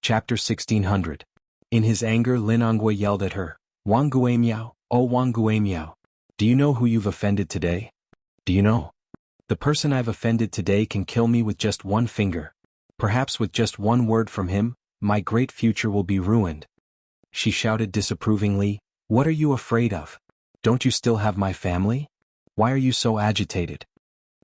Chapter 1600. In his anger, Lin Onggui yelled at her, "Wang Guimiao, oh Wang Guimiao. Do you know who you've offended today? Do you know? The person I've offended today can kill me with just one finger. Perhaps with just one word from him, my great future will be ruined." She shouted disapprovingly, "What are you afraid of? Don't you still have my family? Why are you so agitated?"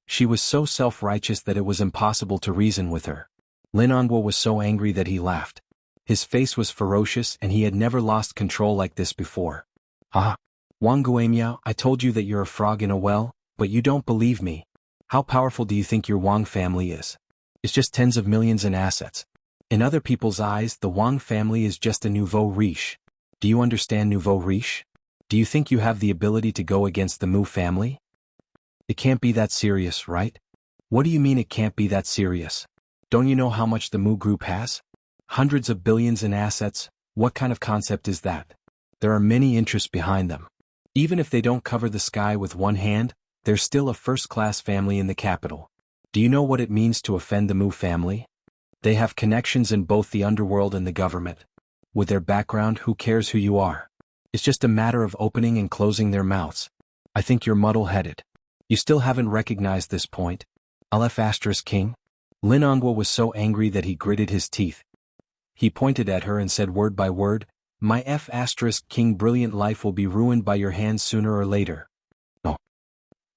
She was so self-righteous that it was impossible to reason with her. Lin Onggui was so angry that he laughed. His face was ferocious and he had never lost control like this before. "Ah! Wang Guimiao, I told you that you're a frog in a well, but you don't believe me. How powerful do you think your Wang family is? It's just tens of millions in assets. In other people's eyes, the Wang family is just a nouveau riche. Do you understand nouveau riche? Do you think you have the ability to go against the Mu family? It can't be that serious, right? What do you mean it can't be that serious? Don't you know how much the Mu group has? Hundreds of billions in assets. What kind of concept is that? There are many interests behind them. Even if they don't cover the sky with one hand, they're still a first-class family in the capital. Do you know what it means to offend the Mu family? They have connections in both the underworld and the government. With their background, who cares who you are? It's just a matter of opening and closing their mouths. I think you're muddle-headed. You still haven't recognized this point? Aleph King? Lin Onggui was so angry that he gritted his teeth. He pointed at her and said word by word, "My King, brilliant life will be ruined by your hands sooner or later." No.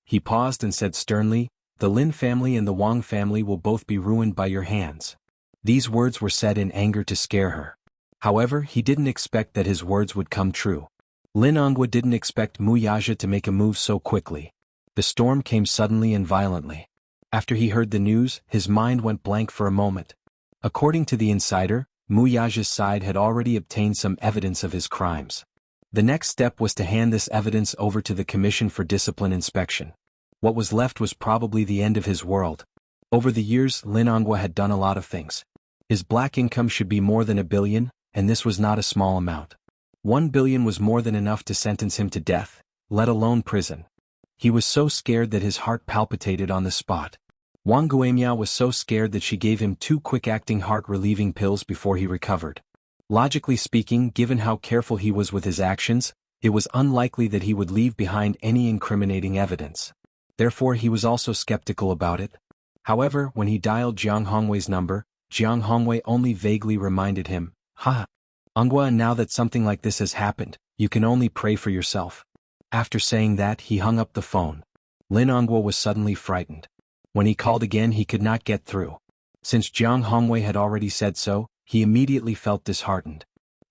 He paused and said sternly, "The Lin family and the Wang family will both be ruined by your hands." These words were said in anger to scare her. However, he didn't expect that his words would come true. Lin Onggui didn't expect Mu Yaja to make a move so quickly. The storm came suddenly and violently. After he heard the news, his mind went blank for a moment. According to the insider, Mu Yaja's side had already obtained some evidence of his crimes. The next step was to hand this evidence over to the Commission for Discipline Inspection. What was left was probably the end of his world. Over the years, Lin Onggui had done a lot of things. His black income should be more than $1 billion, and this was not a small amount. $1 billion was more than enough to sentence him to death, let alone prison. He was so scared that his heart palpitated on the spot. Wang Guimiao was so scared that she gave him 2 quick-acting heart-relieving pills before he recovered. Logically speaking, given how careful he was with his actions, it was unlikely that he would leave behind any incriminating evidence. Therefore he was also skeptical about it. However, when he dialed Jiang Hongwei's number, Jiang Hongwei only vaguely reminded him, "Ha! Onggui, now that something like this has happened, you can only pray for yourself." After saying that, he hung up the phone. Lin Onggui was suddenly frightened. When he called again, he could not get through. Since Jiang Hongwei had already said so, he immediately felt disheartened.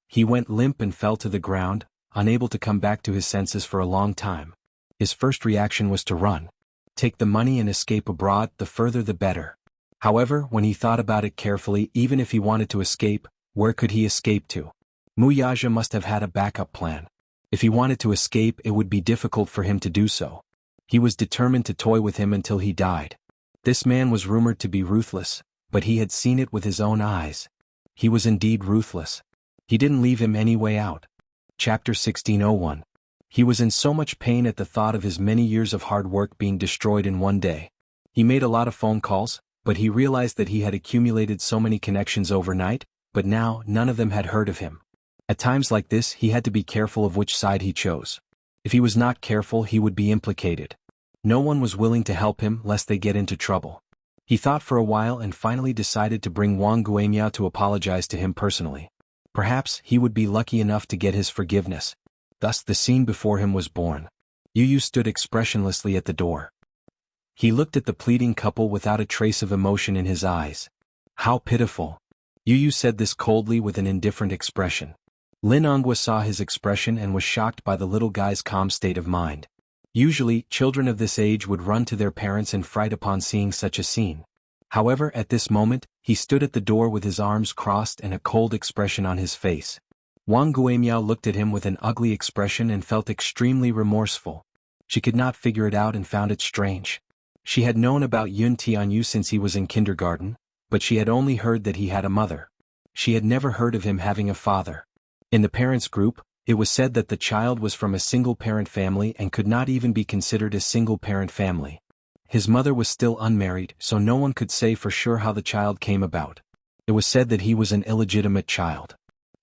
He went limp and fell to the ground, unable to come back to his senses for a long time. His first reaction was to run. Take the money and escape abroad, the further the better. However, when he thought about it carefully, even if he wanted to escape, where could he escape to? Mu Yaja must have had a backup plan. If he wanted to escape, it would be difficult for him to do so. He was determined to toy with him until he died. This man was rumored to be ruthless, but he had seen it with his own eyes. He was indeed ruthless. He didn't leave him any way out. Chapter 1601. He was in so much pain at the thought of his many years of hard work being destroyed in one day. He made a lot of phone calls, but he realized that he had accumulated so many connections overnight, but now none of them had heard of him. At times like this, he had to be careful of which side he chose. If he was not careful, he would be implicated. No one was willing to help him lest they get into trouble. He thought for a while and finally decided to bring Wang Guimiao to apologize to him personally. Perhaps he would be lucky enough to get his forgiveness. Thus the scene before him was born. Yu Yu stood expressionlessly at the door. He looked at the pleading couple without a trace of emotion in his eyes. "How pitiful." Yu Yu said this coldly with an indifferent expression. Lin Onggui saw his expression and was shocked by the little guy's calm state of mind. Usually, children of this age would run to their parents in fright upon seeing such a scene. However, at this moment, he stood at the door with his arms crossed and a cold expression on his face. Wang Guimiao looked at him with an ugly expression and felt extremely remorseful. She could not figure it out and found it strange. She had known about Yun Tianyu since he was in kindergarten, but she had only heard that he had a mother. She had never heard of him having a father. In the parents' group, it was said that the child was from a single-parent family and could not even be considered a single-parent family. His mother was still unmarried, so no one could say for sure how the child came about. It was said that he was an illegitimate child.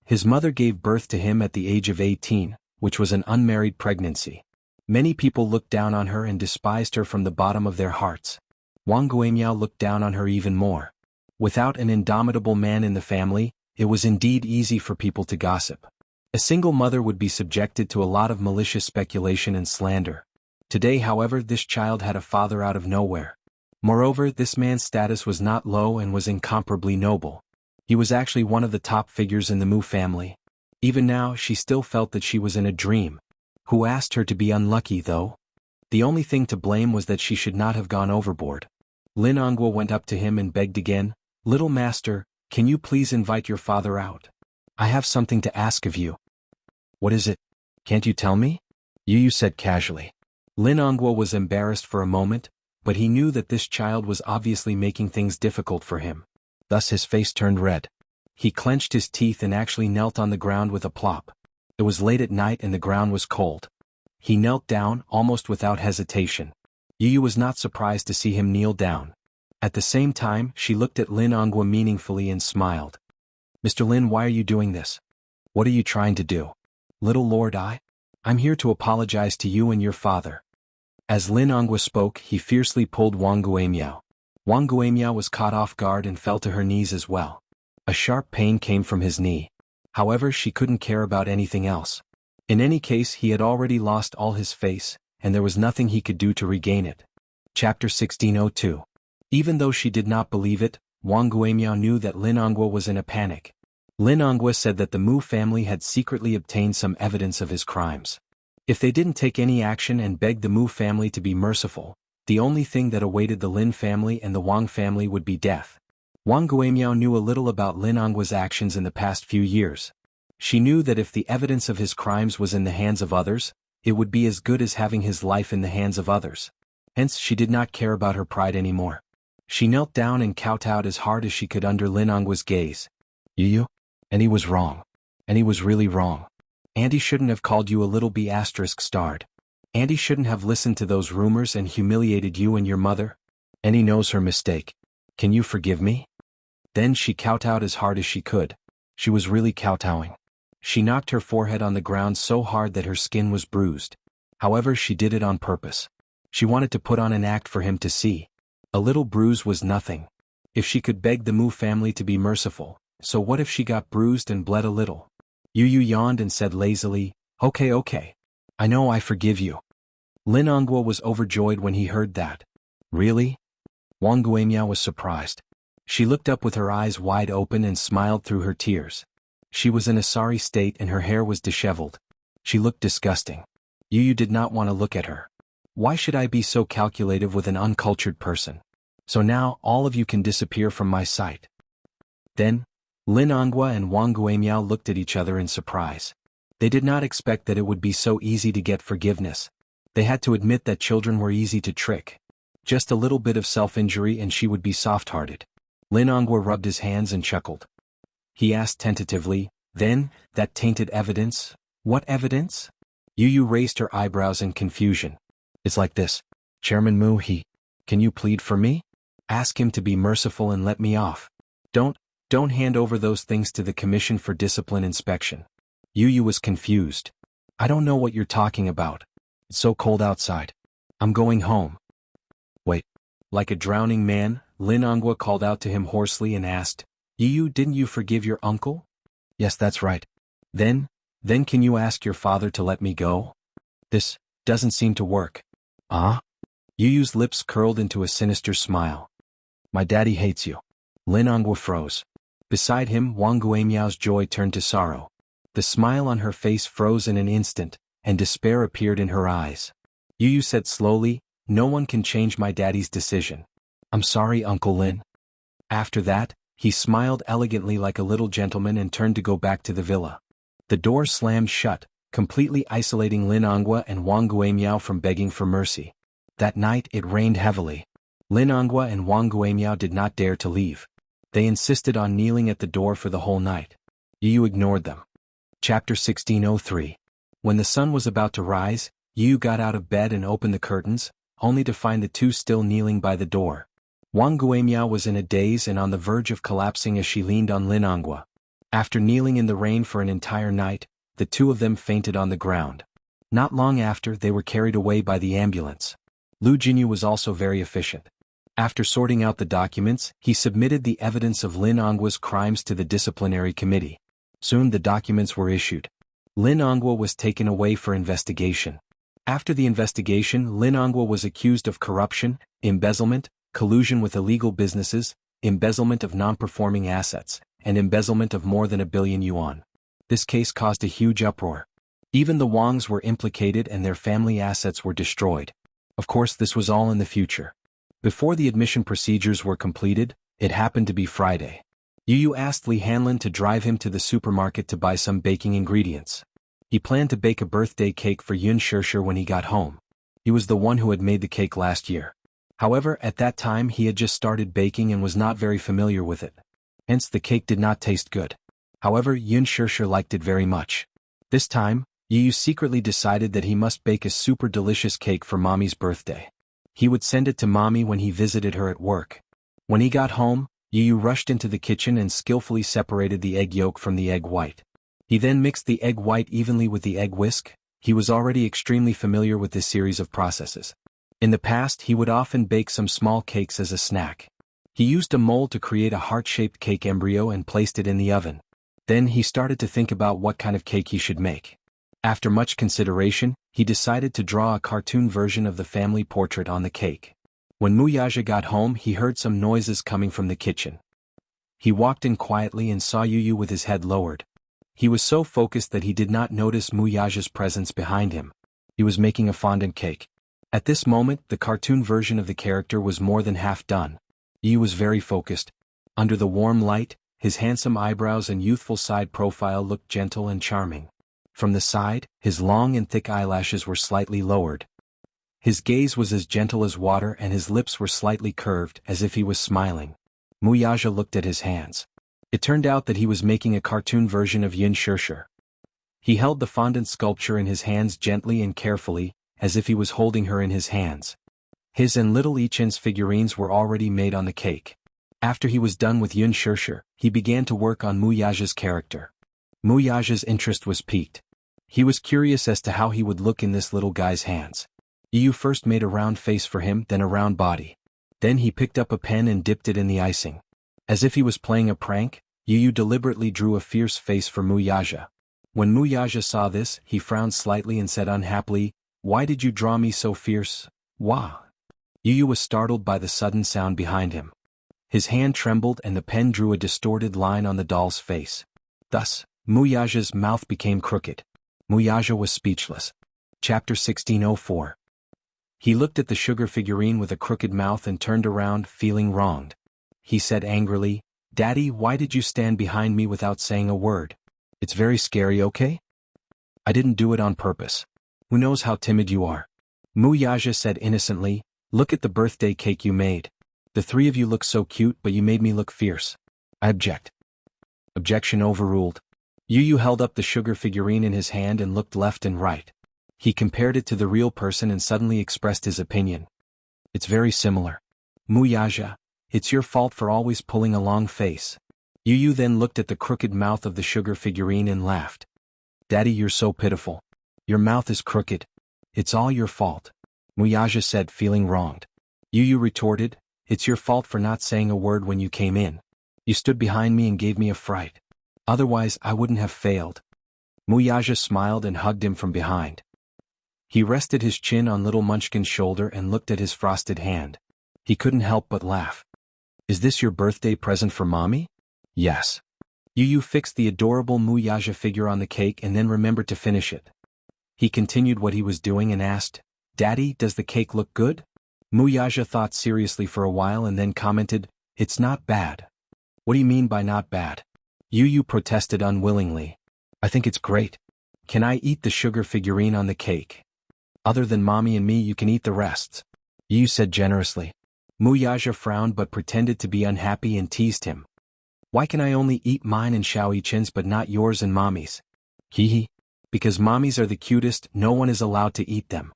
His mother gave birth to him at the age of 18, which was an unmarried pregnancy. Many people looked down on her and despised her from the bottom of their hearts. Wang Guimiao looked down on her even more. Without an indomitable man in the family, it was indeed easy for people to gossip. A single mother would be subjected to a lot of malicious speculation and slander. Today, however, this child had a father out of nowhere. Moreover, this man's status was not low and was incomparably noble. He was actually one of the top figures in the Mu family. Even now, she still felt that she was in a dream. Who asked her to be unlucky, though? The only thing to blame was that she should not have gone overboard. Lin Hongguo went up to him and begged again, "Little master, can you please invite your father out? I have something to ask of you." "What is it? Can't you tell me?" Yu said casually. Lin Hongguo was embarrassed for a moment, but he knew that this child was obviously making things difficult for him. Thus his face turned red. He clenched his teeth and actually knelt on the ground with a plop. It was late at night and the ground was cold. He knelt down, almost without hesitation. Yu was not surprised to see him kneel down. At the same time, she looked at Lin Hongguo meaningfully and smiled. "Mr. Lin, why are you doing this? What are you trying to do?" "Little Lord, I'm here to apologize to you and your father." As Lin Hongguo spoke, he fiercely pulled Wang Guimiao. Wang Guimiao was caught off guard and fell to her knees as well. A sharp pain came from his knee. However, she couldn't care about anything else. In any case, he had already lost all his face, and there was nothing he could do to regain it. Chapter 1602. Even though she did not believe it, Wang Guimiao knew that Lin Hongguo was in a panic. Lin Hongguo said that the Mu family had secretly obtained some evidence of his crimes. If they didn't take any action and begged the Mu family to be merciful, the only thing that awaited the Lin family and the Wang family would be death. Wang Guimiao knew a little about Lin Hongguo's actions in the past few years. She knew that if the evidence of his crimes was in the hands of others, it would be as good as having his life in the hands of others. Hence, she did not care about her pride anymore. She knelt down and kowtowed as hard as she could under Lin Hongguo's gaze. "You? And he was wrong. And he was really wrong. Andy shouldn't have called you a little b*****. Andy shouldn't have listened to those rumors and humiliated you and your mother. And he knows her mistake. Can you forgive me?" Then she kowtowed as hard as she could. She was really kowtowing. She knocked her forehead on the ground so hard that her skin was bruised. However, she did it on purpose. She wanted to put on an act for him to see. A little bruise was nothing. If she could beg the Mu family to be merciful, so what if she got bruised and bled a little? Yu yawned and said lazily, Okay. I know, I forgive you." Lin Hongguo was overjoyed when he heard that. "Really?" Wang Guimiao was surprised. She looked up with her eyes wide open and smiled through her tears. She was in a sorry state and her hair was disheveled. She looked disgusting. Yu did not want to look at her. "Why should I be so calculative with an uncultured person? So now, all of you can disappear from my sight." Then, Lin Hongguo and Wang Guimiao looked at each other in surprise. They did not expect that it would be so easy to get forgiveness. They had to admit that children were easy to trick. Just a little bit of self-injury and she would be soft-hearted. Lin Hongguo rubbed his hands and chuckled. He asked tentatively, "Then, that tainted evidence? What evidence?" Yu raised her eyebrows in confusion. "It's like this. Chairman Mu, can you plead for me? Ask him to be merciful and let me off. Don't hand over those things to the Commission for Discipline Inspection." Yu was confused. "I don't know what you're talking about. It's so cold outside. I'm going home." "Wait." Like a drowning man, Lin Hongguo called out to him hoarsely and asked, "Yu, didn't you forgive your uncle?" "Yes, that's right." Then can you ask your father to let me go?" "This doesn't seem to work." "Ah?" Yuyu's lips curled into a sinister smile. "My daddy hates you." Lin Hongguo froze. Beside him, Wang Guimiao's joy turned to sorrow. The smile on her face froze in an instant, and despair appeared in her eyes. Yu said slowly, "No one can change my daddy's decision. I'm sorry, Uncle Lin." After that, he smiled elegantly like a little gentleman and turned to go back to the villa. The door slammed shut, completely isolating Lin Hongguo and Wang Guimiao from begging for mercy. That night it rained heavily. Lin Hongguo and Wang Guimiao did not dare to leave. They insisted on kneeling at the door for the whole night. Yu ignored them. Chapter 1603. When the sun was about to rise, Yu got out of bed and opened the curtains, only to find the two still kneeling by the door. Wang Guimiao was in a daze and on the verge of collapsing as she leaned on Lin Anghua. After kneeling in the rain for an entire night, the two of them fainted on the ground. Not long after, they were carried away by the ambulance. Lu Jinyu was also very efficient. After sorting out the documents, he submitted the evidence of Lin Anghua's crimes to the disciplinary committee. Soon the documents were issued. Lin Anghua was taken away for investigation. After the investigation, Lin Anghua was accused of corruption, embezzlement, collusion with illegal businesses, embezzlement of non-performing assets, and embezzlement of more than 1 billion yuan. This case caused a huge uproar. Even the Wangs were implicated and their family assets were destroyed. Of course, this was all in the future. Before the admission procedures were completed, it happened to be Friday. Yu asked Li Hanlin to drive him to the supermarket to buy some baking ingredients. He planned to bake a birthday cake for Yun Shishir when he got home. He was the one who had made the cake last year. However, at that time he had just started baking and was not very familiar with it. Hence the cake did not taste good. However, Yun Shishir liked it very much. This time, Yu secretly decided that he must bake a super delicious cake for Mommy's birthday. He would send it to Mommy when he visited her at work. When he got home, Yu rushed into the kitchen and skillfully separated the egg yolk from the egg white. He then mixed the egg white evenly with the egg whisk. He was already extremely familiar with this series of processes. In the past, he would often bake some small cakes as a snack. He used a mold to create a heart-shaped cake embryo and placed it in the oven. Then he started to think about what kind of cake he should make. After much consideration, he decided to draw a cartoon version of the family portrait on the cake. When Muyaja got home, he heard some noises coming from the kitchen. He walked in quietly and saw Yu with his head lowered. He was so focused that he did not notice Muyaja's presence behind him. He was making a fondant cake. At this moment, the cartoon version of the character was more than half done. Yu was very focused. Under the warm light, his handsome eyebrows and youthful side profile looked gentle and charming. From the side, his long and thick eyelashes were slightly lowered. His gaze was as gentle as water and his lips were slightly curved as if he was smiling. Muyaja looked at his hands. It turned out that he was making a cartoon version of Yun Shishir. He held the fondant sculpture in his hands gently and carefully, as if he was holding her in his hands. His and little Ichen's figurines were already made on the cake. After he was done with Yun Shishir, he began to work on Muyaja's character. Muyaja's interest was piqued. He was curious as to how he would look in this little guy's hands. Yu first made a round face for him, then a round body. Then he picked up a pen and dipped it in the icing. As if he was playing a prank, Yu deliberately drew a fierce face for Muyaja. When Muyaja saw this, he frowned slightly and said unhappily, "Why did you draw me so fierce? Wah?" Yu was startled by the sudden sound behind him. His hand trembled and the pen drew a distorted line on the doll's face. Thus, Muyaja's mouth became crooked. Muyaja was speechless. Chapter 1604. He looked at the sugar figurine with a crooked mouth and turned around, feeling wronged. He said angrily, "Daddy, why did you stand behind me without saying a word? It's very scary, okay? I didn't do it on purpose. Who knows how timid you are?" Muyaja said innocently, "Look at the birthday cake you made. The three of you look so cute, but you made me look fierce. I object." Objection overruled. Yu held up the sugar figurine in his hand and looked left and right. He compared it to the real person and suddenly expressed his opinion. "It's very similar. Muyaja, it's your fault for always pulling a long face." Yu then looked at the crooked mouth of the sugar figurine and laughed. "Daddy, you're so pitiful. Your mouth is crooked. It's all your fault," Muyaja said, feeling wronged. Yu retorted, "It's your fault for not saying a word when you came in. You stood behind me and gave me a fright. Otherwise, I wouldn't have failed." Muyaja smiled and hugged him from behind. He rested his chin on little Munchkin's shoulder and looked at his frosted hand. He couldn't help but laugh. "Is this your birthday present for Mommy?" "Yes." Yu fixed the adorable Muyaja figure on the cake and then remembered to finish it. He continued what he was doing and asked, "Daddy, does the cake look good?" Muyaja thought seriously for a while and then commented, "It's not bad." "What do you mean by not bad?" Yu protested unwillingly. "I think it's great. Can I eat the sugar figurine on the cake? Other than Mommy and me, you can eat the rest," Yu said generously. Muyaja frowned but pretended to be unhappy and teased him. "Why can I only eat mine and Xiao-Yi-Chen's but not yours and Mommy's?" "Hee. Because Mommy's are the cutest, no one is allowed to eat them."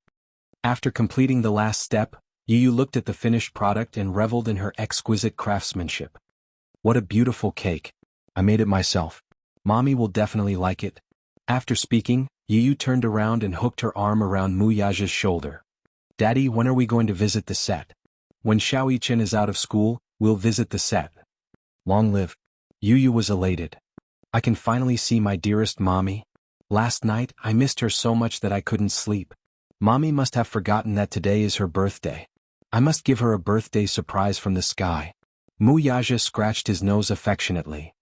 After completing the last step, Yu looked at the finished product and reveled in her exquisite craftsmanship. What a beautiful cake. I made it myself. Mommy will definitely like it. After speaking, Yu turned around and hooked her arm around Mu Yaja's shoulder. Daddy, when are we going to visit the set? When Xiao Yichen is out of school, we'll visit the set. Long live. Yu was elated. I can finally see my dearest mommy. Last night, I missed her so much that I couldn't sleep. Mommy must have forgotten that today is her birthday. I must give her a birthday surprise from the sky. Mu Yaja scratched his nose affectionately.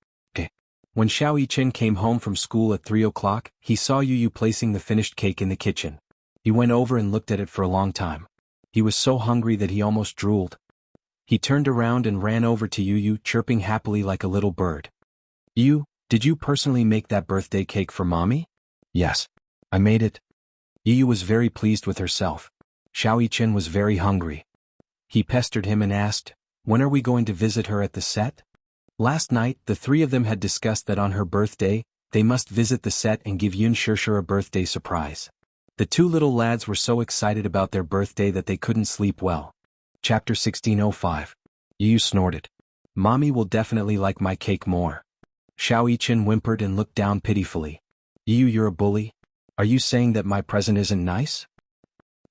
When Xiao Yichen came home from school at 3 o'clock, he saw Yu placing the finished cake in the kitchen. He went over and looked at it for a long time. He was so hungry that he almost drooled. He turned around and ran over to Yu, chirping happily like a little bird. Yu, did you personally make that birthday cake for Mommy? Yes. I made it. Yu was very pleased with herself. Xiao Yichen was very hungry. He pestered him and asked, when are we going to visit her at the set? Last night, the three of them had discussed that on her birthday, they must visit the set and give Yun Shishir a birthday surprise. The two little lads were so excited about their birthday that they couldn't sleep well. Chapter 1605. Yu snorted. Mommy will definitely like my cake more. Xiao Yichen whimpered and looked down pitifully. Yu, you're a bully? Are you saying that my present isn't nice?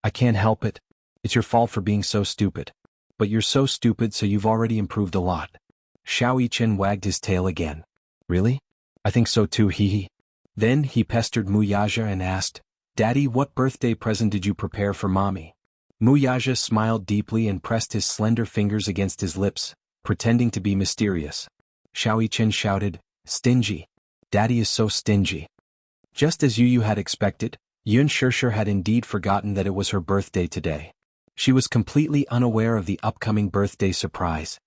I can't help it. It's your fault for being so stupid. But you're so stupid, so you've already improved a lot. Xiao Yichen wagged his tail again. Really? I think so too, hee. Then he pestered Mu Yaja and asked, Daddy, what birthday present did you prepare for Mommy? Mu Yaja smiled deeply and pressed his slender fingers against his lips, pretending to be mysterious. Xiao Yichen shouted, Stingy. Daddy is so stingy. Just as Yu had expected, Yun Shishir had indeed forgotten that it was her birthday today. She was completely unaware of the upcoming birthday surprise.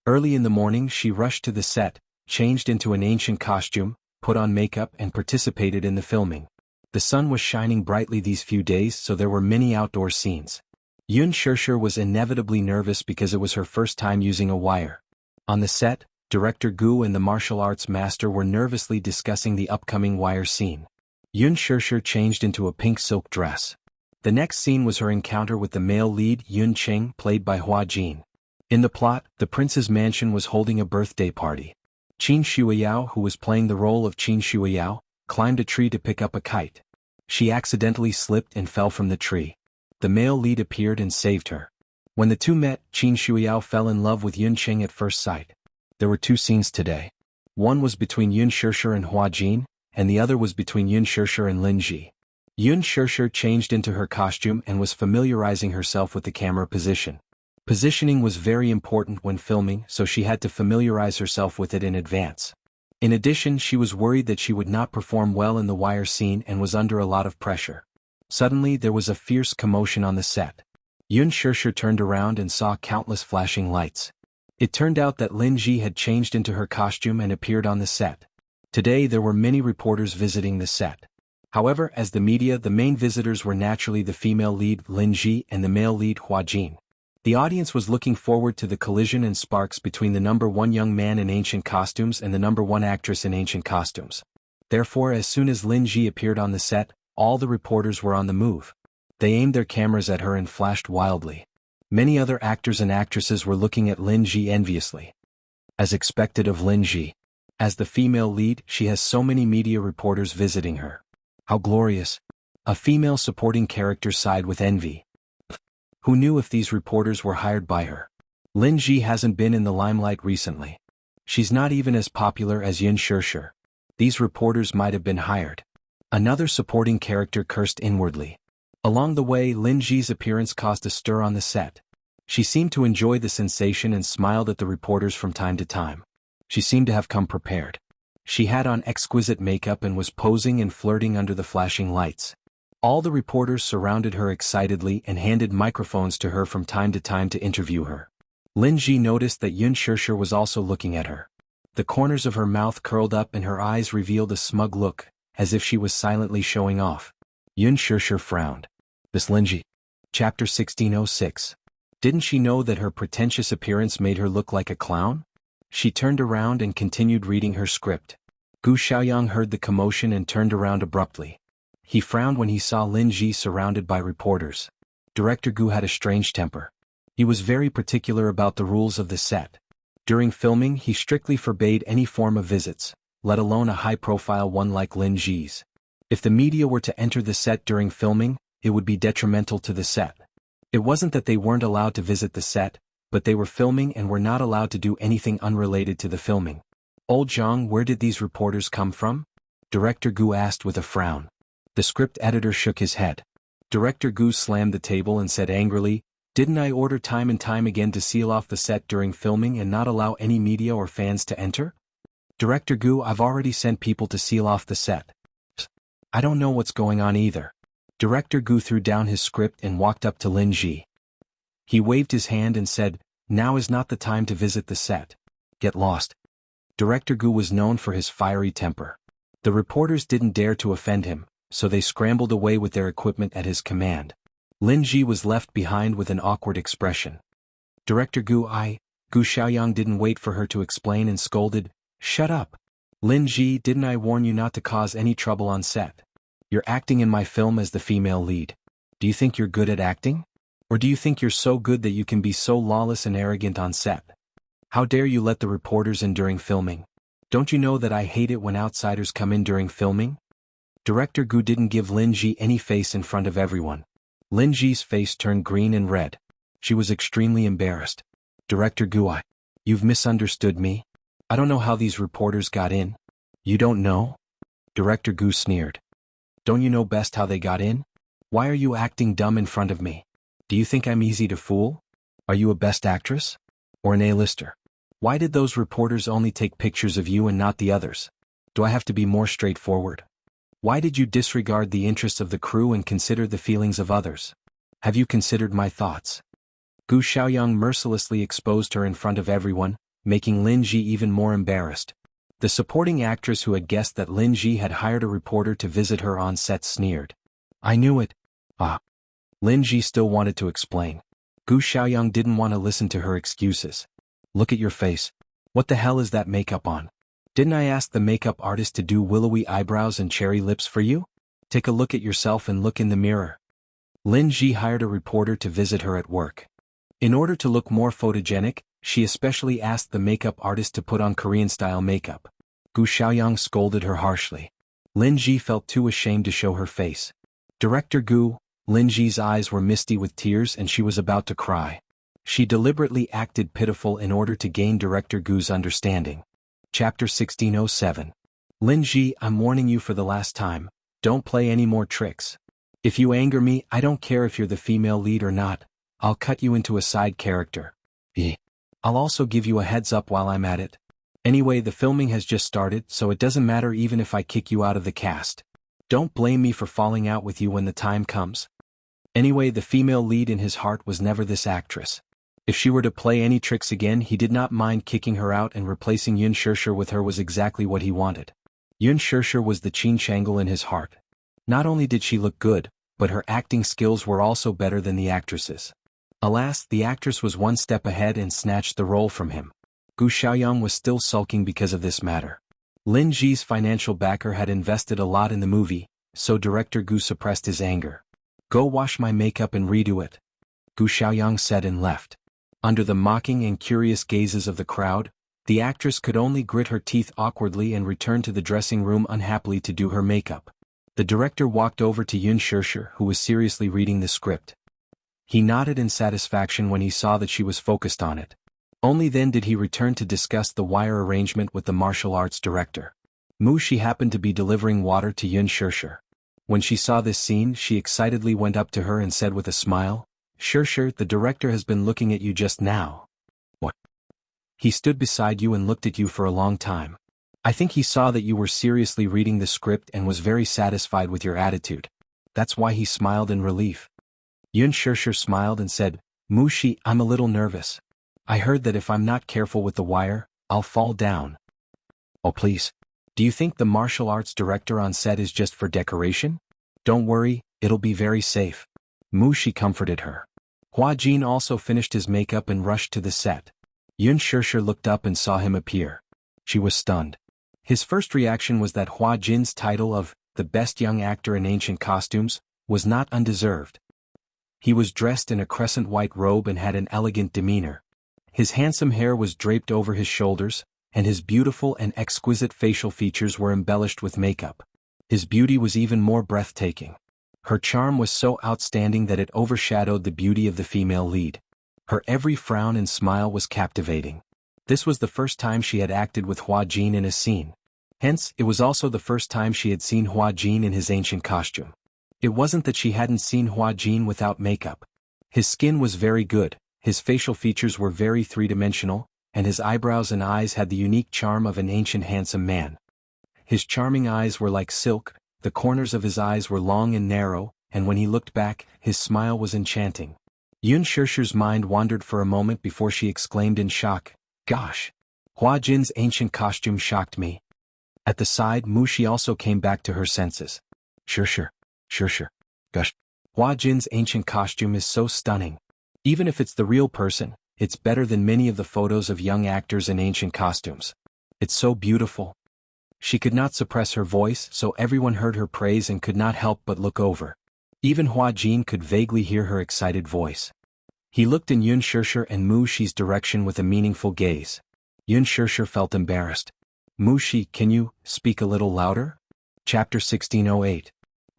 Early in the morning she rushed to the set, changed into an ancient costume, put on makeup and participated in the filming. The sun was shining brightly these few days, so there were many outdoor scenes. Yun Shishir was inevitably nervous because it was her first time using a wire. On the set, Director Gu and the martial arts master were nervously discussing the upcoming wire scene. Yun Shishir changed into a pink silk dress. The next scene was her encounter with the male lead Yun Cheng, played by Hua Jin. In the plot, the prince's mansion was holding a birthday party. Qin Shuiyao, who was playing the role of Qin Shuiyao, climbed a tree to pick up a kite. She accidentally slipped and fell from the tree. The male lead appeared and saved her. When the two met, Qin Shuiyao fell in love with Yun Cheng at first sight. There were two scenes today. One was between Yun Shishir and Hua Jin, and the other was between Yun Shishir and Lin Ji. Yun Shishir changed into her costume and was familiarizing herself with the camera position. Positioning was very important when filming, so she had to familiarize herself with it in advance. In addition, she was worried that she would not perform well in the wire scene and was under a lot of pressure. Suddenly there was a fierce commotion on the set. Yun Shishir turned around and saw countless flashing lights. It turned out that Lin Ji had changed into her costume and appeared on the set. Today there were many reporters visiting the set. However, as the media, the main visitors were naturally the female lead Lin Ji and the male lead Hua Jin. The audience was looking forward to the collision and sparks between the number one young man in ancient costumes and the number one actress in ancient costumes. Therefore, as soon as Lin Ji appeared on the set, all the reporters were on the move. They aimed their cameras at her and flashed wildly. Many other actors and actresses were looking at Lin Ji enviously. As expected of Lin Ji. As the female lead, she has so many media reporters visiting her. How glorious. A female supporting character sighed with envy. Who knew if these reporters were hired by her? Lin Ji hasn't been in the limelight recently. She's not even as popular as Yun Shishir. These reporters might have been hired. Another supporting character cursed inwardly. Along the way, Lin Ji's appearance caused a stir on the set. She seemed to enjoy the sensation and smiled at the reporters from time to time. She seemed to have come prepared. She had on exquisite makeup and was posing and flirting under the flashing lights. All the reporters surrounded her excitedly and handed microphones to her from time to time to interview her. Lin Ji noticed that Yun Shishir was also looking at her. The corners of her mouth curled up and her eyes revealed a smug look, as if she was silently showing off. Yun Shishir frowned. This Lin Ji. Chapter 1606. Didn't she know that her pretentious appearance made her look like a clown? She turned around and continued reading her script. Gu Xiaoyang heard the commotion and turned around abruptly. He frowned when he saw Lin Ji surrounded by reporters. Director Gu had a strange temper. He was very particular about the rules of the set. During filming, he strictly forbade any form of visits, let alone a high-profile one like Lin Ji's. If the media were to enter the set during filming, it would be detrimental to the set. It wasn't that they weren't allowed to visit the set, but they were filming and were not allowed to do anything unrelated to the filming. Old Jiang, where did these reporters come from? Director Gu asked with a frown. The script editor shook his head. Director Gu slammed the table and said angrily, "Didn't I order time and time again to seal off the set during filming and not allow any media or fans to enter? Director Gu, I've already sent people to seal off the set. I don't know what's going on either." Director Gu threw down his script and walked up to Lin Ji. He waved his hand and said, "Now is not the time to visit the set. Get lost." Director Gu was known for his fiery temper. The reporters didn't dare to offend him, so they scrambled away with their equipment at his command. Lin Ji was left behind with an awkward expression. Director Gu Xiaoyang didn't wait for her to explain and scolded, "Shut up. Lin Ji, didn't I warn you not to cause any trouble on set? You're acting in my film as the female lead. Do you think you're good at acting? Or do you think you're so good that you can be so lawless and arrogant on set? How dare you let the reporters in during filming? Don't you know that I hate it when outsiders come in during filming?" Director Gu didn't give Lin Ji any face in front of everyone. Lin Ji's face turned green and red. She was extremely embarrassed. "Director Gu, you've misunderstood me. I don't know how these reporters got in." "You don't know?" Director Gu sneered. "Don't you know best how they got in? Why are you acting dumb in front of me? Do you think I'm easy to fool? Are you a best actress? Or an A-lister? Why did those reporters only take pictures of you and not the others? Do I have to be more straightforward? Why did you disregard the interests of the crew and consider the feelings of others? Have you considered my thoughts?" Gu Xiaoyang mercilessly exposed her in front of everyone, making Lin Ji even more embarrassed. The supporting actress who had guessed that Lin Ji had hired a reporter to visit her on set sneered. "I knew it." Lin Ji still wanted to explain. Gu Xiaoyang didn't want to listen to her excuses. "Look at your face. What the hell is that makeup on? Didn't I ask the makeup artist to do willowy eyebrows and cherry lips for you? Take a look at yourself and look in the mirror." Lin Ji hired a reporter to visit her at work. In order to look more photogenic, she especially asked the makeup artist to put on Korean-style makeup. Gu Xiaoyang scolded her harshly. Lin Ji felt too ashamed to show her face. Director Gu, Lin Ji's eyes were misty with tears and she was about to cry. She deliberately acted pitiful in order to gain Director Gu's understanding. Chapter 1607. "Lin Ji, I'm warning you for the last time, don't play any more tricks. If you anger me, I don't care if you're the female lead or not, I'll cut you into a side character. I'll also give you a heads up while I'm at it. Anyway, the filming has just started, so it doesn't matter even if I kick you out of the cast. Don't blame me for falling out with you when the time comes." Anyway, the female lead in his heart was never this actress. If she were to play any tricks again, he did not mind kicking her out, and replacing Yun Shirshir with her was exactly what he wanted. Yun Shirshir was the Qin Changel in his heart. Not only did she look good, but her acting skills were also better than the actress's. Alas, the actress was one step ahead and snatched the role from him. Gu Xiaoyang was still sulking because of this matter. Lin Ji's financial backer had invested a lot in the movie, so Director Gu suppressed his anger. "Go wash my makeup and redo it," Gu Xiaoyang said and left. Under the mocking and curious gazes of the crowd, the actress could only grit her teeth awkwardly and return to the dressing room unhappily to do her makeup. The director walked over to Yun Shirshir, who was seriously reading the script. He nodded in satisfaction when he saw that she was focused on it. Only then did he return to discuss the wire arrangement with the martial arts director. She happened to be delivering water to Yun Shirshir. When she saw this scene, she excitedly went up to her and said with a smile, "Shirshir, the director has been looking at you just now." "What?" "He stood beside you and looked at you for a long time. I think he saw that you were seriously reading the script and was very satisfied with your attitude. That's why he smiled in relief." Yun Shirshir smiled and said, "Mushi, I'm a little nervous. I heard that if I'm not careful with the wire, I'll fall down." "Oh please. Do you think the martial arts director on set is just for decoration? Don't worry, it'll be very safe." Mushi comforted her. Hua Jin also finished his makeup and rushed to the set. Yun Shirshir looked up and saw him appear. She was stunned. His first reaction was that Hua Jin's title of the best young actor in ancient costumes was not undeserved. He was dressed in a crescent-white robe and had an elegant demeanor. His handsome hair was draped over his shoulders, and his beautiful and exquisite facial features were embellished with makeup. His beauty was even more breathtaking. Her charm was so outstanding that it overshadowed the beauty of the female lead. Her every frown and smile was captivating. This was the first time she had acted with Hua Jin in a scene. Hence, it was also the first time she had seen Hua Jin in his ancient costume. It wasn't that she hadn't seen Hua Jin without makeup. His skin was very good, his facial features were very three-dimensional, and his eyebrows and eyes had the unique charm of an ancient handsome man. His charming eyes were like silk, the corners of his eyes were long and narrow, and when he looked back, his smile was enchanting. Yun Shishir's mind wandered for a moment before she exclaimed in shock, "Gosh! Hua Jin's ancient costume shocked me." At the side, Mushi also came back to her senses. Shishir. Gosh. Hua Jin's ancient costume is so stunning. Even if it's the real person, it's better than many of the photos of young actors in ancient costumes. It's so beautiful. She could not suppress her voice, so everyone heard her praise and could not help but look over. Even Hua Jin could vaguely hear her excited voice. He looked in Yun Shishir and Mu Shi's direction with a meaningful gaze. Yun Shishir felt embarrassed. Mu Shi, can you speak a little louder? Chapter 1608.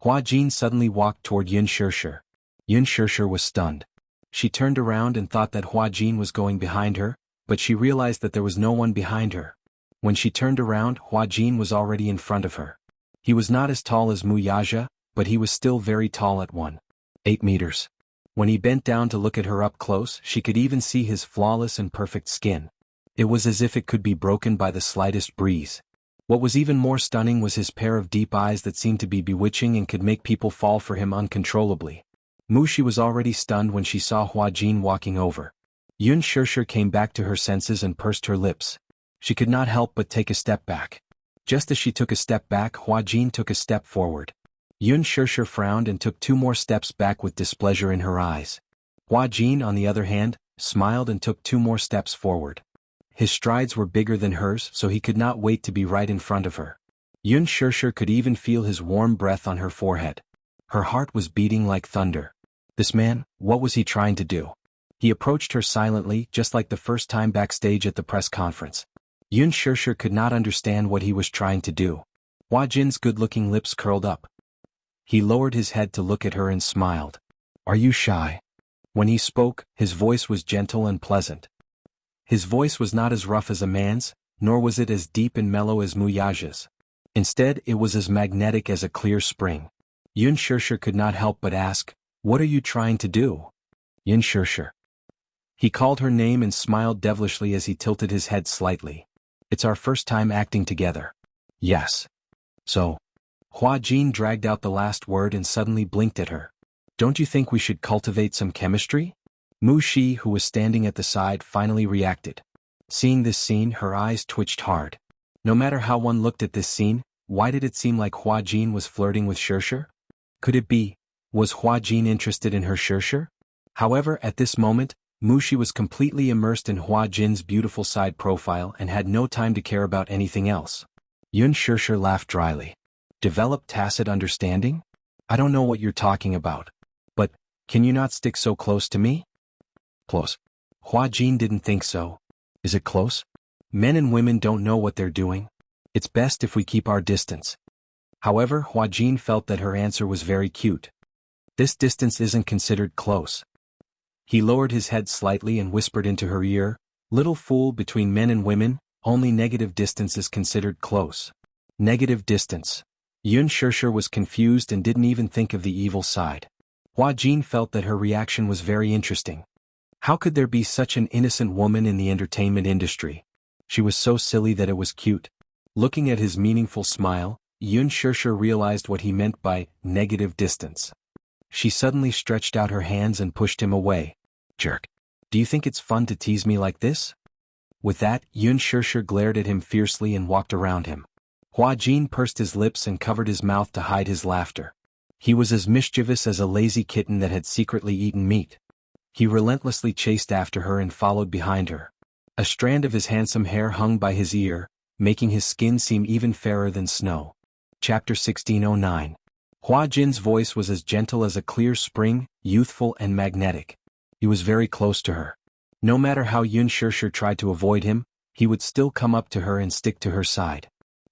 Hua Jin suddenly walked toward Yun Shishir. Yun Shishir was stunned. She turned around and thought that Hua Jin was going behind her, but she realized that there was no one behind her. When she turned around, Hua Jin was already in front of her. He was not as tall as Mu Yaja, but he was still very tall at 1.8 meters. When he bent down to look at her up close, she could even see his flawless and perfect skin. It was as if it could be broken by the slightest breeze. What was even more stunning was his pair of deep eyes that seemed to be bewitching and could make people fall for him uncontrollably. Mushi was already stunned when she saw Hua Jin walking over. Yun Shishir came back to her senses and pursed her lips. She could not help but take a step back. Just as she took a step back, Hua Jin took a step forward. Yun Shishir frowned and took 2 more steps back with displeasure in her eyes. Hua Jin, on the other hand, smiled and took 2 more steps forward. His strides were bigger than hers, so he could not wait to be right in front of her. Yun Shishir could even feel his warm breath on her forehead. Her heart was beating like thunder. This man, what was he trying to do? He approached her silently, just like the first time backstage at the press conference. Yun Shishir could not understand what he was trying to do. Hua Jin's good-looking lips curled up. He lowered his head to look at her and smiled. "Are you shy?" When he spoke, his voice was gentle and pleasant. His voice was not as rough as a man's, nor was it as deep and mellow as Mu Yaja's. Instead, it was as magnetic as a clear spring. Yun Shishir could not help but ask, "What are you trying to do?" Yun Shishir. He called her name and smiled devilishly as he tilted his head slightly. "It's our first time acting together." "Yes." "So?" Hua Jin dragged out the last word and suddenly blinked at her. "Don't you think we should cultivate some chemistry?" Mu Shi, who was standing at the side, finally reacted. Seeing this scene, her eyes twitched hard. No matter how one looked at this scene, why did it seem like Hua Jin was flirting with Shishir? Could it be? Was Hua Jin interested in her Shishir? However, at this moment, Mu Shi was completely immersed in Hua Jin's beautiful side profile and had no time to care about anything else. Yun Shishir laughed dryly. "Develop tacit understanding? I don't know what you're talking about. But, can you not stick so close to me?" "Close?" Hua Jin didn't think so. "Is it close? Men and women don't know what they're doing. It's best if we keep our distance." However, Hua Jin felt that her answer was very cute. "This distance isn't considered close." He lowered his head slightly and whispered into her ear, "Little fool, between men and women, only negative distance is considered close." Negative distance. Yun Shishir was confused and didn't even think of the evil side. Hua Jin felt that her reaction was very interesting. How could there be such an innocent woman in the entertainment industry? She was so silly that it was cute. Looking at his meaningful smile, Yun Shishir realized what he meant by negative distance. She suddenly stretched out her hands and pushed him away. "Jerk. Do you think it's fun to tease me like this?" With that, Yun Shishir glared at him fiercely and walked around him. Hua Jin pursed his lips and covered his mouth to hide his laughter. He was as mischievous as a lazy kitten that had secretly eaten meat. He relentlessly chased after her and followed behind her. A strand of his handsome hair hung by his ear, making his skin seem even fairer than snow. Chapter 1609. Hua Jin's voice was as gentle as a clear spring, youthful and magnetic. He was very close to her. No matter how Yun Shishir tried to avoid him, he would still come up to her and stick to her side.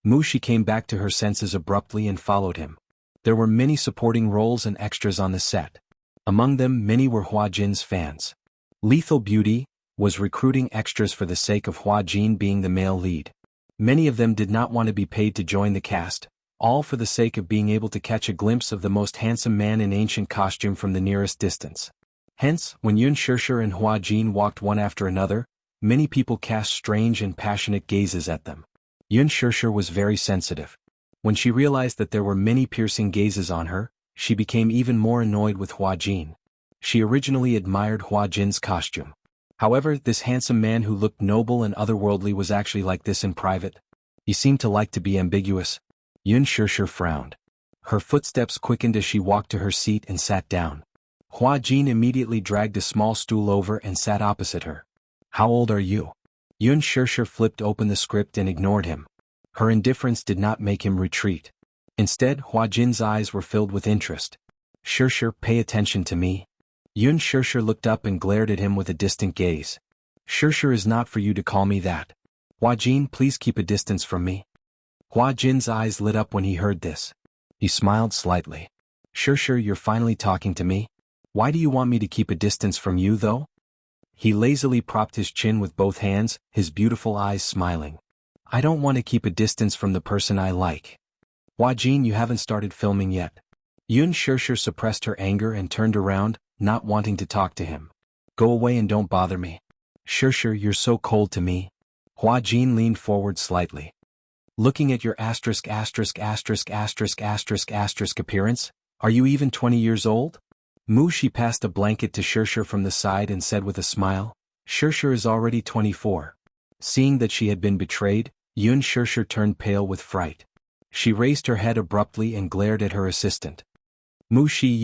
Mushi came back to her senses abruptly and followed him. There were many supporting roles and extras on the set. Among them, many were Hua Jin's fans. Lethal Beauty was recruiting extras for the sake of Hua Jin being the male lead. Many of them did not want to be paid to join the cast, all for the sake of being able to catch a glimpse of the most handsome man in ancient costume from the nearest distance. Hence, when Yun Shishir and Hua Jin walked one after another, many people cast strange and passionate gazes at them. Yun Shishir was very sensitive. When she realized that there were many piercing gazes on her, she became even more annoyed with Hua Jin. She originally admired Hua Jin's costume. However, this handsome man who looked noble and otherworldly was actually like this in private. He seemed to like to be ambiguous. Yun Shishir frowned. Her footsteps quickened as she walked to her seat and sat down. Hua Jin immediately dragged a small stool over and sat opposite her. How old are you? Yun Shishir flipped open the script and ignored him. Her indifference did not make him retreat. Instead, Hua Jin's eyes were filled with interest. Shishir, pay attention to me. Yun Shishir looked up and glared at him with a distant gaze. Shishir is not for you to call me that. Hua Jin, please keep a distance from me. Hua Jin's eyes lit up when he heard this. He smiled slightly. Shishir, you're finally talking to me? Why do you want me to keep a distance from you, though? He lazily propped his chin with both hands, his beautiful eyes smiling. I don't want to keep a distance from the person I like. Hua Jin, you haven't started filming yet. Yun Shishir suppressed her anger and turned around, not wanting to talk to him. Go away and don't bother me. Shishir, you're so cold to me. Hua Jin leaned forward slightly. Looking at your appearance, are you even 20 years old? Mushi passed a blanket to Shishir from the side and said with a smile, Shishir is already 24. Seeing that she had been betrayed, Yun Shishir turned pale with fright. She raised her head abruptly and glared at her assistant. Mushi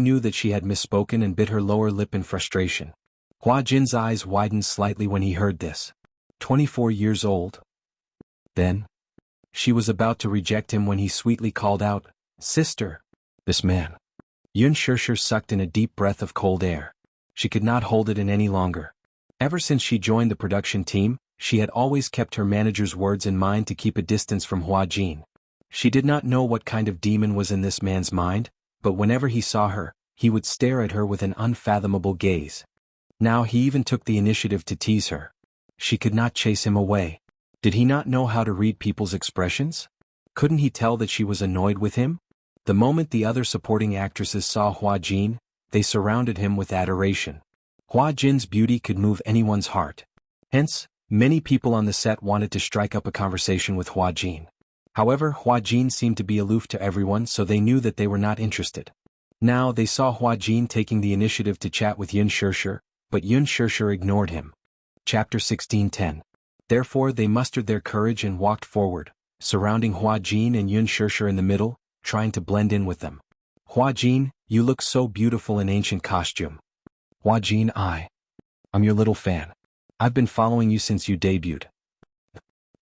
knew that she had misspoken and bit her lower lip in frustration. Hua Jin's eyes widened slightly when he heard this. 24 years old? Then? She was about to reject him when he sweetly called out, Sister! This man. Yun Shishir sucked in a deep breath of cold air. She could not hold it in any longer. Ever since she joined the production team, she had always kept her manager's words in mind to keep a distance from Hua Jin. She did not know what kind of demon was in this man's mind, but whenever he saw her, he would stare at her with an unfathomable gaze. Now he even took the initiative to tease her. She could not chase him away. Did he not know how to read people's expressions? Couldn't he tell that she was annoyed with him? The moment the other supporting actresses saw Hua Jin, they surrounded him with adoration. Hua Jin's beauty could move anyone's heart. Hence, many people on the set wanted to strike up a conversation with Hua Jin. However, Hua Jin seemed to be aloof to everyone, so they knew that they were not interested. Now they saw Hua Jin taking the initiative to chat with Yun Shishir, but Yun Shishir ignored him. Chapter 16:10. Therefore they mustered their courage and walked forward, surrounding Hua Jin and Yun Shishir in the middle, trying to blend in with them. Hua Jin, you look so beautiful in ancient costume. Hua Jin, I'm your little fan. I've been following you since you debuted.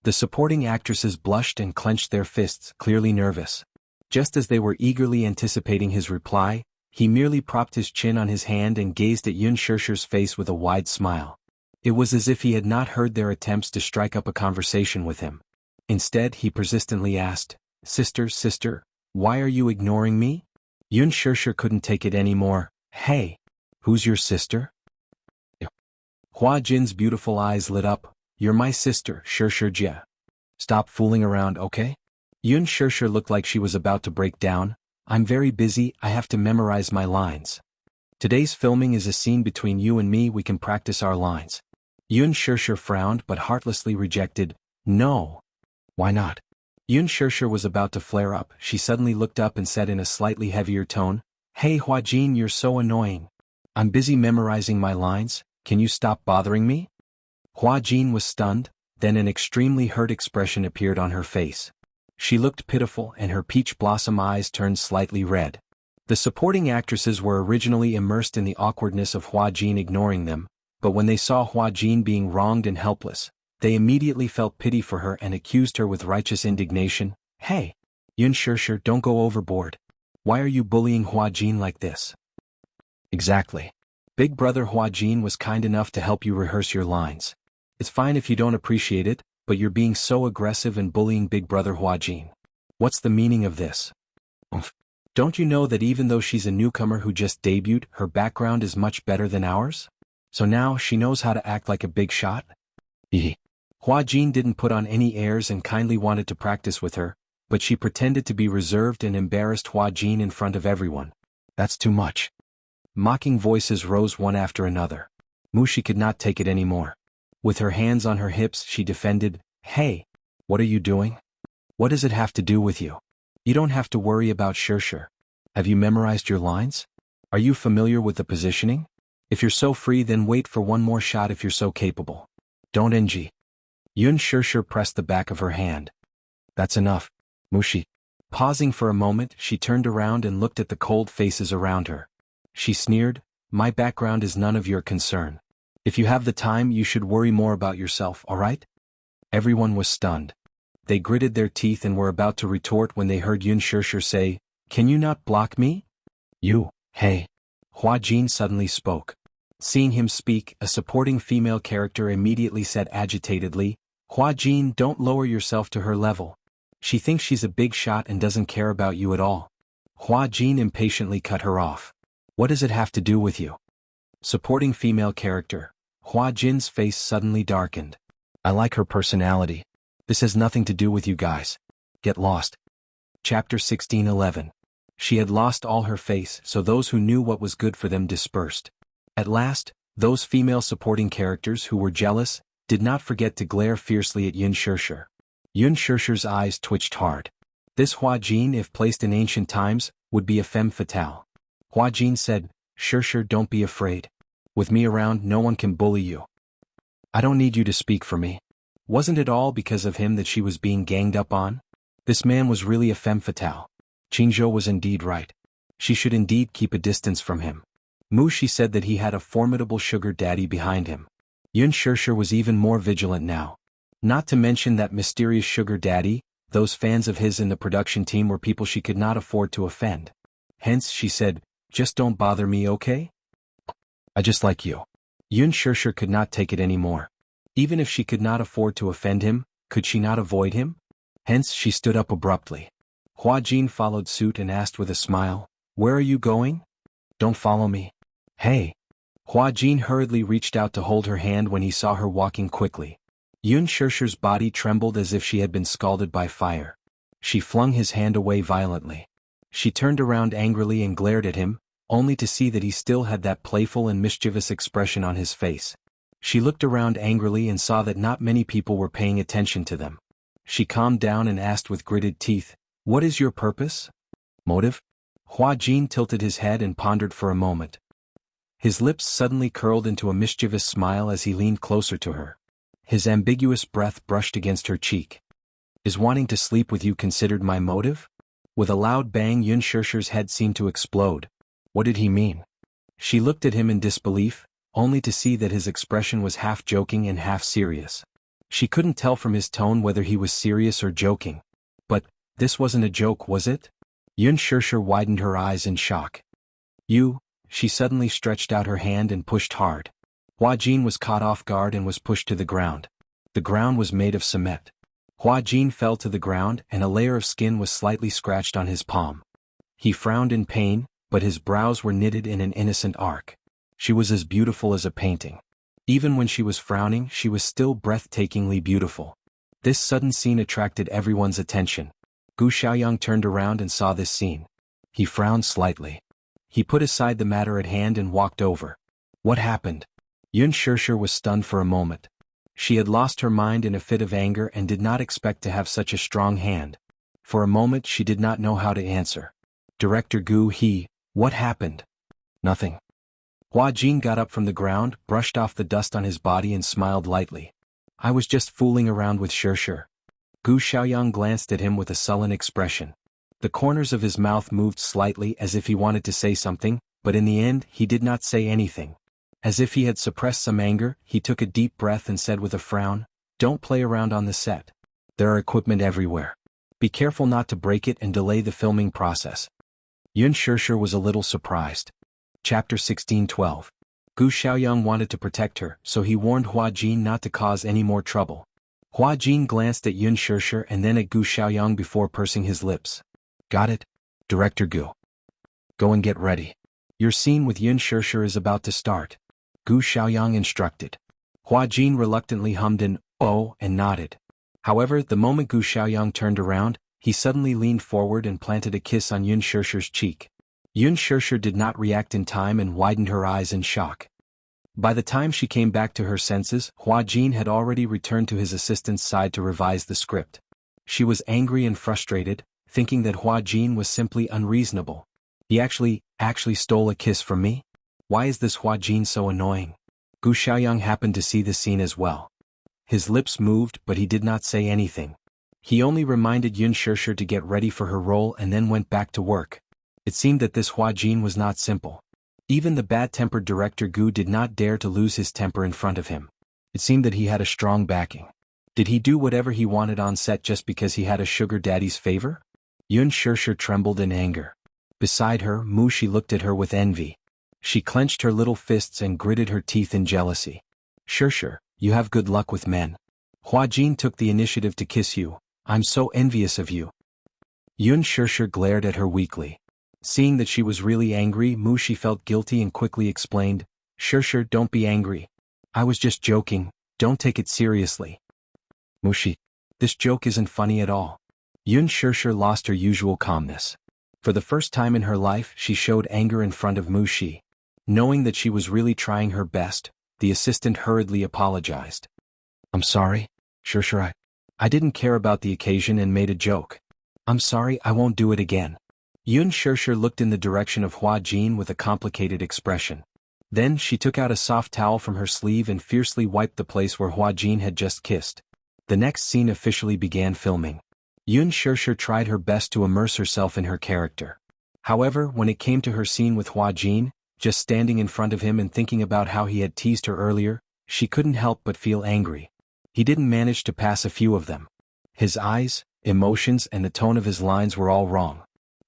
The supporting actresses blushed and clenched their fists, clearly nervous. Just as they were eagerly anticipating his reply, he merely propped his chin on his hand and gazed at Yun Shishir's face with a wide smile. It was as if he had not heard their attempts to strike up a conversation with him. Instead, he persistently asked, Sister, why are you ignoring me? Yun Shishir couldn't take it anymore. Hey, who's your sister? Hua Jin's beautiful eyes lit up. You're my sister, Shishir Jia. Stop fooling around, okay? Yun Shishir looked like she was about to break down. I'm very busy, I have to memorize my lines. Today's filming is a scene between you and me, we can practice our lines. Yun Shishir frowned but heartlessly rejected, no. Why not? Yun Shishir was about to flare up. She suddenly looked up and said in a slightly heavier tone, Hey Hua Jin, you're so annoying. I'm busy memorizing my lines, can you stop bothering me? Hua Jin was stunned, then an extremely hurt expression appeared on her face. She looked pitiful and her peach blossom eyes turned slightly red. The supporting actresses were originally immersed in the awkwardness of Hua Jin ignoring them, but when they saw Hua Jin being wronged and helpless, they immediately felt pity for her and accused her with righteous indignation. Hey! Yun Shishir, don't go overboard. Why are you bullying Hua Jin like this? Exactly. Big brother Hua Jin was kind enough to help you rehearse your lines. It's fine if you don't appreciate it, but you're being so aggressive and bullying big brother Hua Jin. What's the meaning of this? Oomph. Don't you know that even though she's a newcomer who just debuted, her background is much better than ours? So now she knows how to act like a big shot? Hua Jin didn't put on any airs and kindly wanted to practice with her, but she pretended to be reserved and embarrassed Hua Jin in front of everyone. That's too much. Mocking voices rose one after another. Mushi could not take it anymore. With her hands on her hips, she defended, "Hey, what are you doing? What does it have to do with you? You don't have to worry about Shishir. Have you memorized your lines? Are you familiar with the positioning? If you're so free, then wait for one more shot if you're so capable. Don't ng." Yun Shishir pressed the back of her hand. That's enough, Mushi. Pausing for a moment, she turned around and looked at the cold faces around her. She sneered, "My background is none of your concern. If you have the time, you should worry more about yourself, alright?" Everyone was stunned. They gritted their teeth and were about to retort when they heard Yun Shishir say, "Can you not block me?" "You, hey." Hua Jin suddenly spoke. Seeing him speak, a supporting female character immediately said agitatedly, "Hua Jin, don't lower yourself to her level. She thinks she's a big shot and doesn't care about you at all." Hua Jin impatiently cut her off. "What does it have to do with you?" Supporting female character. Hua Jin's face suddenly darkened. "I like her personality. This has nothing to do with you guys. Get lost." Chapter 16:11. She had lost all her face, so those who knew what was good for them dispersed. At last, those female supporting characters who were jealous did not forget to glare fiercely at Yun Shishir. Yun Shishir's eyes twitched hard. This Hua Jin, if placed in ancient times, would be a femme fatale. Hua Jin said, "Shishir, don't be afraid. With me around, no one can bully you. I don't need you to speak for me. Wasn't it all because of him that she was being ganged up on? This man was really a femme fatale. Qingzhou was indeed right. She should indeed keep a distance from him." Mushi said that he had a formidable sugar daddy behind him. Yun Shishir was even more vigilant now. Not to mention that mysterious sugar daddy, those fans of his in the production team were people she could not afford to offend. Hence she said, "Just don't bother me, okay? I just like you." Yun Shishir could not take it anymore. Even if she could not afford to offend him, could she not avoid him? Hence she stood up abruptly. Hua Jin followed suit and asked with a smile, "Where are you going?" "Don't follow me." "Hey." Hua Jin hurriedly reached out to hold her hand when he saw her walking quickly. Yun Shishir's body trembled as if she had been scalded by fire. She flung his hand away violently. She turned around angrily and glared at him, only to see that he still had that playful and mischievous expression on his face. She looked around angrily and saw that not many people were paying attention to them. She calmed down and asked with gritted teeth, "What is your purpose? Motive?" Hua Jin tilted his head and pondered for a moment. His lips suddenly curled into a mischievous smile as he leaned closer to her. His ambiguous breath brushed against her cheek. "Is wanting to sleep with you considered my motive?" With a loud bang, Yun Shishir's head seemed to explode. What did he mean? She looked at him in disbelief, only to see that his expression was half joking and half serious. She couldn't tell from his tone whether he was serious or joking. But, this wasn't a joke, was it? Yun Shishir widened her eyes in shock. "You," she suddenly stretched out her hand and pushed hard. Hua Jin was caught off guard and was pushed to the ground. The ground was made of cement. Hua Jin fell to the ground and a layer of skin was slightly scratched on his palm. He frowned in pain, but his brows were knitted in an innocent arc. She was as beautiful as a painting. Even when she was frowning, she was still breathtakingly beautiful. This sudden scene attracted everyone's attention. Gu Xiaoyang turned around and saw this scene. He frowned slightly. He put aside the matter at hand and walked over. What happened? Yun Shishir was stunned for a moment. She had lost her mind in a fit of anger and did not expect to have such a strong hand. For a moment she did not know how to answer. "Director Gu, what happened?" "Nothing." Hua Jin got up from the ground, brushed off the dust on his body and smiled lightly. "I was just fooling around with Shishir." Gu Xiaoyang glanced at him with a sullen expression. The corners of his mouth moved slightly as if he wanted to say something, but in the end he did not say anything. As if he had suppressed some anger, he took a deep breath and said with a frown, "Don't play around on the set. There are equipment everywhere. Be careful not to break it and delay the filming process. Yun Shishir was a little surprised. Chapter 16:12. Gu Xiaoyang wanted to protect her, so he warned Hua Jin not to cause any more trouble. Hua Jin glanced at Yun Shishir and then at Gu Xiaoyang before pursing his lips. Got it? Director Gu. Go and get ready. Your scene with Yun Shishir is about to start. Gu Xiaoyang instructed. Hua Jin reluctantly hummed an "oh" and nodded. However, the moment Gu Xiaoyang turned around, he suddenly leaned forward and planted a kiss on Yun Shishir's cheek. Yun Shishir did not react in time and widened her eyes in shock. By the time she came back to her senses, Hua Jin had already returned to his assistant's side to revise the script. She was angry and frustrated, thinking that Hua Jin was simply unreasonable. He actually stole a kiss from me? Why is this Hua Jin so annoying? Gu Xiaoyang happened to see the scene as well. His lips moved, but he did not say anything. He only reminded Yun Shishir to get ready for her role and then went back to work. It seemed that this Hua Jin was not simple. Even the bad-tempered director Gu did not dare to lose his temper in front of him. It seemed that he had a strong backing. Did he do whatever he wanted on set just because he had a sugar daddy's favor? Yun Shishir trembled in anger. Beside her, Mushi looked at her with envy. She clenched her little fists and gritted her teeth in jealousy. Shishir, you have good luck with men. Hua Jin took the initiative to kiss you. I'm so envious of you. Yun Shishir glared at her weakly. Seeing that she was really angry, Mushi felt guilty and quickly explained, Shishir, don't be angry. I was just joking, don't take it seriously. Mushi, this joke isn't funny at all. Yun Shishir lost her usual calmness. For the first time in her life, she showed anger in front of Mushi. Knowing that she was really trying her best, the assistant hurriedly apologized. I'm sorry, Shishir, I didn't care about the occasion and made a joke. I'm sorry, I won't do it again. Yun Shishir looked in the direction of Hua Jin with a complicated expression. Then she took out a soft towel from her sleeve and fiercely wiped the place where Hua Jin had just kissed. The next scene officially began filming. Yun Shishir tried her best to immerse herself in her character. However, when it came to her scene with Hua Jin, just standing in front of him and thinking about how he had teased her earlier, she couldn't help but feel angry. He didn't manage to pass a few of them. His eyes, emotions and the tone of his lines were all wrong.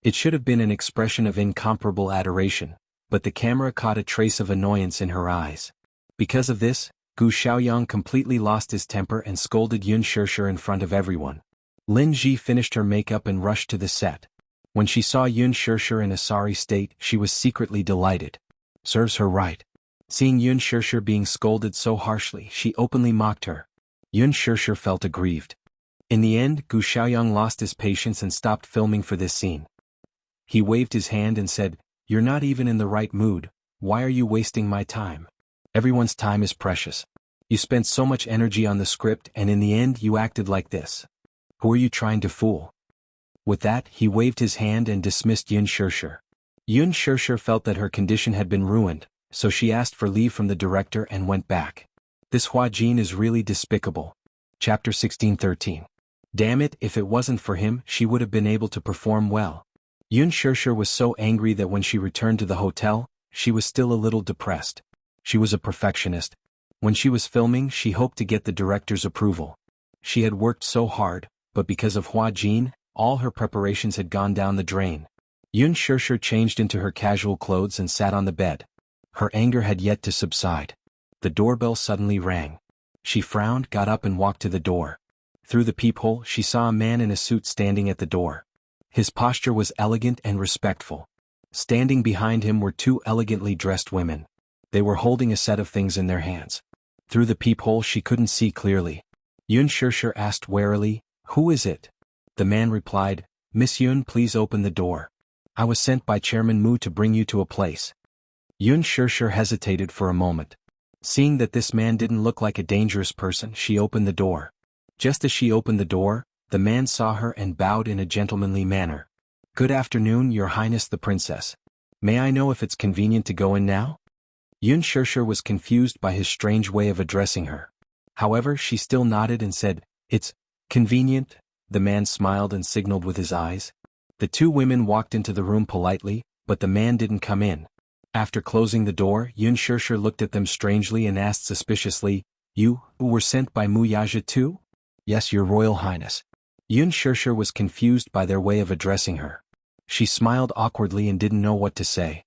It should have been an expression of incomparable adoration, but the camera caught a trace of annoyance in her eyes. Because of this, Gu Xiaoyang completely lost his temper and scolded Yun Shishir in front of everyone. Lin Ji finished her makeup and rushed to the set. When she saw Yun Shishir in a sorry state, she was secretly delighted. Serves her right. Seeing Yun Shishir being scolded so harshly, she openly mocked her. Yun Shishir felt aggrieved. In the end, Gu Xiaoyang lost his patience and stopped filming for this scene. He waved his hand and said, You're not even in the right mood, why are you wasting my time? Everyone's time is precious. You spent so much energy on the script and in the end you acted like this. Who are you trying to fool? With that, he waved his hand and dismissed Yun Shishir. Yun Shishir felt that her condition had been ruined, so she asked for leave from the director and went back. This Hua Jin is really despicable. Chapter 16:13. Damn it, if it wasn't for him, she would have been able to perform well. Yun Shishir was so angry that when she returned to the hotel, she was still a little depressed. She was a perfectionist. When she was filming, she hoped to get the director's approval. She had worked so hard, but because of Hua Jin, all her preparations had gone down the drain. Yun Shishir changed into her casual clothes and sat on the bed. Her anger had yet to subside. The doorbell suddenly rang. She frowned, got up and walked to the door. Through the peephole, she saw a man in a suit standing at the door. His posture was elegant and respectful. Standing behind him were two elegantly dressed women. They were holding a set of things in their hands. Through the peephole she couldn't see clearly. Yun Shishir asked warily, Who is it? The man replied, Miss Yun, please open the door. I was sent by Chairman Mu to bring you to a place. Yun Shishir hesitated for a moment. Seeing that this man didn't look like a dangerous person, she opened the door. Just as she opened the door, the man saw her and bowed in a gentlemanly manner. Good afternoon, Your Highness the Princess. May I know if it's convenient to go in now? Yun Shishir was confused by his strange way of addressing her. However, she still nodded and said, It's convenient. The man smiled and signaled with his eyes. The two women walked into the room politely, but the man didn't come in. After closing the door, Yun Shishir looked at them strangely and asked suspiciously, You were sent by Mu Yaja too? Yes, Your Royal Highness. Yun Shirshir was confused by their way of addressing her. She smiled awkwardly and didn't know what to say.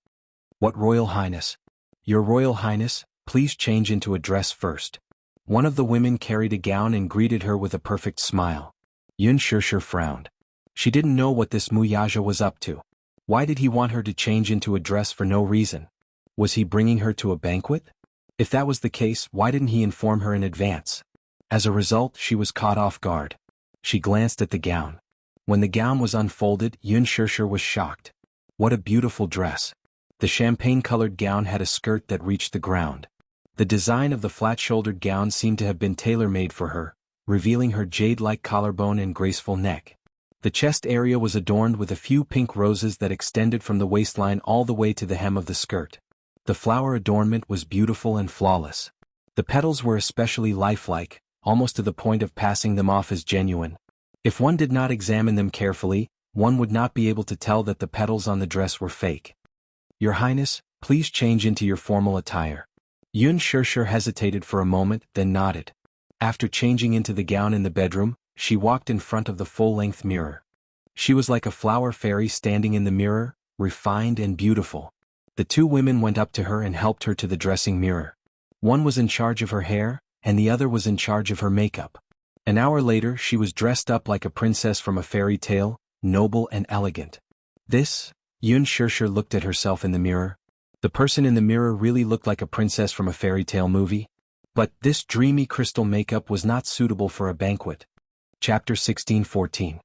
What Royal Highness? Your Royal Highness, please change into a dress first. One of the women carried a gown and greeted her with a perfect smile. Yun Shirshir frowned. She didn't know what this Muyaja was up to. Why did he want her to change into a dress for no reason? Was he bringing her to a banquet? If that was the case, why didn't he inform her in advance? As a result, she was caught off guard. She glanced at the gown. When the gown was unfolded, Yun Shirshir was shocked. What a beautiful dress. The champagne-colored gown had a skirt that reached the ground. The design of the flat-shouldered gown seemed to have been tailor-made for her, revealing her jade-like collarbone and graceful neck. The chest area was adorned with a few pink roses that extended from the waistline all the way to the hem of the skirt. The flower adornment was beautiful and flawless. The petals were especially lifelike, almost to the point of passing them off as genuine. If one did not examine them carefully, one would not be able to tell that the petals on the dress were fake. Your Highness, please change into your formal attire. Yun Shirshir hesitated for a moment, then nodded. After changing into the gown in the bedroom, she walked in front of the full-length mirror. She was like a flower fairy standing in the mirror, refined and beautiful. The two women went up to her and helped her to the dressing mirror. One was in charge of her hair, and the other was in charge of her makeup. An hour later, she was dressed up like a princess from a fairy tale, noble and elegant. Yun Shirshir looked at herself in the mirror. The person in the mirror really looked like a princess from a fairy tale movie. But this dreamy crystal makeup was not suitable for a banquet. Chapter 16:14.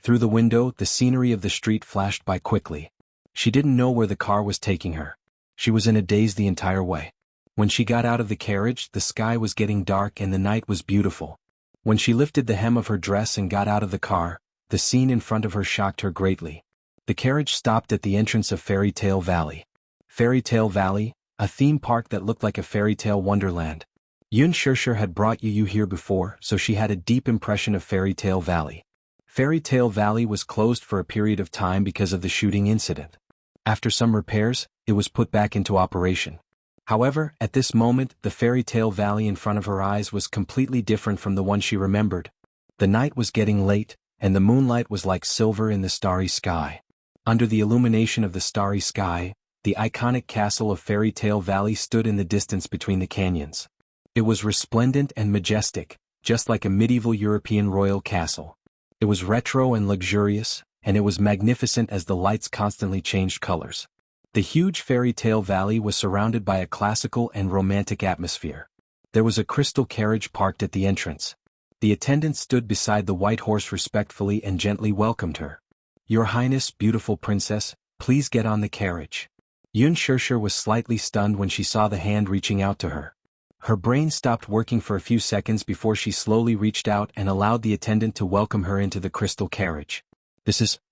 Through the window, the scenery of the street flashed by quickly. She didn't know where the car was taking her. She was in a daze the entire way. When she got out of the carriage, the sky was getting dark and the night was beautiful. When she lifted the hem of her dress and got out of the car, the scene in front of her shocked her greatly. The carriage stopped at the entrance of Fairy Tale Valley. Fairy Tale Valley, a theme park that looked like a fairy tale wonderland. Yun Shirshir had brought Yu here before, so she had a deep impression of Fairy Tale Valley. Fairy Tale Valley was closed for a period of time because of the shooting incident. After some repairs, it was put back into operation. However, at this moment, the Fairy Tale Valley in front of her eyes was completely different from the one she remembered. The night was getting late, and the moonlight was like silver in the starry sky. Under the illumination of the starry sky, the iconic castle of Fairy Tale Valley stood in the distance between the canyons. It was resplendent and majestic, just like a medieval European royal castle. It was retro and luxurious, and it was magnificent as the lights constantly changed colors. The huge Fairy Tale Valley was surrounded by a classical and romantic atmosphere. There was a crystal carriage parked at the entrance. The attendant stood beside the white horse respectfully and gently welcomed her. Your Highness, beautiful princess, please get on the carriage. Yun Shirshir was slightly stunned when she saw the hand reaching out to her. Her brain stopped working for a few seconds before she slowly reached out and allowed the attendant to welcome her into the crystal carriage.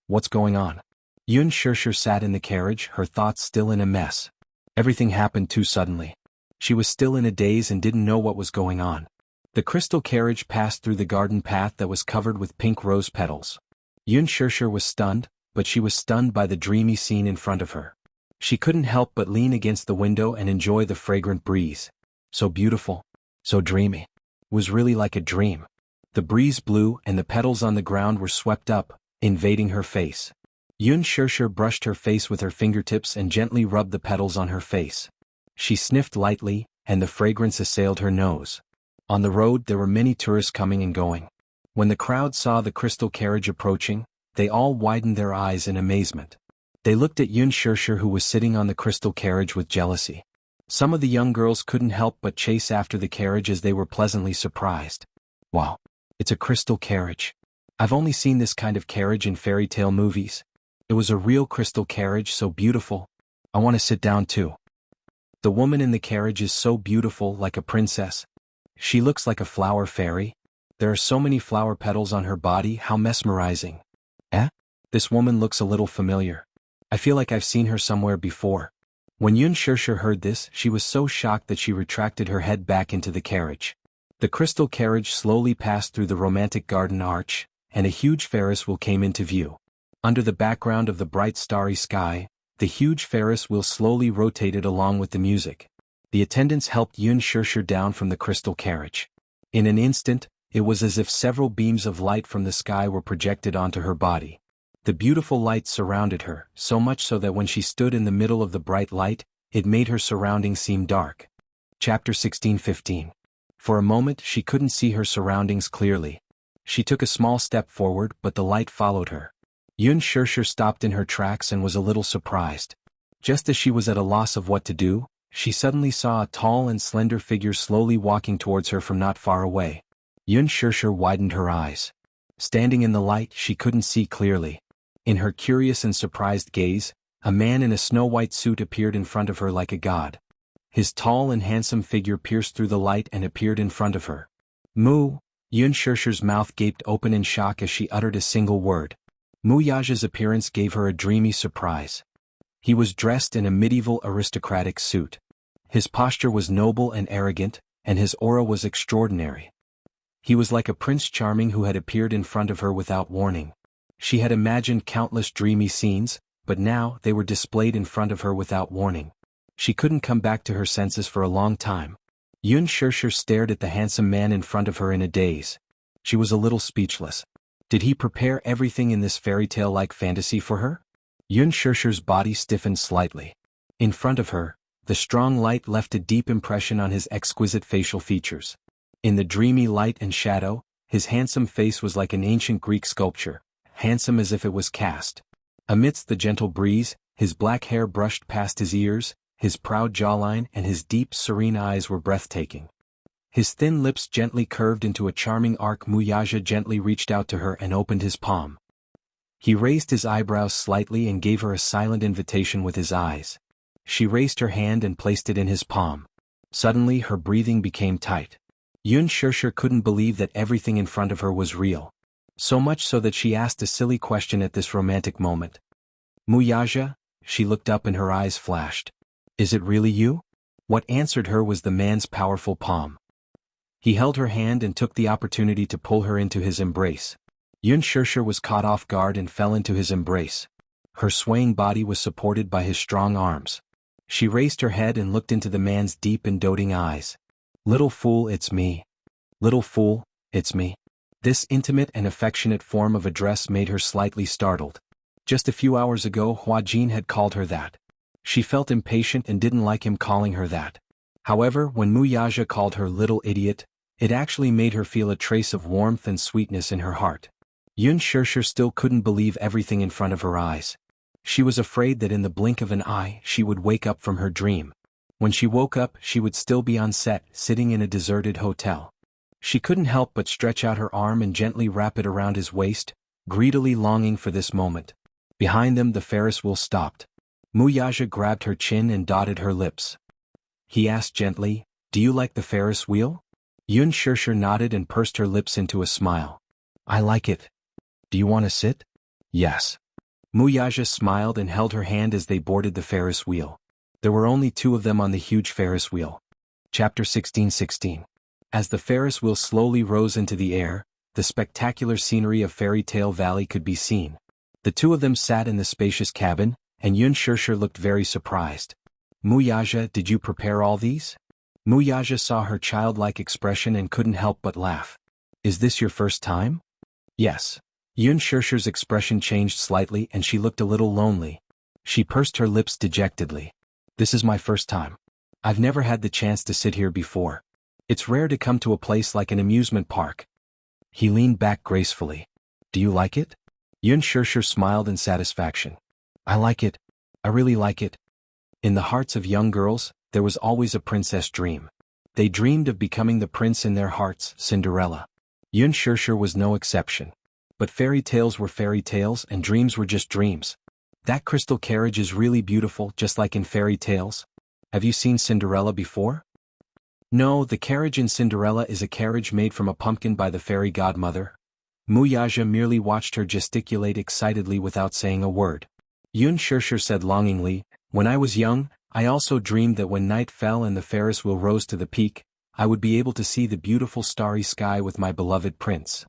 What's going on? Yun Shirshir sat in the carriage, her thoughts still in a mess. Everything happened too suddenly. She was still in a daze and didn't know what was going on. The crystal carriage passed through the garden path that was covered with pink rose petals. Yun Shirshir was stunned, but she was stunned by the dreamy scene in front of her. She couldn't help but lean against the window and enjoy the fragrant breeze. So beautiful, so dreamy. It was really like a dream. The breeze blew and the petals on the ground were swept up, invading her face. Yun Shirshir brushed her face with her fingertips and gently rubbed the petals on her face. She sniffed lightly, and the fragrance assailed her nose. On the road there were many tourists coming and going. When the crowd saw the crystal carriage approaching, they all widened their eyes in amazement. They looked at Yun Shirshir, who was sitting on the crystal carriage, with jealousy. Some of the young girls couldn't help but chase after the carriage as they were pleasantly surprised. Wow, it's a crystal carriage. I've only seen this kind of carriage in fairy tale movies. It was a real crystal carriage, so beautiful. I want to sit down too. The woman in the carriage is so beautiful, like a princess. She looks like a flower fairy. There are so many flower petals on her body, how mesmerizing. This woman looks a little familiar. I feel like I've seen her somewhere before. When Yun Shirshir heard this, she was so shocked that she retracted her head back into the carriage. The crystal carriage slowly passed through the romantic garden arch, and a huge Ferris wheel came into view. Under the background of the bright starry sky, the huge Ferris wheel slowly rotated along with the music. The attendants helped Yun Shirshir down from the crystal carriage. In an instant, It was as if several beams of light from the sky were projected onto her body. The beautiful light surrounded her, so much so that when she stood in the middle of the bright light, it made her surroundings seem dark. Chapter 16:15. For a moment she couldn't see her surroundings clearly. She took a small step forward, but the light followed her. Yun Shirshir stopped in her tracks and was a little surprised. Just as she was at a loss of what to do, she suddenly saw a tall and slender figure slowly walking towards her from not far away. Yun Shirshir widened her eyes. Standing in the light, she couldn't see clearly. In her curious and surprised gaze, a man in a snow-white suit appeared in front of her like a god. His tall and handsome figure pierced through the light and appeared in front of her. Mu! Yun Shirshir's mouth gaped open in shock as she uttered a single word. Mu Yaja's appearance gave her a dreamy surprise. He was dressed in a medieval aristocratic suit. His posture was noble and arrogant, and his aura was extraordinary. He was like a Prince Charming who had appeared in front of her without warning. She had imagined countless dreamy scenes, but now they were displayed in front of her without warning. She couldn't come back to her senses for a long time. Yun Shirshir stared at the handsome man in front of her in a daze. She was a little speechless. Did he prepare everything in this fairy tale-like fantasy for her? Yun Shirshir's body stiffened slightly. In front of her, the strong light left a deep impression on his exquisite facial features. In the dreamy light and shadow, his handsome face was like an ancient Greek sculpture, handsome as if it was cast. Amidst the gentle breeze, his black hair brushed past his ears, his proud jawline and his deep, serene eyes were breathtaking. His thin lips gently curved into a charming arc. Mu Yaja gently reached out to her and opened his palm. He raised his eyebrows slightly and gave her a silent invitation with his eyes. She raised her hand and placed it in his palm. Suddenly her breathing became tight. Yun Shirshir couldn't believe that everything in front of her was real. So much so that she asked a silly question at this romantic moment. Mu Yaja? She looked up and her eyes flashed. Is it really you? What answered her was the man's powerful palm. He held her hand and took the opportunity to pull her into his embrace. Yun Shirshir was caught off guard and fell into his embrace. Her swaying body was supported by his strong arms. She raised her head and looked into the man's deep and doting eyes. Little fool, it's me. Little fool, it's me. This intimate and affectionate form of address made her slightly startled. Just a few hours ago Hua Jin had called her that. She felt impatient and didn't like him calling her that. However, when Mu Yaja called her little idiot, it actually made her feel a trace of warmth and sweetness in her heart. Yun Shirshir still couldn't believe everything in front of her eyes. She was afraid that in the blink of an eye she would wake up from her dream. When she woke up, she would still be on set, sitting in a deserted hotel. She couldn't help but stretch out her arm and gently wrap it around his waist, greedily longing for this moment. Behind them the Ferris wheel stopped. Mu Yaja grabbed her chin and dotted her lips. He asked gently, "Do you like the Ferris wheel?" Yun Shirshir nodded and pursed her lips into a smile. "I like it. Do you want to sit?" "Yes." Mu Yaja smiled and held her hand as they boarded the Ferris wheel. There were only two of them on the huge Ferris wheel. Chapter 16:16. As the Ferris wheel slowly rose into the air, the spectacular scenery of Fairy Tale Valley could be seen. The two of them sat in the spacious cabin, and Yun Shirshir looked very surprised. "Mu Yaja, did you prepare all these?" Mu Yaja saw her childlike expression and couldn't help but laugh. "Is this your first time?" "Yes." Yun Shirshir's expression changed slightly and she looked a little lonely. She pursed her lips dejectedly. "This is my first time. I've never had the chance to sit here before. It's rare to come to a place like an amusement park." He leaned back gracefully. "Do you like it?" Yun Shirshir smiled in satisfaction. "I like it. I really like it." In the hearts of young girls, there was always a princess dream. They dreamed of becoming the prince in their hearts, Cinderella. Yun Shirshir was no exception. But fairy tales were fairy tales and dreams were just dreams. That crystal carriage is really beautiful, just like in fairy tales. Have you seen Cinderella before? No, the carriage in Cinderella is a carriage made from a pumpkin by the fairy godmother. Mu Yaja merely watched her gesticulate excitedly without saying a word. Yun Shirshir said longingly, "When I was young, I also dreamed that when night fell and the Ferris wheel rose to the peak, I would be able to see the beautiful starry sky with my beloved prince."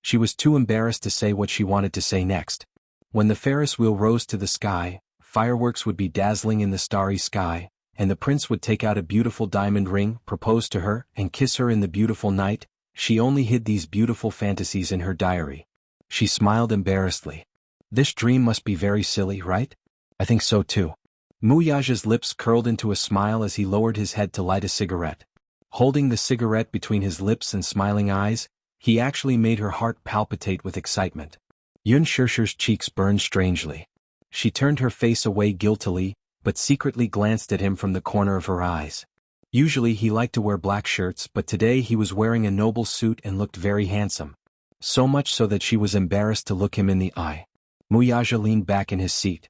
She was too embarrassed to say what she wanted to say next. When the Ferris wheel rose to the sky, fireworks would be dazzling in the starry sky, and the prince would take out a beautiful diamond ring, propose to her, and kiss her in the beautiful night, She only hid these beautiful fantasies in her diary. She smiled embarrassedly. This dream must be very silly, right? I think so too. Muyaja's lips curled into a smile as he lowered his head to light a cigarette. Holding the cigarette between his lips and smiling eyes, he actually made her heart palpitate with excitement. Yun Shirshi's cheeks burned strangely. She turned her face away guiltily, but secretly glanced at him from the corner of her eyes. Usually he liked to wear black shirts, but today he was wearing a noble suit and looked very handsome. So much so that she was embarrassed to look him in the eye. Muyaja leaned back in his seat.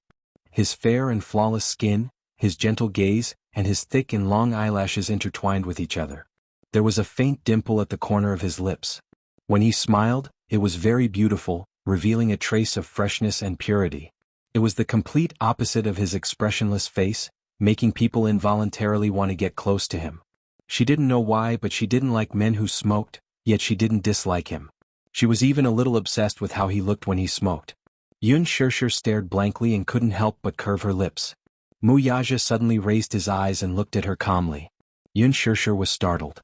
His fair and flawless skin, his gentle gaze, and his thick and long eyelashes intertwined with each other. There was a faint dimple at the corner of his lips. When he smiled, it was very beautiful, revealing a trace of freshness and purity. It was the complete opposite of his expressionless face, making people involuntarily want to get close to him. She didn't know why, but she didn't like men who smoked, yet she didn't dislike him. She was even a little obsessed with how he looked when he smoked. Yun Shirshir stared blankly and couldn't help but curve her lips. Muyaja suddenly raised his eyes and looked at her calmly. Yun Shirshir was startled.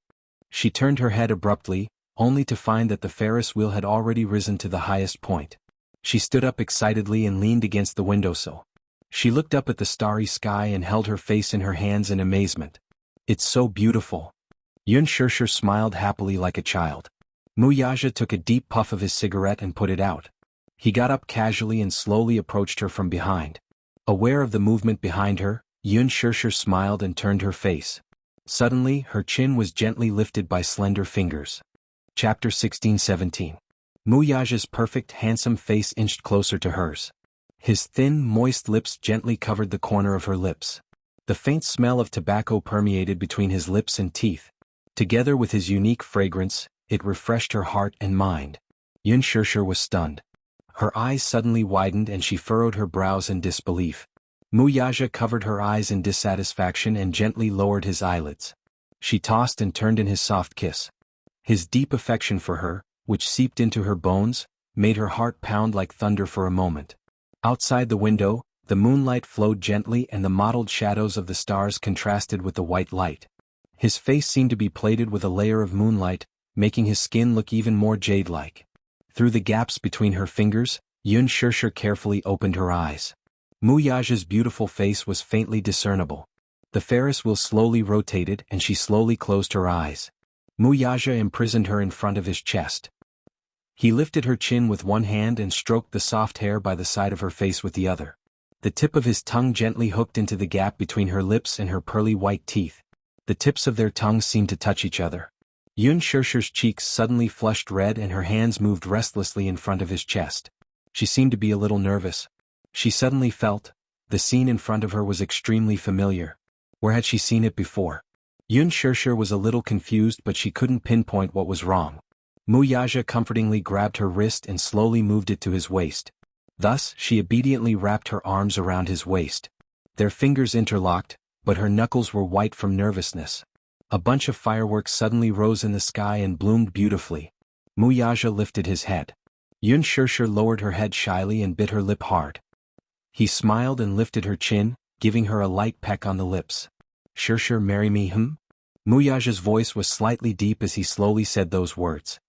She turned her head abruptly, only to find that the Ferris wheel had already risen to the highest point. She stood up excitedly and leaned against the windowsill. She looked up at the starry sky and held her face in her hands in amazement. It's so beautiful. Yun Shirshir smiled happily like a child. Muyaja took a deep puff of his cigarette and put it out. He got up casually and slowly approached her from behind. Aware of the movement behind her, Yun Shirshir smiled and turned her face. Suddenly, her chin was gently lifted by slender fingers. Chapter 16-17. Muyaja's perfect, handsome face inched closer to hers. His thin, moist lips gently covered the corner of her lips. The faint smell of tobacco permeated between his lips and teeth. Together with his unique fragrance, it refreshed her heart and mind. Yun Shirshir was stunned. Her eyes suddenly widened and she furrowed her brows in disbelief. Muyaja covered her eyes in dissatisfaction and gently lowered his eyelids. She tossed and turned in his soft kiss. His deep affection for her, which seeped into her bones, made her heart pound like thunder for a moment. Outside the window, the moonlight flowed gently and the mottled shadows of the stars contrasted with the white light. His face seemed to be plated with a layer of moonlight, making his skin look even more jade-like. Through the gaps between her fingers, Yun Shirshir carefully opened her eyes. Muyaja's beautiful face was faintly discernible. The Ferris wheel slowly rotated and she slowly closed her eyes. Muyaja imprisoned her in front of his chest. He lifted her chin with one hand and stroked the soft hair by the side of her face with the other. The tip of his tongue gently hooked into the gap between her lips and her pearly white teeth. The tips of their tongues seemed to touch each other. Yun Shirshir's cheeks suddenly flushed red and her hands moved restlessly in front of his chest. She seemed to be a little nervous. She suddenly felt, the scene in front of her was extremely familiar. Where had she seen it before? Yun Shirshir was a little confused but she couldn't pinpoint what was wrong. Muyaja comfortingly grabbed her wrist and slowly moved it to his waist. Thus, she obediently wrapped her arms around his waist. Their fingers interlocked, but her knuckles were white from nervousness. A bunch of fireworks suddenly rose in the sky and bloomed beautifully. Muyaja lifted his head. Yun Shirshir lowered her head shyly and bit her lip hard. He smiled and lifted her chin, giving her a light peck on the lips. Shirshir, marry me, Muyaja's voice was slightly deep as he slowly said those words.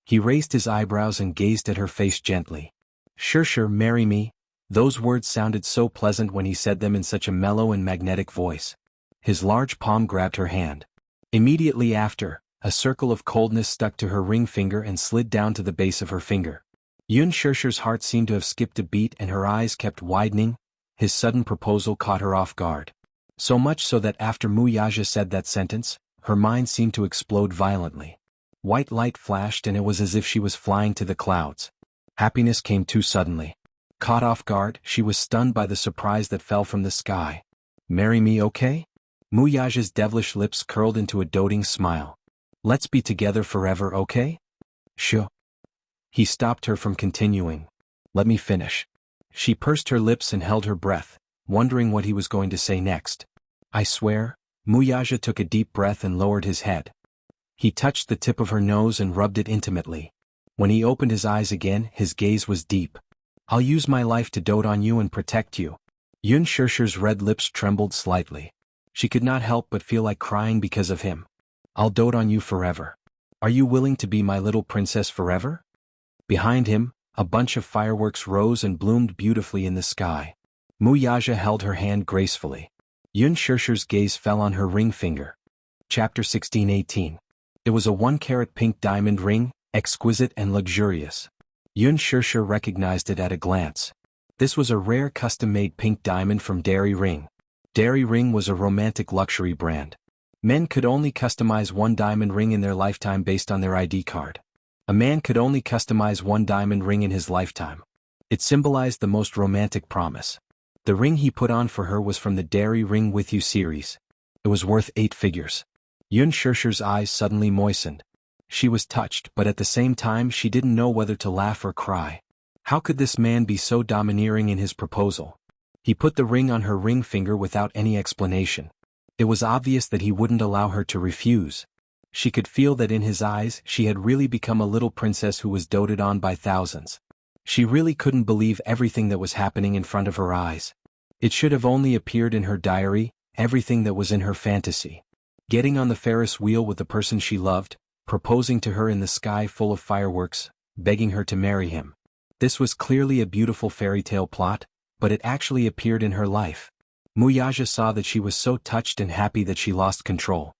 He raised his eyebrows and gazed at her face gently. Shirshir, marry me. Those words sounded so pleasant when he said them in such a mellow and magnetic voice. His large palm grabbed her hand. Immediately after, a circle of coldness stuck to her ring finger and slid down to the base of her finger. Yun Shirshir's heart seemed to have skipped a beat and her eyes kept widening. His sudden proposal caught her off guard. So much so that after Muyaja said that sentence, her mind seemed to explode violently. White light flashed and it was as if she was flying to the clouds. Happiness came too suddenly. Caught off guard, she was stunned by the surprise that fell from the sky. Marry me, okay? Muyaja's devilish lips curled into a doting smile. Let's be together forever, okay? Sure. He stopped her from continuing. Let me finish. She pursed her lips and held her breath, wondering what he was going to say next. I swear. Muyaja took a deep breath and lowered his head. He touched the tip of her nose and rubbed it intimately. When he opened his eyes again, his gaze was deep. I'll use my life to dote on you and protect you. Yun Shirshir's red lips trembled slightly. She could not help but feel like crying because of him. I'll dote on you forever. Are you willing to be my little princess forever? Behind him, a bunch of fireworks rose and bloomed beautifully in the sky. Mu Yaja held her hand gracefully. Yun Shusher's gaze fell on her ring finger. Chapter 16:18. It was a 1-carat pink diamond ring, exquisite and luxurious. Yun Shusher recognized it at a glance. This was a rare custom-made pink diamond from Dairy Ring. Dairy Ring was a romantic luxury brand. Men could only customize one diamond ring in their lifetime based on their ID card. A man could only customize one diamond ring in his lifetime. It symbolized the most romantic promise. The ring he put on for her was from the Dairy Ring With You series. It was worth 8 figures. Yun Shusher's eyes suddenly moistened. She was touched, but at the same time she didn't know whether to laugh or cry. How could this man be so domineering in his proposal? He put the ring on her ring finger without any explanation. It was obvious that he wouldn't allow her to refuse. She could feel that in his eyes she had really become a little princess who was doted on by thousands. She really couldn't believe everything that was happening in front of her eyes. It should have only appeared in her diary, everything that was in her fantasy. Getting on the Ferris wheel with the person she loved, proposing to her in the sky full of fireworks, begging her to marry him. This was clearly a beautiful fairy tale plot, but it actually appeared in her life. Mu Yaja saw that she was so touched and happy that she lost control.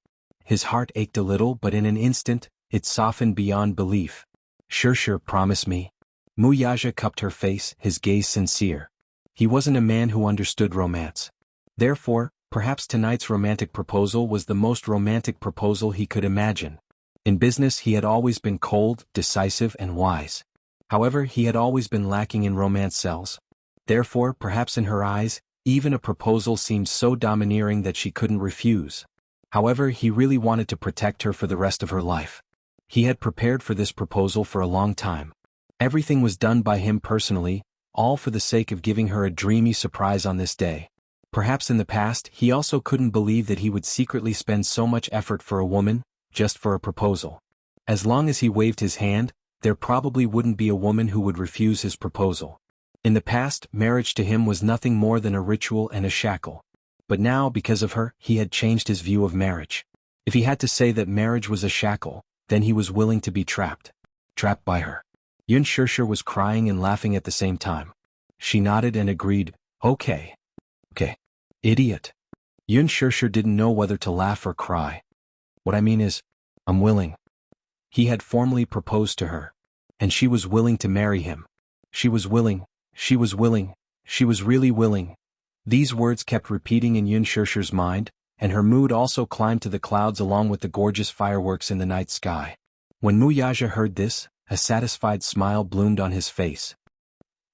His heart ached a little, but in an instant, it softened beyond belief. Sure, promise me. Mu Yaja cupped her face, his gaze sincere. He wasn't a man who understood romance. Therefore, perhaps tonight's romantic proposal was the most romantic proposal he could imagine. In business he had always been cold, decisive and wise. However, he had always been lacking in romance cells. Therefore, perhaps in her eyes, even a proposal seemed so domineering that she couldn't refuse. However, he really wanted to protect her for the rest of her life. He had prepared for this proposal for a long time. Everything was done by him personally, all for the sake of giving her a dreamy surprise on this day. Perhaps in the past he also couldn't believe that he would secretly spend so much effort for a woman, just for a proposal. As long as he waved his hand, there probably wouldn't be a woman who would refuse his proposal. In the past, marriage to him was nothing more than a ritual and a shackle. But now, because of her, he had changed his view of marriage. If he had to say that marriage was a shackle, then he was willing to be trapped. Trapped by her. Yun Shusher was crying and laughing at the same time. She nodded and agreed, Okay. Idiot. Yun Shusher didn't know whether to laugh or cry. What I mean is, I'm willing. He had formally proposed to her. And she was willing to marry him. She was willing, she was willing, she was really willing. These words kept repeating in Yun Shusher's mind, and her mood also climbed to the clouds along with the gorgeous fireworks in the night sky. When Mu Yaja heard this, a satisfied smile bloomed on his face.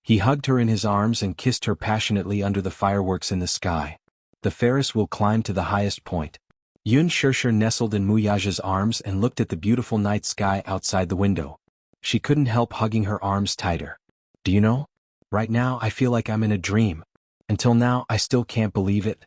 He hugged her in his arms and kissed her passionately under the fireworks in the sky. The Ferris wheel climbed to the highest point. Yun Shusher nestled in Mu Yaja's arms and looked at the beautiful night sky outside the window. She couldn't help hugging her arms tighter. Do you know? Right now I feel like I'm in a dream. Until now I still can't believe it.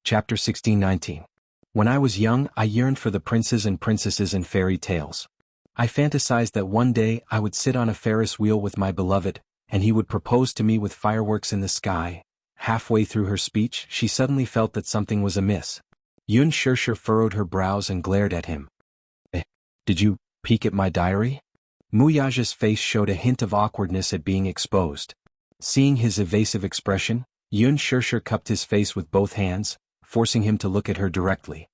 Chapter 16:19. When I was young, I yearned for the princes and princesses in fairy tales. I fantasized that one day I would sit on a Ferris wheel with my beloved, and he would propose to me with fireworks in the sky. Halfway through her speech, she suddenly felt that something was amiss. Yun Shusher furrowed her brows and glared at him. Did you peek at my diary? Mu Yaja's face showed a hint of awkwardness at being exposed. Seeing his evasive expression, Yun Shusher cupped his face with both hands, forcing him to look at her directly.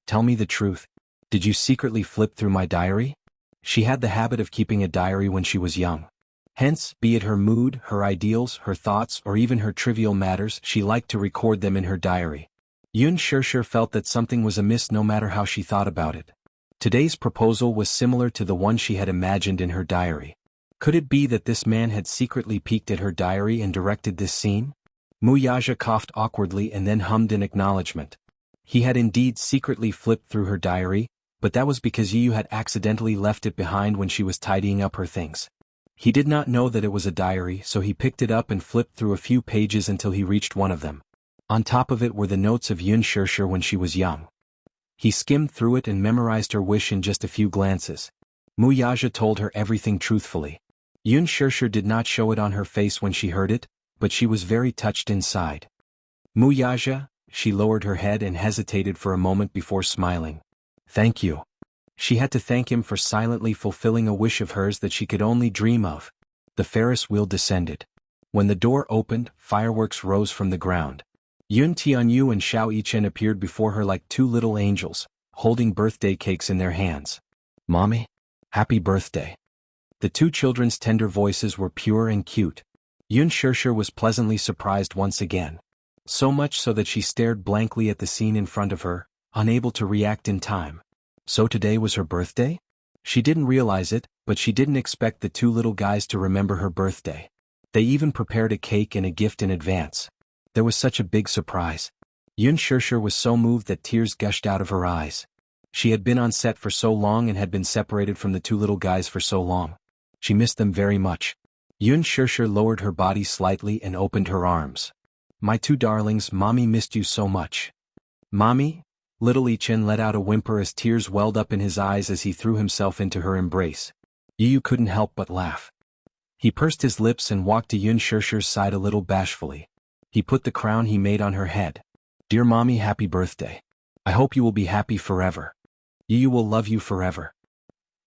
Tell me the truth. Did you secretly flip through my diary? She had the habit of keeping a diary when she was young. Hence, be it her mood, her ideals, her thoughts, or even her trivial matters, she liked to record them in her diary. Yun Shusher felt that something was amiss no matter how she thought about it. Today's proposal was similar to the one she had imagined in her diary. Could it be that this man had secretly peeked at her diary and directed this scene? Mu Yaja coughed awkwardly and then hummed in acknowledgement. He had indeed secretly flipped through her diary, but that was because Yu had accidentally left it behind when she was tidying up her things. He did not know that it was a diary, so he picked it up and flipped through a few pages until he reached one of them. On top of it were the notes of Yun Shusher when she was young. He skimmed through it and memorized her wish in just a few glances. Mu Yaja told her everything truthfully. Yun Shusher did not show it on her face when she heard it, but she was very touched inside. Mu Yaja, she lowered her head and hesitated for a moment before smiling. Thank you. She had to thank him for silently fulfilling a wish of hers that she could only dream of. The Ferris wheel descended. When the door opened, fireworks rose from the ground. Yun Tianyu and Xiao Yichen appeared before her like two little angels, holding birthday cakes in their hands. "Mommy? Happy birthday." The two children's tender voices were pure and cute. Yun Shishir was pleasantly surprised once again. So much so that she stared blankly at the scene in front of her, unable to react in time. So today was her birthday? She didn't realize it, but she didn't expect the two little guys to remember her birthday. They even prepared a cake and a gift in advance. There was such a big surprise. Yun Shishir was so moved that tears gushed out of her eyes. She had been on set for so long and had been separated from the two little guys for so long. She missed them very much. Yun Shishir lowered her body slightly and opened her arms. "My two darlings, Mommy missed you so much." "Mommy?" Little Yichen let out a whimper as tears welled up in his eyes as he threw himself into her embrace. Yu couldn't help but laugh. He pursed his lips and walked to Yun Shishir's side a little bashfully. He put the crown he made on her head. "Dear Mommy, happy birthday. I hope you will be happy forever. Yu will love you forever."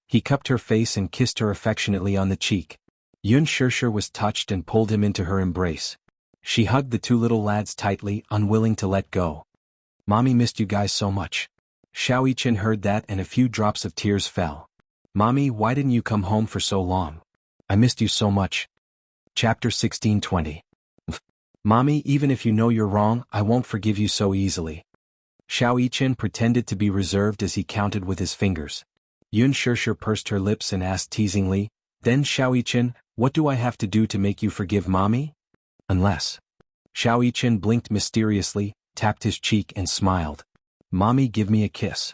He cupped her face and kissed her affectionately on the cheek. Yun Shishir was touched and pulled him into her embrace. She hugged the two little lads tightly, unwilling to let go. "Mommy missed you guys so much." Xiao Yichen heard that and a few drops of tears fell. "Mommy, why didn't you come home for so long? I missed you so much." Chapter 16:20. "Mommy, even if you know you're wrong, I won't forgive you so easily." Xiao Yichen pretended to be reserved as he counted with his fingers. Yun Shishir pursed her lips and asked teasingly, "Then Xiao Yichen, what do I have to do to make you forgive Mommy?" "Unless." Xiao Yichen blinked mysteriously, tapped his cheek and smiled. "Mommy, give me a kiss."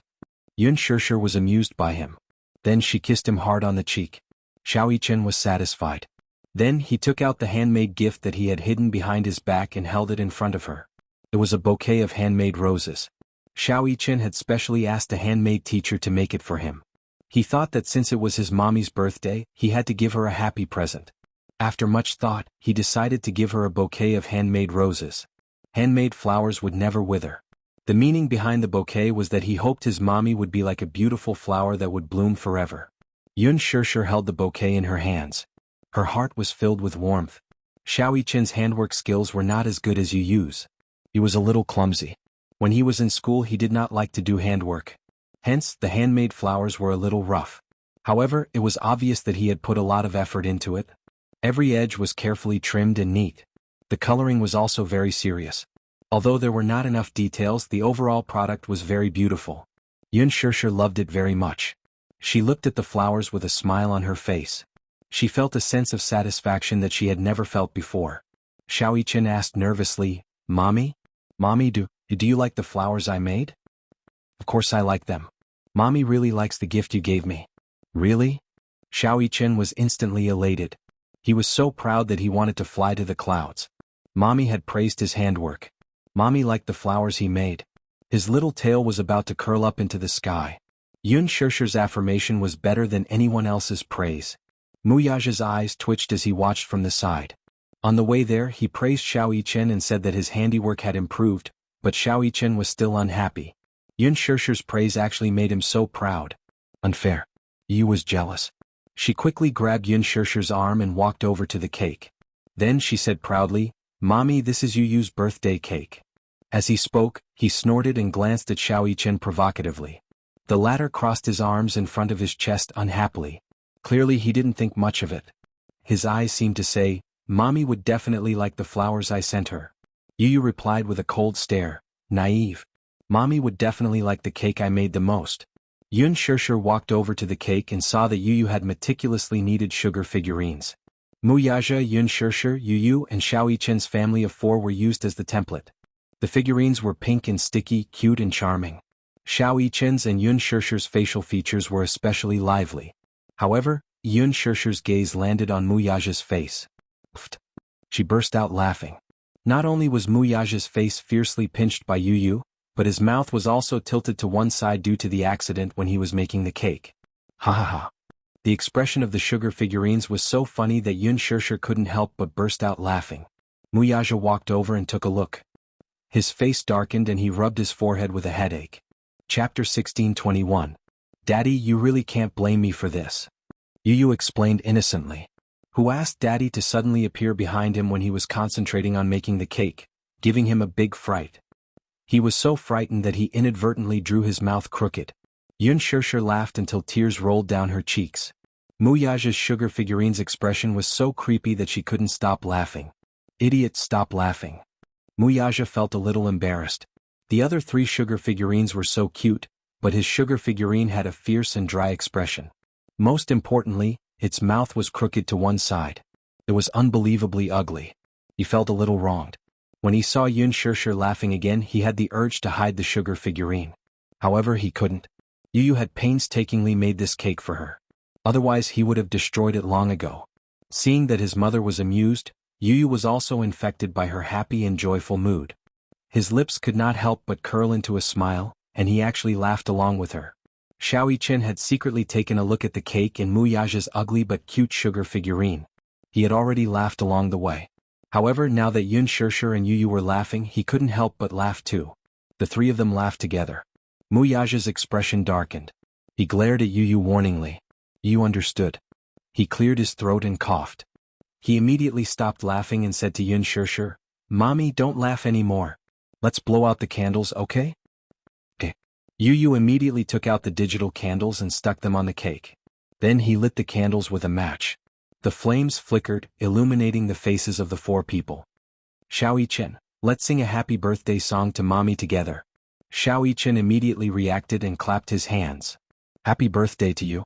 Yun Shishir was amused by him. Then she kissed him hard on the cheek. Xiao Yichen was satisfied. Then he took out the handmade gift that he had hidden behind his back and held it in front of her. It was a bouquet of handmade roses. Xiao Yichen had specially asked a handmade teacher to make it for him. He thought that since it was his mommy's birthday, he had to give her a happy present. After much thought, he decided to give her a bouquet of handmade roses. Handmade flowers would never wither. The meaning behind the bouquet was that he hoped his mommy would be like a beautiful flower that would bloom forever. Yun Shishir held the bouquet in her hands. Her heart was filled with warmth. Xiao Yichen's handwork skills were not as good as Yu's. He was a little clumsy. When he was in school he did not like to do handwork. Hence, the handmade flowers were a little rough. However, it was obvious that he had put a lot of effort into it. Every edge was carefully trimmed and neat. The coloring was also very serious. Although there were not enough details, the overall product was very beautiful. Yun Shishir loved it very much. She looked at the flowers with a smile on her face. She felt a sense of satisfaction that she had never felt before. Xiao Yichen asked nervously, "Mommy? Mommy, do you like the flowers I made?" "Of course I like them. Mommy really likes the gift you gave me." "Really?" Xiao Yichen was instantly elated. He was so proud that he wanted to fly to the clouds. Mommy had praised his handwork. Mommy liked the flowers he made. His little tail was about to curl up into the sky. Yun Shishir's affirmation was better than anyone else's praise. Muyaja's eyes twitched as he watched from the side. On the way there he praised Xiao Yichen and said that his handiwork had improved, but Xiao Yichen was still unhappy. Yun Shishir's praise actually made him so proud. Unfair. Yu was jealous. She quickly grabbed Yun Shishir's arm and walked over to the cake. Then she said proudly, "Mommy, this is Yu's birthday cake." As he spoke, he snorted and glanced at Xiao Yichen provocatively. The latter crossed his arms in front of his chest unhappily. Clearly he didn't think much of it. His eyes seemed to say, "Mommy would definitely like the flowers I sent her." Yu replied with a cold stare, naive. "Mommy would definitely like the cake I made the most." Yun Shishir walked over to the cake and saw that Yu had meticulously kneaded sugar figurines. Muyaja, Yun Shishir, Yu, and Xiao Yichen's family of 4 were used as the template. The figurines were pink and sticky, cute and charming. Xiao Yichen's and Yun Shishir's facial features were especially lively. However, Yun Shishir's gaze landed on Muyaja's face. Pfft. She burst out laughing. Not only was Muyaja's face fiercely pinched by Yu, but his mouth was also tilted to one side due to the accident when he was making the cake. Ha ha ha. The expression of the sugar figurines was so funny that Yun Shishir couldn't help but burst out laughing. Muyaja walked over and took a look. His face darkened and he rubbed his forehead with a headache. Chapter 16:21. Daddy, you really can't blame me for this. Yu explained innocently. Who asked Daddy to suddenly appear behind him when he was concentrating on making the cake, giving him a big fright. He was so frightened that he inadvertently drew his mouth crooked. Yun Shirshir laughed until tears rolled down her cheeks. Muyaja's sugar figurine's expression was so creepy that she couldn't stop laughing. Idiot, stop laughing. Muyaja felt a little embarrassed. The other 3 sugar figurines were so cute, but his sugar figurine had a fierce and dry expression. Most importantly, its mouth was crooked to one side. It was unbelievably ugly. He felt a little wronged. When he saw Yun Shirshir laughing again, he had the urge to hide the sugar figurine. However, he couldn't. Yu had painstakingly made this cake for her. Otherwise he would have destroyed it long ago. Seeing that his mother was amused, Yu was also infected by her happy and joyful mood. His lips could not help but curl into a smile, and he actually laughed along with her. Xiaoyichen had secretly taken a look at the cake and Muyaja's ugly but cute sugar figurine. He had already laughed along the way. However, now that Yun Shirshir and Yu were laughing, he couldn't help but laugh too. The 3 of them laughed together. Muyaja's expression darkened. He glared at Yu warningly. Yu understood. He cleared his throat and coughed. He immediately stopped laughing and said to Yun Shirshir, "Mommy, don't laugh anymore. Let's blow out the candles, okay?" Okay. Yu immediately took out the digital candles and stuck them on the cake. Then he lit the candles with a match. The flames flickered, illuminating the faces of the 4 people. "Xiaoyichen, let's sing a happy birthday song to Mommy together." Xiaoyichen immediately reacted and clapped his hands. "Happy birthday to you.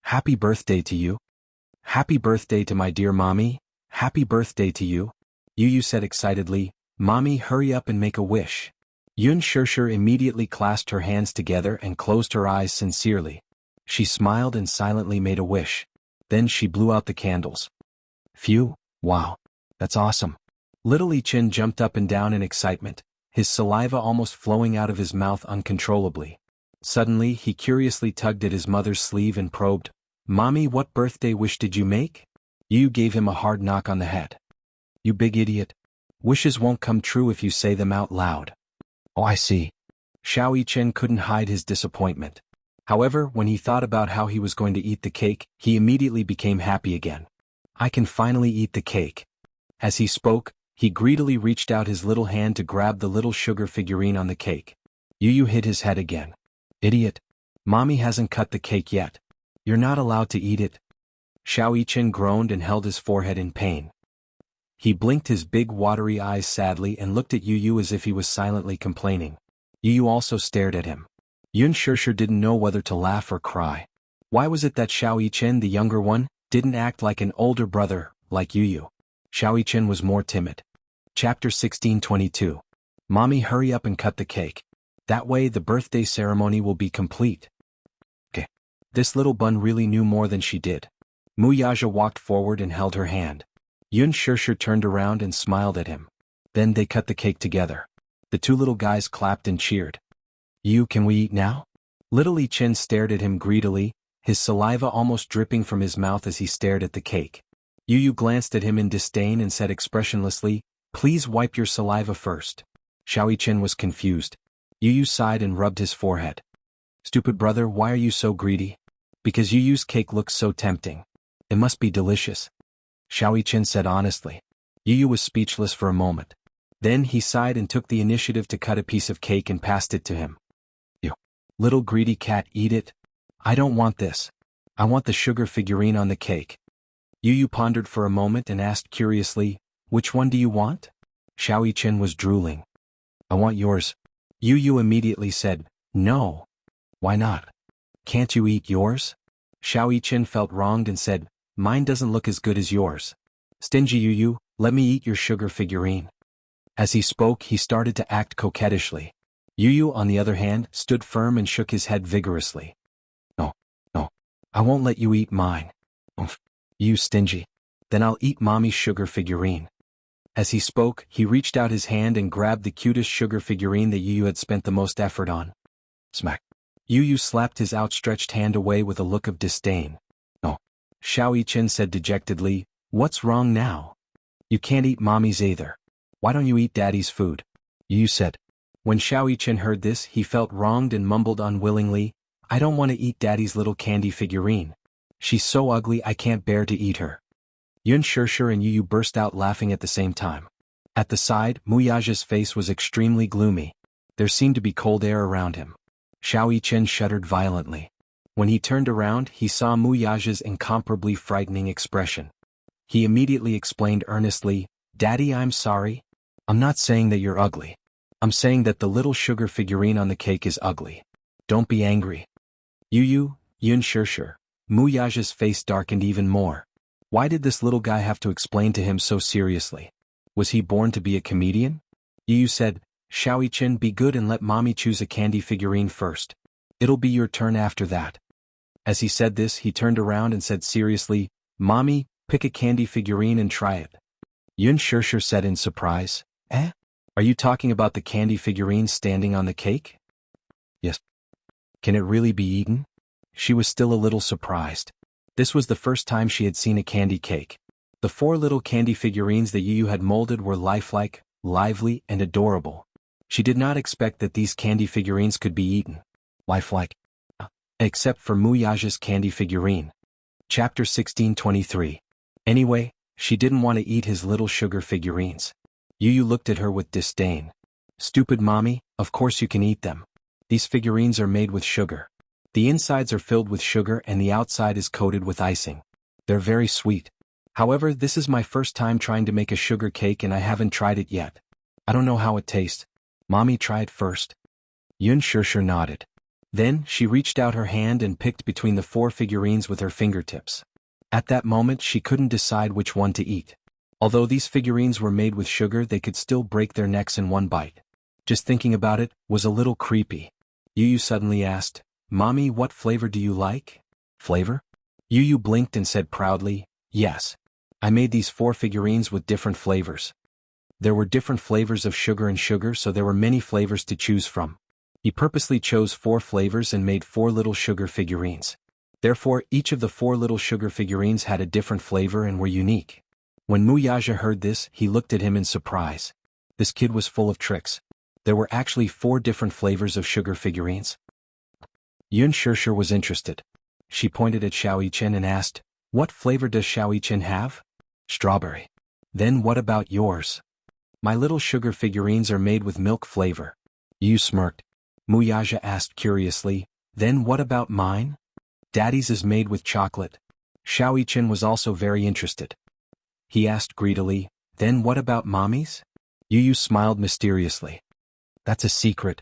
Happy birthday to you. Happy birthday to my dear Mommy. Happy birthday to you." Yu said excitedly, "Mommy, hurry up and make a wish." Yun Shirshir immediately clasped her hands together and closed her eyes sincerely. She smiled and silently made a wish. Then she blew out the candles. Phew, wow. That's awesome. Little Ichin jumped up and down in excitement, his saliva almost flowing out of his mouth uncontrollably. Suddenly, he curiously tugged at his mother's sleeve and probed, "Mommy, what birthday wish did you make?" Yu gave him a hard knock on the head. "You big idiot. Wishes won't come true if you say them out loud." "Oh, I see." Xiao Yichen couldn't hide his disappointment. However, when he thought about how he was going to eat the cake, he immediately became happy again. "I can finally eat the cake." As he spoke, he greedily reached out his little hand to grab the little sugar figurine on the cake. Yu hit his head again. "Idiot. Mommy hasn't cut the cake yet. You're not allowed to eat it." Xiao Yichen groaned and held his forehead in pain. He blinked his big watery eyes sadly and looked at Yu as if he was silently complaining. Yu also stared at him. Yun Shirshir didn't know whether to laugh or cry. Why was it that Xiao Yichen, the younger one, didn't act like an older brother, like Yu? Xiao Yichen was more timid. Chapter 16:22. Mommy, hurry up and cut the cake. That way the birthday ceremony will be complete. Okay. This little bun really knew more than she did. Muyaja walked forward and held her hand. Yun Shirshir turned around and smiled at him. Then they cut the cake together. The 2 little guys clapped and cheered. "Yu, can we eat now?" Little Ichin stared at him greedily, his saliva almost dripping from his mouth as he stared at the cake. Yu glanced at him in disdain and said expressionlessly, "Please wipe your saliva first." Xiao Yichen was confused. Yu sighed and rubbed his forehead. "Stupid brother, why are you so greedy?" "Because Yu's cake looks so tempting. It must be delicious." Xiao Yichen said honestly. Yu was speechless for a moment. Then he sighed and took the initiative to cut a piece of cake and passed it to him. "You little greedy cat, eat it." "I don't want this. I want the sugar figurine on the cake." Yu pondered for a moment and asked curiously, "Which one do you want?" Xiao Yichen was drooling. "I want yours." Yu immediately said, "No." "Why not? Can't you eat yours?" Xiao Yichen felt wronged and said, "Mine doesn't look as good as yours." "Stingy Yu, let me eat your sugar figurine." As he spoke, he started to act coquettishly. Yu, on the other hand, stood firm and shook his head vigorously. "No, no, I won't let you eat mine." "Umph, you stingy. Then I'll eat Mommy's sugar figurine." As he spoke, he reached out his hand and grabbed the cutest sugar figurine that Yu had spent the most effort on. Smack. Yu slapped his outstretched hand away with a look of disdain. "No." Xiao Yichen said dejectedly, "What's wrong now? You can't eat Mommy's either. Why don't you eat Daddy's food?" Yu said. When Xiao Yichen heard this, he felt wronged and mumbled unwillingly, I don't want to eat Daddy's little candy figurine. She's so ugly I can't bear to eat her. Yun Shirshir and Yu burst out laughing at the same time. At the side, Muyaja's face was extremely gloomy. There seemed to be cold air around him. Xiao Yichen shuddered violently. When he turned around, he saw Muyaja's incomparably frightening expression. He immediately explained earnestly, Daddy, I'm sorry. I'm not saying that you're ugly. I'm saying that the little sugar figurine on the cake is ugly. Don't be angry. Yun Shirshir. Muyaja's face darkened even more. Why did this little guy have to explain to him so seriously? Was he born to be a comedian? Yu said, Xiao Yichen, be good and let mommy choose a candy figurine first. It'll be your turn after that. As he said this, he turned around and said seriously, Mommy, pick a candy figurine and try it. Yun Shirshir said in surprise, Eh? Are you talking about the candy figurine standing on the cake? Yes. Can it really be eaten? She was still a little surprised. This was the first time she had seen a candy cake. The 4 little candy figurines that Yu had molded were lifelike, lively, and adorable. She did not expect that these candy figurines could be eaten. Lifelike. Except for Muyaja's candy figurine. Chapter 16:23. Anyway, she didn't want to eat his little sugar figurines. Yu looked at her with disdain. Stupid mommy, of course you can eat them. These figurines are made with sugar. The insides are filled with sugar and the outside is coated with icing. They're very sweet. However, this is my first time trying to make a sugar cake and I haven't tried it yet. I don't know how it tastes. Mommy, try it first. Yun Shirshir nodded. Then, she reached out her hand and picked between the 4 figurines with her fingertips. At that moment she couldn't decide which one to eat. Although these figurines were made with sugar, they could still break their necks in one bite. Just thinking about it was a little creepy. Yu suddenly asked, Mommy, what flavor do you like? Flavor? Yu blinked and said proudly, Yes. I made these 4 figurines with different flavors. There were different flavors of sugar, so there were many flavors to choose from. He purposely chose 4 flavors and made 4 little sugar figurines. Therefore, each of the 4 little sugar figurines had a different flavor and were unique. When Muyaja heard this, he looked at him in surprise. This kid was full of tricks. There were actually 4 different flavors of sugar figurines. Yun Shirshir was interested. She pointed at Xiao Yichen and asked, What flavor does Xiao Yichen have? Strawberry. Then what about yours? My little sugar figurines are made with milk flavor. Yu smirked. Muyaja asked curiously, Then what about mine? Daddy's is made with chocolate. Xiao Yichen was also very interested. He asked greedily, Then what about mommy's? Yu smiled mysteriously. That's a secret.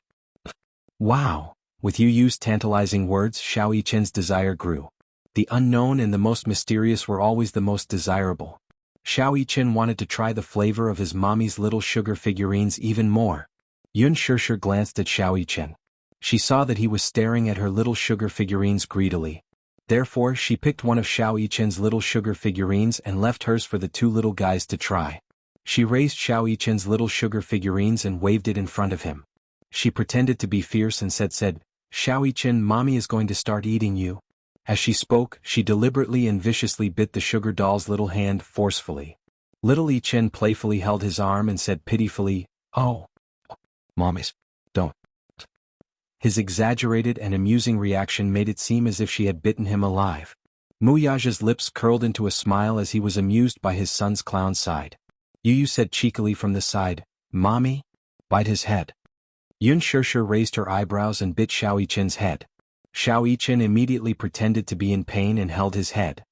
Wow. With Yu's tantalizing words, Xiao Yichen's desire grew. The unknown and the most mysterious were always the most desirable. Xiao Yichen wanted to try the flavor of his mommy's little sugar figurines even more. Yun Shirshir glanced at Xiao Yichen. She saw that he was staring at her little sugar figurines greedily. Therefore, she picked one of Xiao Yichen's little sugar figurines and left hers for the 2 little guys to try. She raised Xiao Yichen's little sugar figurines and waved it in front of him. She pretended to be fierce and said, Xiao Yichen, mommy is going to start eating you. As she spoke, she deliberately and viciously bit the sugar doll's little hand forcefully. Little Yichen playfully held his arm and said pitifully, Oh. Mommies, don't. His exaggerated and amusing reaction made it seem as if she had bitten him alive. Muyaja's lips curled into a smile as he was amused by his son's clown side. Yu said cheekily from the side, Mommy? Bite his head. Yun Shirshir raised her eyebrows and bit Xiao Yichen's head. Xiao Yichen immediately pretended to be in pain and held his head.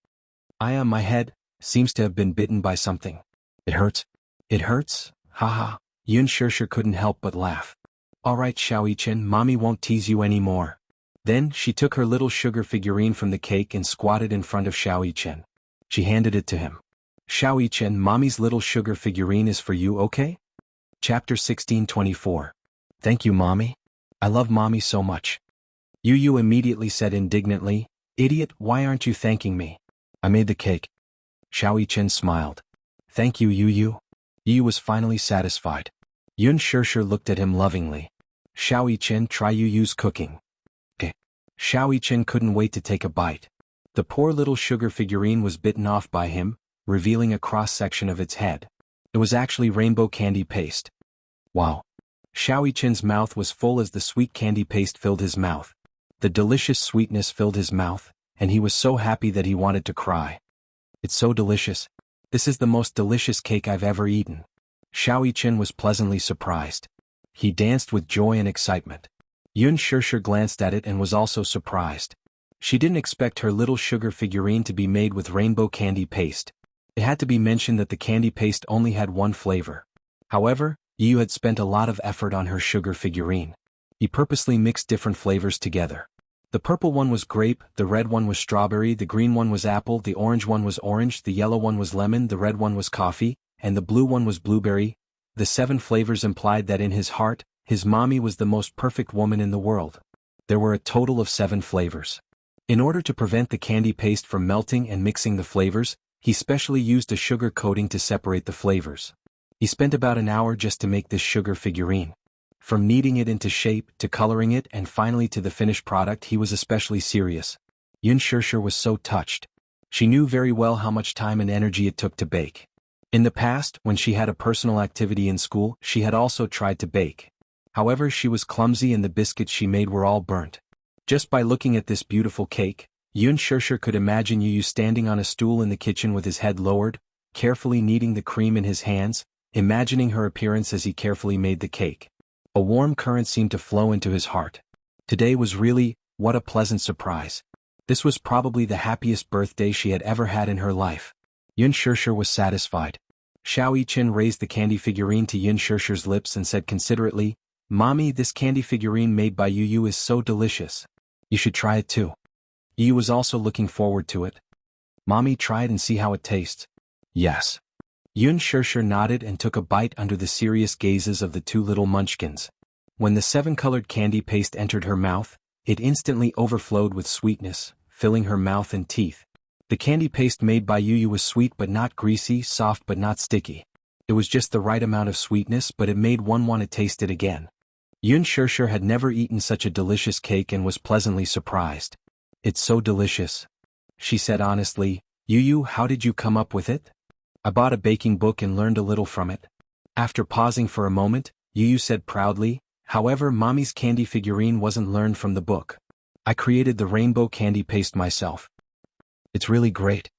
My head seems to have been bitten by something. It hurts. It hurts? Haha. Yun Shirshir couldn't help but laugh. Alright Xiao Yichen, mommy won't tease you anymore. Then, she took her little sugar figurine from the cake and squatted in front of Xiao Yichen. She handed it to him. Xiao Yichen, mommy's little sugar figurine is for you, okay? Chapter 16:24. Thank you, mommy. I love mommy so much. Yu immediately said indignantly, Idiot, why aren't you thanking me? I made the cake. Xiao Yichen smiled. Thank you, Yu. Yu was finally satisfied. Yun Shirshir looked at him lovingly. Xiao Yichen, try Yu's cooking. Xiao Yichen couldn't wait to take a bite. The poor little sugar figurine was bitten off by him, revealing a cross-section of its head. It was actually rainbow candy paste. Wow. Xiao Yichen's mouth was full as the sweet candy paste filled his mouth. The delicious sweetness filled his mouth, and he was so happy that he wanted to cry. It's so delicious. This is the most delicious cake I've ever eaten. Xiao Yichen was pleasantly surprised. He danced with joy and excitement. Yun Shirshir glanced at it and was also surprised. She didn't expect her little sugar figurine to be made with rainbow candy paste. It had to be mentioned that the candy paste only had one flavor. However, Yu had spent a lot of effort on her sugar figurine. He purposely mixed different flavors together. The purple one was grape, the red one was strawberry, the green one was apple, the orange one was orange, the yellow one was lemon, the red one was coffee, and the blue one was blueberry. The 7 flavors implied that in his heart, his mommy was the most perfect woman in the world. There were a total of 7 flavors. In order to prevent the candy paste from melting and mixing the flavors, he specially used a sugar coating to separate the flavors. He spent about an hour just to make this sugar figurine. From kneading it into shape, to coloring it, and finally to the finished product, he was especially serious. Yun Shirshir was so touched. She knew very well how much time and energy it took to bake. In the past, when she had a personal activity in school, she had also tried to bake. However, she was clumsy and the biscuits she made were all burnt. Just by looking at this beautiful cake, Yun Shirshir could imagine Yu standing on a stool in the kitchen with his head lowered, carefully kneading the cream in his hands, imagining her appearance as he carefully made the cake. A warm current seemed to flow into his heart. Today was really, what a pleasant surprise. This was probably the happiest birthday she had ever had in her life. Yun Shirshir was satisfied. Xiao Yichen raised the candy figurine to Yun Shirshir's lips and said considerately, "Mommy, this candy figurine made by Yu is so delicious. You should try it too." Yu was also looking forward to it. "Mommy, try it and see how it tastes." "Yes." Yun Shirshir nodded and took a bite under the serious gazes of the 2 little munchkins. When the 7-colored candy paste entered her mouth, it instantly overflowed with sweetness, filling her mouth and teeth. The candy paste made by Yu was sweet but not greasy, soft but not sticky. It was just the right amount of sweetness, but it made one want to taste it again. Yun Shirshir had never eaten such a delicious cake and was pleasantly surprised. "It's so delicious," she said honestly. "Yu, how did you come up with it?" "I bought a baking book and learned a little from it." After pausing for a moment, Yu said proudly, "However, Mommy's candy figurine wasn't learned from the book. I created the rainbow candy paste myself. It's really great."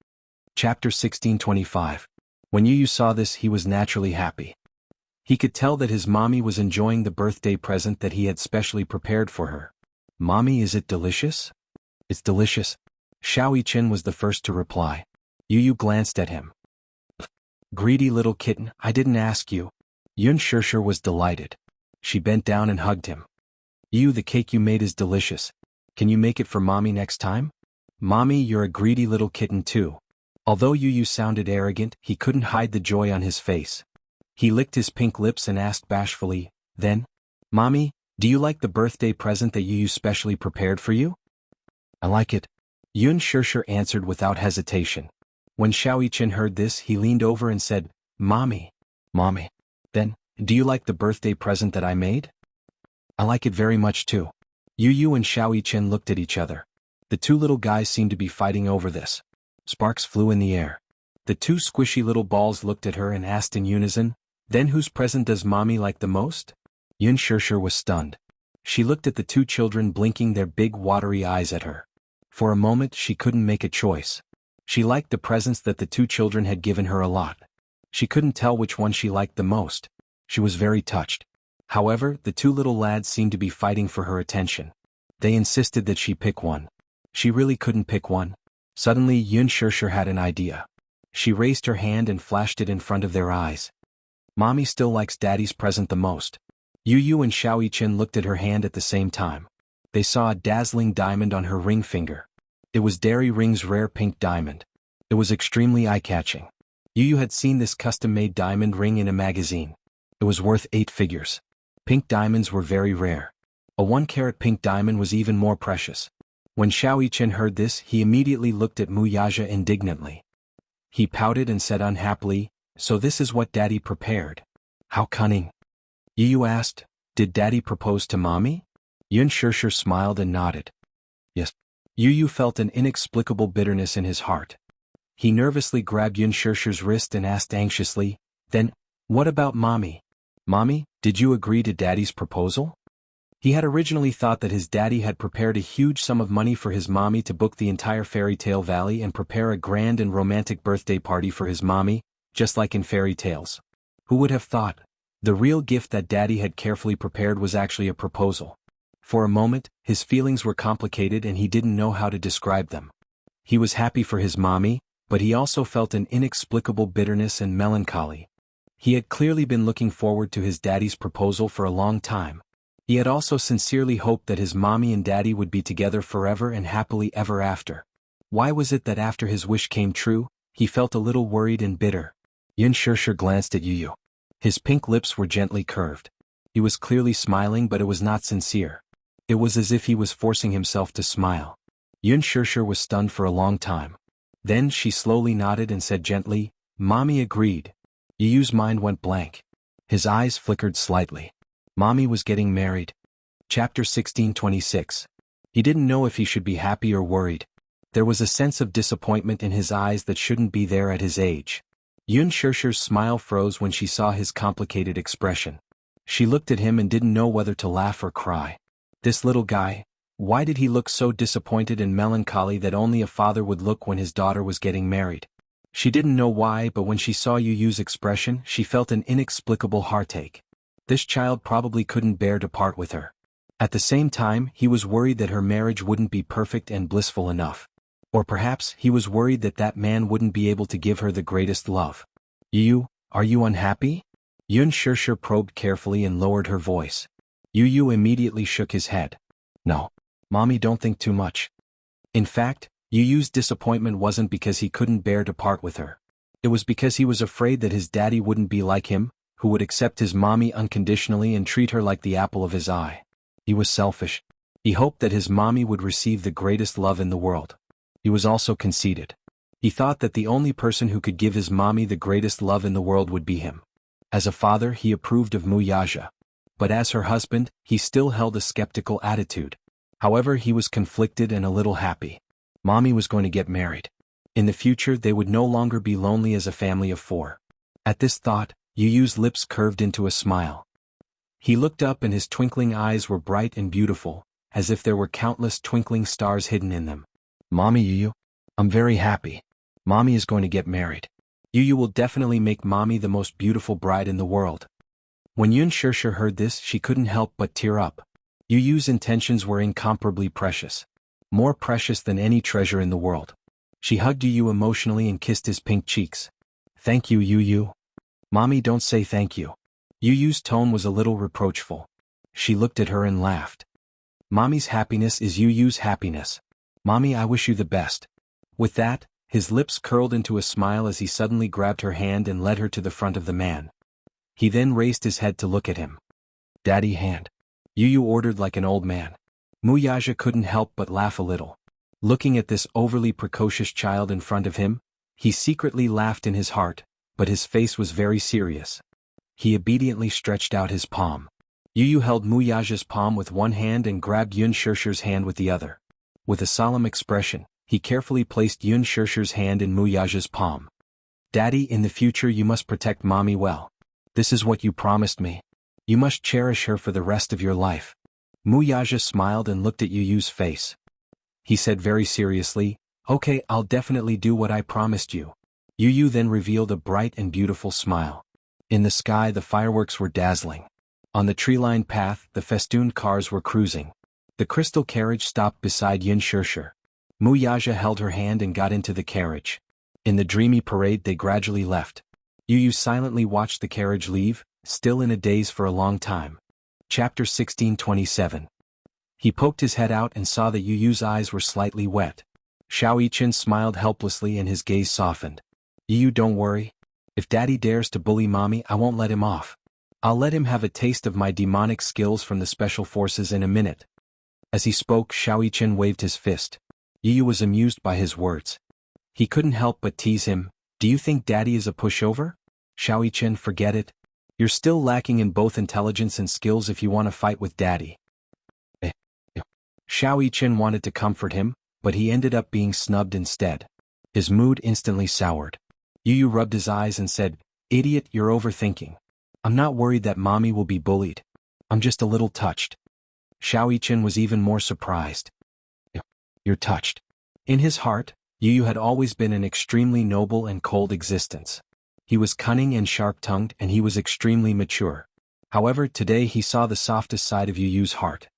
Chapter 1625. When Yu saw this, he was naturally happy. He could tell that his mommy was enjoying the birthday present that he had specially prepared for her. "Mommy, is it delicious?" "It's delicious." Xiao Yichen was the first to reply. Yu glanced at him. "Greedy little kitten, I didn't ask you." Yun Shirshir was delighted. She bent down and hugged him. "Yu, the cake you made is delicious. Can you make it for Mommy next time?" "Mommy, you're a greedy little kitten too." Although Yu sounded arrogant, he couldn't hide the joy on his face. He licked his pink lips and asked bashfully, then, "Mommy, do you like the birthday present that Yu specially prepared for you?" "I like it," Yun Shirshir answered without hesitation. When Xiao Yichen heard this, he leaned over and said, Mommy, then, do you like the birthday present that I made?" "I like it very much too." Yu and Xiao Yichen looked at each other. The 2 little guys seemed to be fighting over this. Sparks flew in the air. The 2 squishy little balls looked at her and asked in unison, "Then whose present does Mommy like the most?" Yun Shirshir was stunned. She looked at the 2 children blinking their big watery eyes at her. For a moment she couldn't make a choice. She liked the presents that the 2 children had given her a lot. She couldn't tell which one she liked the most. She was very touched. However, the 2 little lads seemed to be fighting for her attention. They insisted that she pick one. She really couldn't pick one. Suddenly Yun Shirshir had an idea. She raised her hand and flashed it in front of their eyes. "Mommy still likes Daddy's present the most." Yu and Xiao Yichen looked at her hand at the same time. They saw a dazzling diamond on her ring finger. It was Dairy Ring's rare pink diamond. It was extremely eye-catching. Yu had seen this custom-made diamond ring in a magazine. It was worth 8 figures. Pink diamonds were very rare. A 1-carat pink diamond was even more precious. When Xiao Yichen heard this, he immediately looked at Mu Yaja indignantly. He pouted and said unhappily, "So this is what Daddy prepared. How cunning." Yu asked, "Did Daddy propose to Mommy?" Yun Shirshir smiled and nodded. "Yes." Yu felt an inexplicable bitterness in his heart. He nervously grabbed Yun Shirshir's wrist and asked anxiously, "Then, what about Mommy? Mommy, did you agree to Daddy's proposal?" He had originally thought that his daddy had prepared a huge sum of money for his mommy to book the entire fairy tale valley and prepare a grand and romantic birthday party for his mommy, just like in fairy tales. Who would have thought? The real gift that daddy had carefully prepared was actually a proposal. For a moment, his feelings were complicated and he didn't know how to describe them. He was happy for his mommy, but he also felt an inexplicable bitterness and melancholy. He had clearly been looking forward to his daddy's proposal for a long time. He had also sincerely hoped that his mommy and daddy would be together forever and happily ever after. Why was it that after his wish came true, he felt a little worried and bitter? Yun Shirshir glanced at Yu. His pink lips were gently curved. He was clearly smiling, but it was not sincere. It was as if he was forcing himself to smile. Yun Shirshir was stunned for a long time. Then she slowly nodded and said gently, "Mommy agreed." Yu's mind went blank. His eyes flickered slightly. Mommy was getting married. Chapter 16:26. He didn't know if he should be happy or worried. There was a sense of disappointment in his eyes that shouldn't be there at his age. Yun Shirshir's smile froze when she saw his complicated expression. She looked at him and didn't know whether to laugh or cry. This little guy, why did he look so disappointed and melancholy that only a father would look when his daughter was getting married? She didn't know why, but when she saw Yu's expression, she felt an inexplicable heartache. This child probably couldn't bear to part with her. At the same time, he was worried that her marriage wouldn't be perfect and blissful enough. Or perhaps he was worried that that man wouldn't be able to give her the greatest love. Yu, are you unhappy? Yun Shirshir probed carefully and lowered her voice. Yu immediately shook his head. No. Mommy, don't think too much. In fact, Yu's disappointment wasn't because he couldn't bear to part with her. It was because he was afraid that his daddy wouldn't be like him, who would accept his mommy unconditionally and treat her like the apple of his eye. He was selfish. He hoped that his mommy would receive the greatest love in the world. He was also conceited. He thought that the only person who could give his mommy the greatest love in the world would be him. As a father, he approved of Wuxia. But as her husband, he still held a skeptical attitude. However, he was conflicted and a little happy. Mommy was going to get married. In the future, they would no longer be lonely as a family of 4. At this thought, Yu's lips curved into a smile. He looked up and his twinkling eyes were bright and beautiful, as if there were countless twinkling stars hidden in them. Mommy Yu, I'm very happy. Mommy is going to get married. Yu will definitely make Mommy the most beautiful bride in the world. When Yun Shirshir heard this, she couldn't help but tear up. Yu's intentions were incomparably precious. More precious than any treasure in the world. She hugged Yu emotionally and kissed his pink cheeks. Thank you, Yu. Mommy, don't say thank you. Yu's tone was a little reproachful. She looked at her and laughed. Mommy's happiness is Yu's happiness. Mommy, I wish you the best. With that, his lips curled into a smile as he suddenly grabbed her hand and led her to the front of the man. He then raised his head to look at him. Daddy hand. Yu ordered like an old man. Wuxia couldn't help but laugh a little. Looking at this overly precocious child in front of him, he secretly laughed in his heart, but his face was very serious. He obediently stretched out his palm. Yu held Wuxia's palm with one hand and grabbed Yun Shirshir's hand with the other. With a solemn expression, he carefully placed Yun Shirshir's hand in Wuxia's palm. Daddy, in the future you must protect Mommy well. This is what you promised me. You must cherish her for the rest of your life. Wuxia smiled and looked at Yu's face. He said very seriously, Okay, I'll definitely do what I promised you. Yu then revealed a bright and beautiful smile. In the sky the fireworks were dazzling. On the tree-lined path the festooned cars were cruising. The crystal carriage stopped beside Yun Shirshir. Wuxia held her hand and got into the carriage. In the dreamy parade they gradually left. Yu silently watched the carriage leave, still in a daze for a long time. Chapter 16:27. He poked his head out and saw that Yu's eyes were slightly wet. Xiaoyichen smiled helplessly and his gaze softened. Yu, don't worry. If Daddy dares to bully Mommy, I won't let him off. I'll let him have a taste of my demonic skills from the special forces in a minute. As he spoke, Xiaoyichen waved his fist. Yu was amused by his words. He couldn't help but tease him. Do you think Daddy is a pushover? Xiaoyichen, forget it. You're still lacking in both intelligence and skills if you want to fight with Daddy. Xiaoyichen wanted to comfort him, but he ended up being snubbed instead. His mood instantly soured. Yu rubbed his eyes and said, Idiot, you're overthinking. I'm not worried that Mommy will be bullied. I'm just a little touched. Xiao Yichen was even more surprised. You're touched. In his heart, Yu had always been an extremely noble and cold existence. He was cunning and sharp-tongued, and he was extremely mature. However, today he saw the softest side of Yu's heart.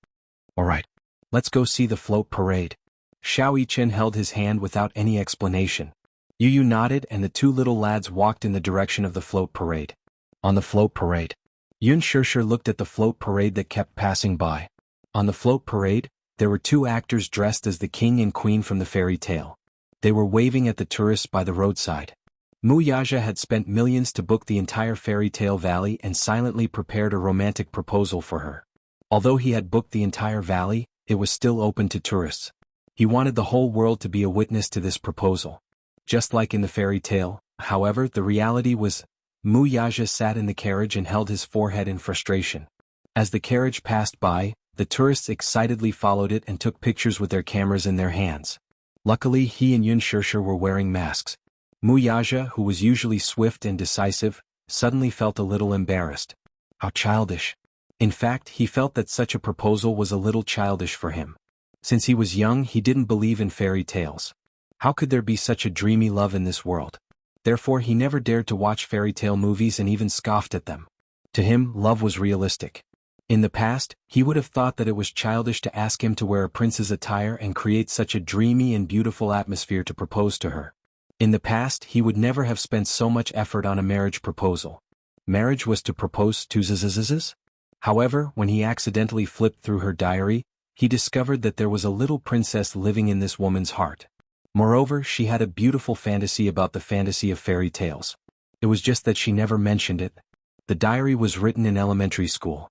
All right. Let's go see the float parade. Xiao Yichen held his hand without any explanation. Yu nodded, and the two little lads walked in the direction of the float parade. On the float parade, Yun Shishir looked at the float parade that kept passing by. On the float parade, there were two actors dressed as the king and queen from the fairy tale. They were waving at the tourists by the roadside. Mu Yaja had spent millions to book the entire fairy tale valley and silently prepared a romantic proposal for her. Although he had booked the entire valley, it was still open to tourists. He wanted the whole world to be a witness to this proposal. Just like in the fairy tale, however, the reality was, Mu Yaja sat in the carriage and held his forehead in frustration. As the carriage passed by, the tourists excitedly followed it and took pictures with their cameras in their hands. Luckily, he and Yun Shishir were wearing masks. Mu Yaja, who was usually swift and decisive, suddenly felt a little embarrassed. How childish. In fact, he felt that such a proposal was a little childish for him. Since he was young, he didn't believe in fairy tales. How could there be such a dreamy love in this world? Therefore, he never dared to watch fairy tale movies and even scoffed at them. To him, love was realistic. In the past, he would have thought that it was childish to ask him to wear a prince's attire and create such a dreamy and beautiful atmosphere to propose to her. In the past, he would never have spent so much effort on a marriage proposal. Marriage was to propose to zzzzz. However, when he accidentally flipped through her diary, he discovered that there was a little princess living in this woman's heart. Moreover, she had a beautiful fantasy about the fantasy of fairy tales. It was just that she never mentioned it. The diary was written in elementary school.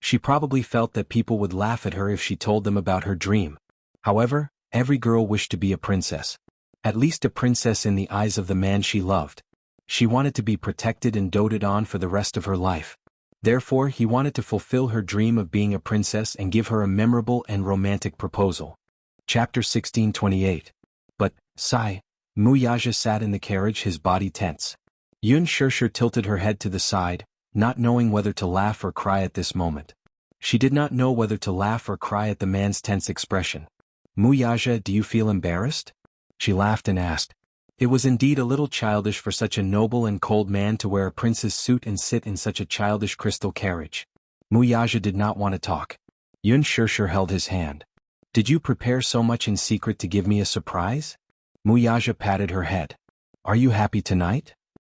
She probably felt that people would laugh at her if she told them about her dream. However, every girl wished to be a princess. At least a princess in the eyes of the man she loved. She wanted to be protected and doted on for the rest of her life. Therefore, he wanted to fulfill her dream of being a princess and give her a memorable and romantic proposal. Chapter 1628. But, sigh, Mu Yaja sat in the carriage, his body tense. Yun Shishir tilted her head to the side, not knowing whether to laugh or cry at this moment. She did not know whether to laugh or cry at the man's tense expression. Mu Yaja, do you feel embarrassed? She laughed and asked. It was indeed a little childish for such a noble and cold man to wear a prince's suit and sit in such a childish crystal carriage. Mu Yaja did not want to talk. Yun Shishir held his hand. Did you prepare so much in secret to give me a surprise? Mu Yaja patted her head. Are you happy tonight?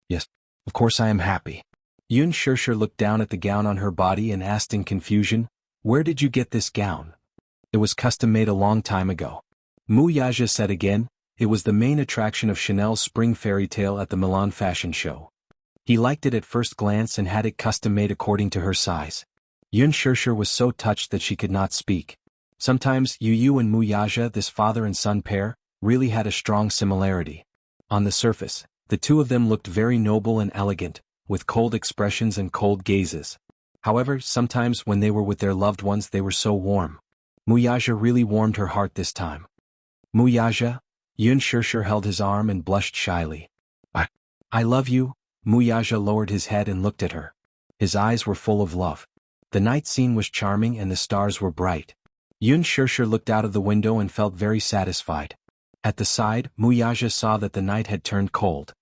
Yes, of course I am happy. Yun Shishir looked down at the gown on her body and asked in confusion, where did you get this gown? It was custom made a long time ago. Mu Yaja said again, it was the main attraction of Chanel's spring fairy tale at the Milan fashion show. He liked it at first glance and had it custom made according to her size. Yun Shishir was so touched that she could not speak. Sometimes Yu and Mu Yaja, this father and son pair, really had a strong similarity. On the surface, the two of them looked very noble and elegant, with cold expressions and cold gazes. However, sometimes when they were with their loved ones they were so warm. Mu Yaja really warmed her heart this time. Mu Yaja? Yun Shishir held his arm and blushed shyly. I love you. Mu Yaja lowered his head and looked at her. His eyes were full of love. The night scene was charming and the stars were bright. Yun Shishir looked out of the window and felt very satisfied. At the side, Mu Yaja saw that the night had turned cold.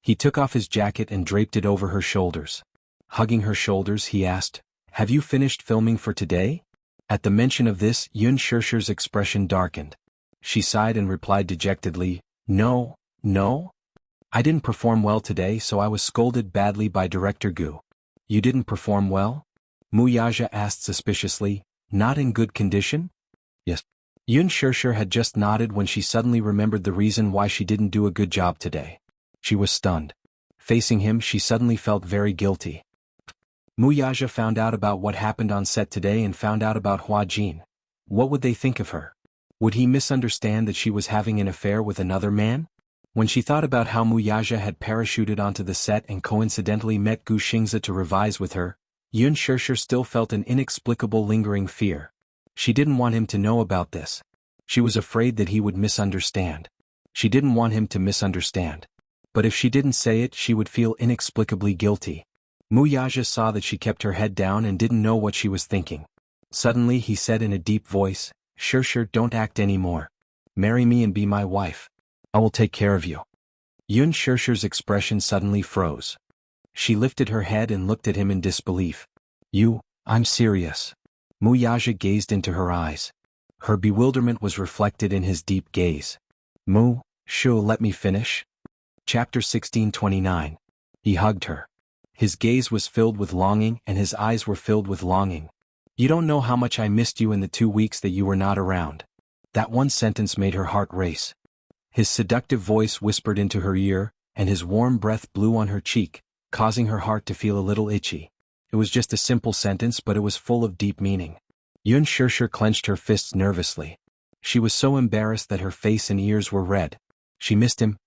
He took off his jacket and draped it over her shoulders. Hugging her shoulders, he asked, have you finished filming for today? At the mention of this, Yun Shishir's expression darkened. She sighed and replied dejectedly, No. I didn't perform well today, so I was scolded badly by Director Gu. You didn't perform well? Mu Yaja asked suspiciously, not in good condition? Yes. Yun Shishir had just nodded when she suddenly remembered the reason why she didn't do a good job today. She was stunned. Facing him, she suddenly felt very guilty. Mu Yaja found out about what happened on set today and found out about Hua Jin. What would they think of her? Would he misunderstand that she was having an affair with another man? When she thought about how Mu Yaja had parachuted onto the set and coincidentally met Gu Xingzi to revise with her, Yun Shishir still felt an inexplicable lingering fear. She didn't want him to know about this. She was afraid that he would misunderstand. She didn't want him to misunderstand. But if she didn't say it, she would feel inexplicably guilty. Mu Yaja saw that she kept her head down and didn't know what she was thinking. Suddenly he said in a deep voice, sure, don't act anymore. Marry me and be my wife. I will take care of you. Yun Shirshi's expression suddenly froze. She lifted her head and looked at him in disbelief. I'm serious. Mu Yaja gazed into her eyes. Her bewilderment was reflected in his deep gaze. Mu, Shu, let me finish. Chapter 1629. He hugged her. His gaze was filled with longing and his eyes were filled with longing. You don't know how much I missed you in the 2 weeks that you were not around. That one sentence made her heart race. His seductive voice whispered into her ear, and his warm breath blew on her cheek, causing her heart to feel a little itchy. It was just a simple sentence, but it was full of deep meaning. Yun Shirshir clenched her fists nervously. She was so embarrassed that her face and ears were red. She missed him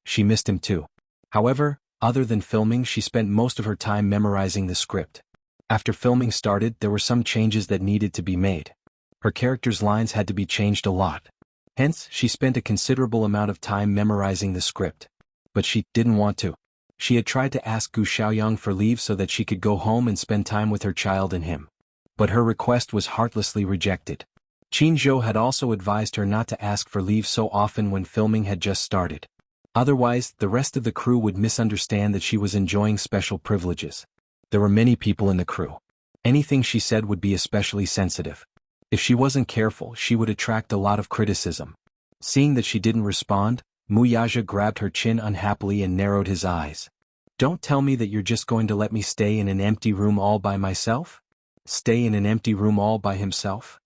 too. However, other than filming, she spent most of her time memorizing the script. After filming started, there were some changes that needed to be made. Her character's lines had to be changed a lot. Hence, she spent a considerable amount of time memorizing the script. But she didn't want to. She had tried to ask Gu Xiaoyang for leave so that she could go home and spend time with her child and him. But her request was heartlessly rejected. Qin Zhou had also advised her not to ask for leave so often when filming had just started. Otherwise, the rest of the crew would misunderstand that she was enjoying special privileges. There were many people in the crew. Anything she said would be especially sensitive. If she wasn't careful, she would attract a lot of criticism. Seeing that she didn't respond, Mu Yaja grabbed her chin unhappily and narrowed his eyes. Don't tell me that you're just going to let me stay in an empty room all by myself? Stay in an empty room all by himself?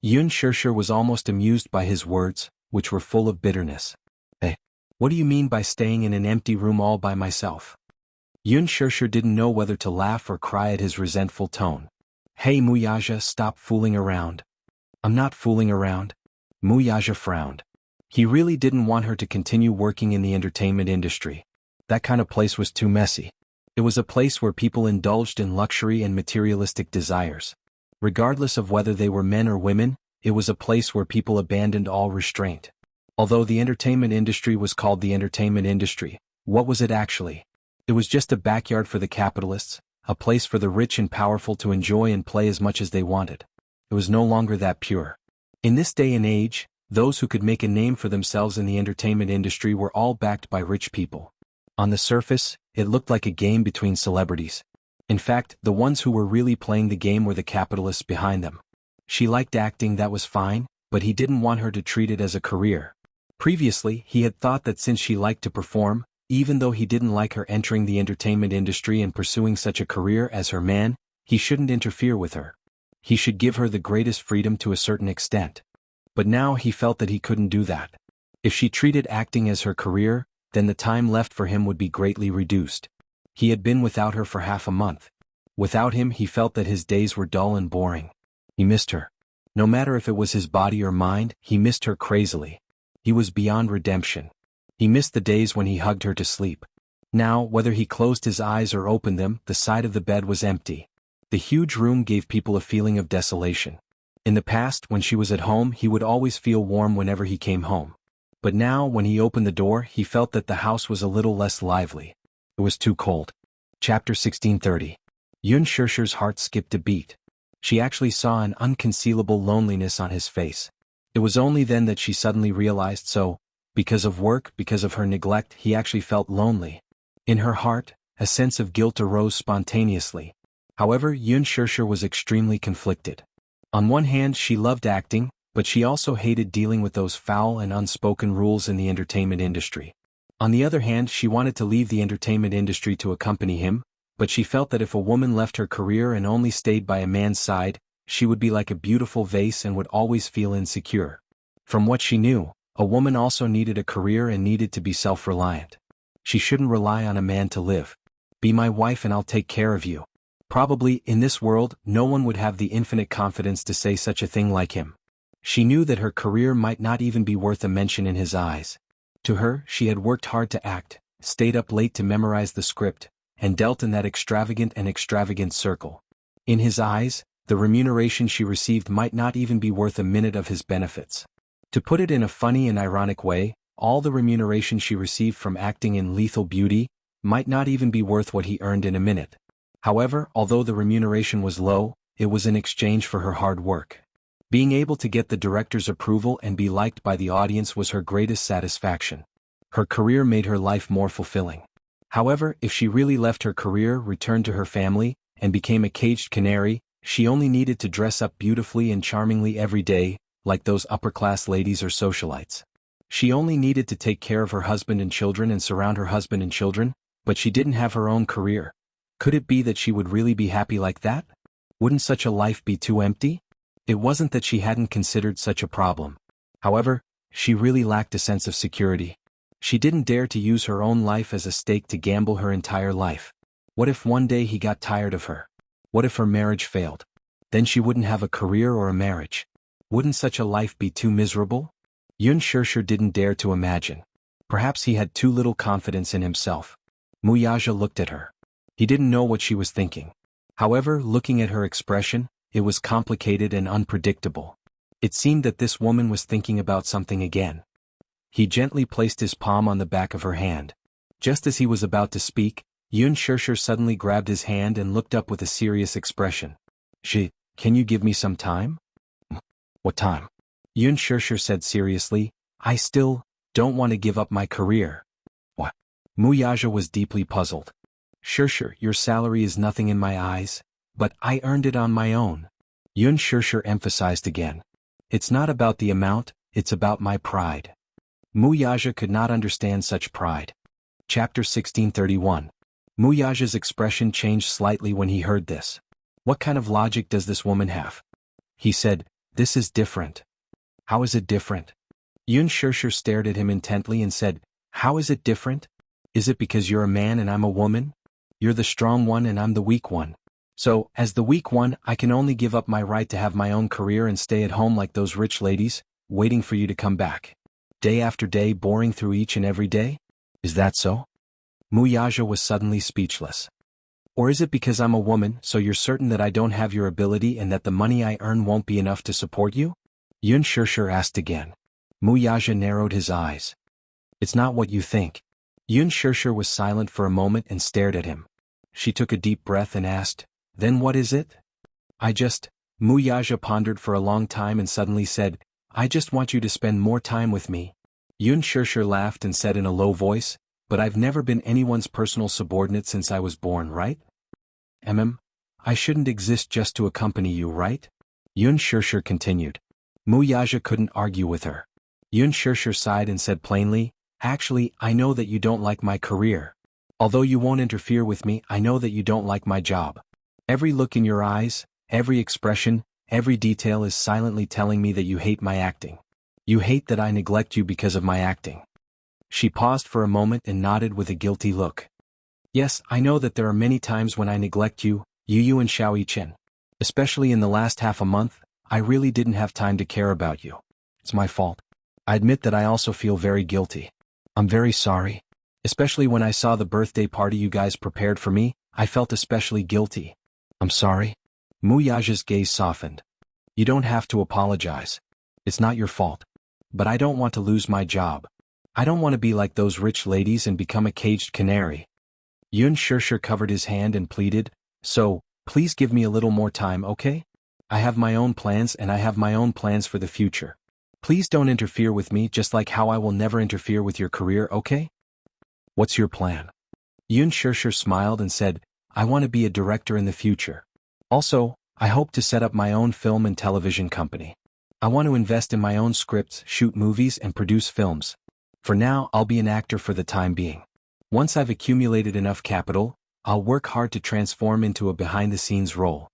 Yun Shirshir was almost amused by his words, which were full of bitterness. Hey, what do you mean by staying in an empty room all by myself? Yun Shirshir didn't know whether to laugh or cry at his resentful tone. Hey Mu Yaja, stop fooling around. I'm not fooling around. Mu Yaja frowned. He really didn't want her to continue working in the entertainment industry. That kind of place was too messy. It was a place where people indulged in luxury and materialistic desires. Regardless of whether they were men or women, it was a place where people abandoned all restraint. Although the entertainment industry was called the entertainment industry, what was it actually? It was just a backyard for the capitalists, a place for the rich and powerful to enjoy and play as much as they wanted. It was no longer that pure. In this day and age, those who could make a name for themselves in the entertainment industry were all backed by rich people. On the surface, it looked like a game between celebrities. In fact, the ones who were really playing the game were the capitalists behind them. She liked acting, that was fine, but he didn't want her to treat it as a career. Previously, he had thought that since she liked to perform, even though he didn't like her entering the entertainment industry and pursuing such a career as her man, he shouldn't interfere with her. He should give her the greatest freedom to a certain extent. But now he felt that he couldn't do that. If she treated acting as her career, then the time left for him would be greatly reduced. He had been without her for half a month. Without him, he felt that his days were dull and boring. He missed her. No matter if it was his body or mind, he missed her crazily. He was beyond redemption. He missed the days when he hugged her to sleep. Now, whether he closed his eyes or opened them, the side of the bed was empty. The huge room gave people a feeling of desolation. In the past, when she was at home, he would always feel warm whenever he came home. But now, when he opened the door, he felt that the house was a little less lively. It was too cold. Chapter 1630. Yun Shirshir's heart skipped a beat. She actually saw an unconcealable loneliness on his face. It was only then that she suddenly realized because of work, because of her neglect, he actually felt lonely. In her heart, a sense of guilt arose spontaneously. However, Yun Shirshir was extremely conflicted. On one hand, she loved acting, but she also hated dealing with those foul and unspoken rules in the entertainment industry. On the other hand, she wanted to leave the entertainment industry to accompany him, but she felt that if a woman left her career and only stayed by a man's side, she would be like a beautiful vase and would always feel insecure. From what she knew, a woman also needed a career and needed to be self-reliant. She shouldn't rely on a man to live. Be my wife and I'll take care of you. Probably, in this world, no one would have the infinite confidence to say such a thing like him. She knew that her career might not even be worth a mention in his eyes. To her, she had worked hard to act, stayed up late to memorize the script, and dealt in that extravagant circle. In his eyes, the remuneration she received might not even be worth a minute of his benefits. To put it in a funny and ironic way, all the remuneration she received from acting in Lethal Beauty might not even be worth what he earned in a minute. However, although the remuneration was low, it was in exchange for her hard work. Being able to get the director's approval and be liked by the audience was her greatest satisfaction. Her career made her life more fulfilling. However, if she really left her career, returned to her family, and became a caged canary, she only needed to dress up beautifully and charmingly every day, like those upper-class ladies or socialites. She only needed to take care of her husband and children and surround her husband and children, but she didn't have her own career. Could it be that she would really be happy like that? Wouldn't such a life be too empty? It wasn't that she hadn't considered such a problem. However, she really lacked a sense of security. She didn't dare to use her own life as a stake to gamble her entire life. What if one day he got tired of her? What if her marriage failed? Then she wouldn't have a career or a marriage. Wouldn't such a life be too miserable? Yun Shirshir didn't dare to imagine. Perhaps he had too little confidence in himself. Muyaja looked at her. He didn't know what she was thinking. However, looking at her expression, it was complicated and unpredictable. It seemed that this woman was thinking about something again. He gently placed his palm on the back of her hand. Just as he was about to speak, Yun Shirshir suddenly grabbed his hand and looked up with a serious expression. Can you give me some time? What time? Yun Shirshir said seriously, I still don't want to give up my career. What? Muyaja was deeply puzzled. Shirshir, your salary is nothing in my eyes, but I earned it on my own. Yun Shirshir emphasized again. It's not about the amount, it's about my pride. Muyaja could not understand such pride. Chapter 1631. Muyaja's expression changed slightly when he heard this. What kind of logic does this woman have? He said, this is different. How is it different? Yun Shirshir stared at him intently and said, how is it different? Is it because you're a man and I'm a woman? You're the strong one and I'm the weak one. So, as the weak one, I can only give up my right to have my own career and stay at home like those rich ladies, waiting for you to come back. Day after day, boring through each and every day? Is that so? Muyaja was suddenly speechless. Or is it because I'm a woman, so you're certain that I don't have your ability and that the money I earn won't be enough to support you? Yun Shirshir asked again. Muyaja narrowed his eyes. It's not what you think. Yun Shirshir was silent for a moment and stared at him. She took a deep breath and asked, then what is it? Muyaja pondered for a long time and suddenly said, I just want you to spend more time with me. Yun Shirshir laughed and said in a low voice, but I've never been anyone's personal subordinate since I was born, right? I shouldn't exist just to accompany you, right? Yun Shirshir continued. Muyaja couldn't argue with her. Yun Shirshir sighed and said plainly, actually, I know that you don't like my career. Although you won't interfere with me, I know that you don't like my job. Every look in your eyes, every expression, every detail is silently telling me that you hate my acting. You hate that I neglect you because of my acting. She paused for a moment and nodded with a guilty look. Yes, I know that there are many times when I neglect you, Yu and Xiao Yichen. Especially in the last half a month, I really didn't have time to care about you. It's my fault. I admit that I also feel very guilty. I'm very sorry. Especially when I saw the birthday party you guys prepared for me, I felt especially guilty. I'm sorry. Muyaja's gaze softened. You don't have to apologize. It's not your fault. But I don't want to lose my job. I don't want to be like those rich ladies and become a caged canary. Yun Shirshir covered his hand and pleaded, so, please give me a little more time, okay? I have my own plans and I have my own plans for the future. Please don't interfere with me just like how I will never interfere with your career, okay? What's your plan? Yun Shirshir smiled and said, I want to be a director in the future. Also, I hope to set up my own film and television company. I want to invest in my own scripts, shoot movies and produce films. For now, I'll be an actor for the time being. Once I've accumulated enough capital, I'll work hard to transform into a behind-the-scenes role.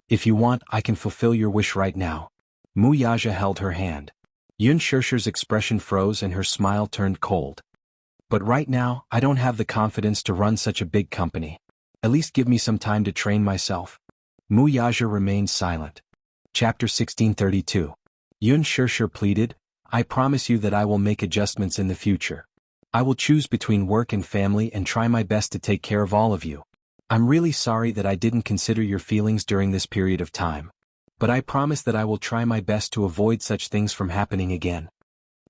If you want, I can fulfill your wish right now. Muyaja held her hand. Yun Shirshir's expression froze and her smile turned cold. But right now, I don't have the confidence to run such a big company. At least give me some time to train myself. Muyaja remained silent. Chapter 1632. Yun Shirshir pleaded, I promise you that I will make adjustments in the future. I will choose between work and family and try my best to take care of all of you. I'm really sorry that I didn't consider your feelings during this period of time. But I promise that I will try my best to avoid such things from happening again.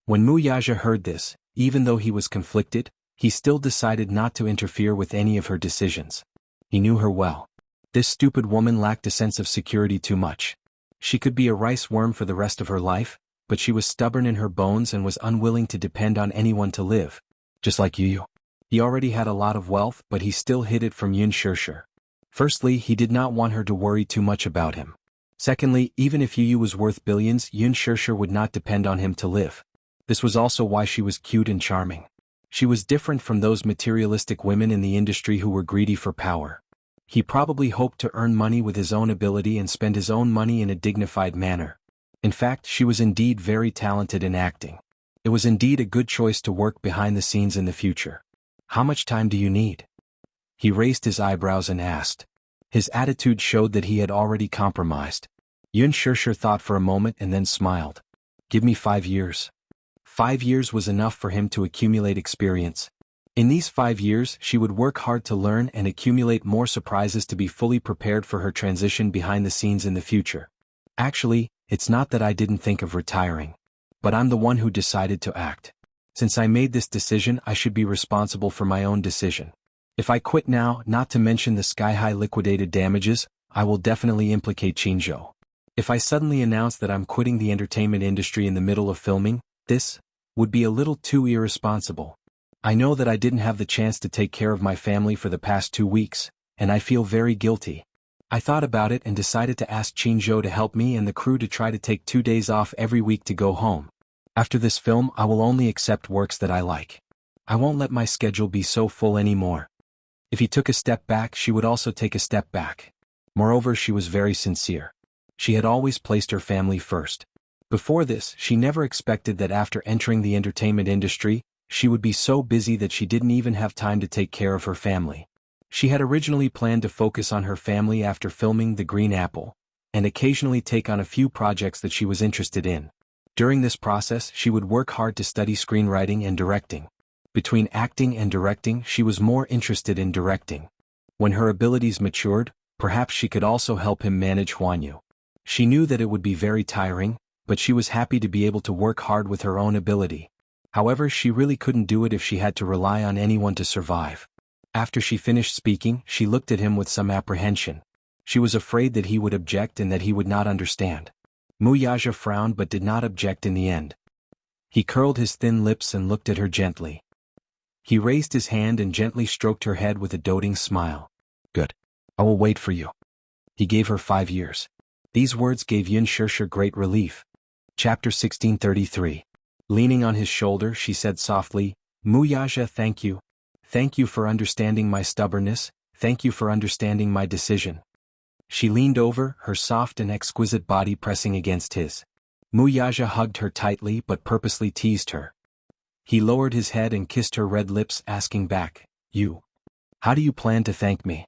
When Muyaja heard this, even though he was conflicted, he still decided not to interfere with any of her decisions. He knew her well. This stupid woman lacked a sense of security too much. She could be a rice worm for the rest of her life, but she was stubborn in her bones and was unwilling to depend on anyone to live. Just like Yu. He already had a lot of wealth, but he still hid it from Yun Shirshir. Firstly, he did not want her to worry too much about him. Secondly, even if Yu was worth billions, Yun Shirshir would not depend on him to live. This was also why she was cute and charming. She was different from those materialistic women in the industry who were greedy for power. He probably hoped to earn money with his own ability and spend his own money in a dignified manner. In fact, she was indeed very talented in acting. It was indeed a good choice to work behind the scenes in the future. How much time do you need? He raised his eyebrows and asked. His attitude showed that he had already compromised. Yun Shirshir thought for a moment and then smiled. Give me 5 years. 5 years was enough for him to accumulate experience. In these 5 years, she would work hard to learn and accumulate more surprises to be fully prepared for her transition behind the scenes in the future. Actually, it's not that I didn't think of retiring. But I'm the one who decided to act. Since I made this decision, I should be responsible for my own decision. If I quit now, not to mention the sky-high liquidated damages, I will definitely implicate Qingzhou. If I suddenly announce that I'm quitting the entertainment industry in the middle of filming, this would be a little too irresponsible. I know that I didn't have the chance to take care of my family for the past 2 weeks, and I feel very guilty. I thought about it and decided to ask Qingzhou to help me and the crew to try to take 2 days off every week to go home. After this film, I will only accept works that I like. I won't let my schedule be so full anymore. If he took a step back, she would also take a step back. Moreover, she was very sincere. She had always placed her family first. Before this, she never expected that after entering the entertainment industry, she would be so busy that she didn't even have time to take care of her family. She had originally planned to focus on her family after filming The Green Apple, and occasionally take on a few projects that she was interested in. During this process, she would work hard to study screenwriting and directing. Between acting and directing, she was more interested in directing. When her abilities matured, perhaps she could also help him manage Huanyu. She knew that it would be very tiring, but she was happy to be able to work hard with her own ability. However, she really couldn't do it if she had to rely on anyone to survive. After she finished speaking, she looked at him with some apprehension. She was afraid that he would object and that he would not understand. Muyaja frowned but did not object in the end. He curled his thin lips and looked at her gently. He raised his hand and gently stroked her head with a doting smile. Good. I will wait for you. He gave her 5 years. These words gave Yun Shirshir great relief. Chapter 1633. Leaning on his shoulder, she said softly, Muyaja, thank you. Thank you for understanding my stubbornness, thank you for understanding my decision. She leaned over, her soft and exquisite body pressing against his. Muyaja hugged her tightly but purposely teased her. He lowered his head and kissed her red lips, asking back, You. How do you plan to thank me?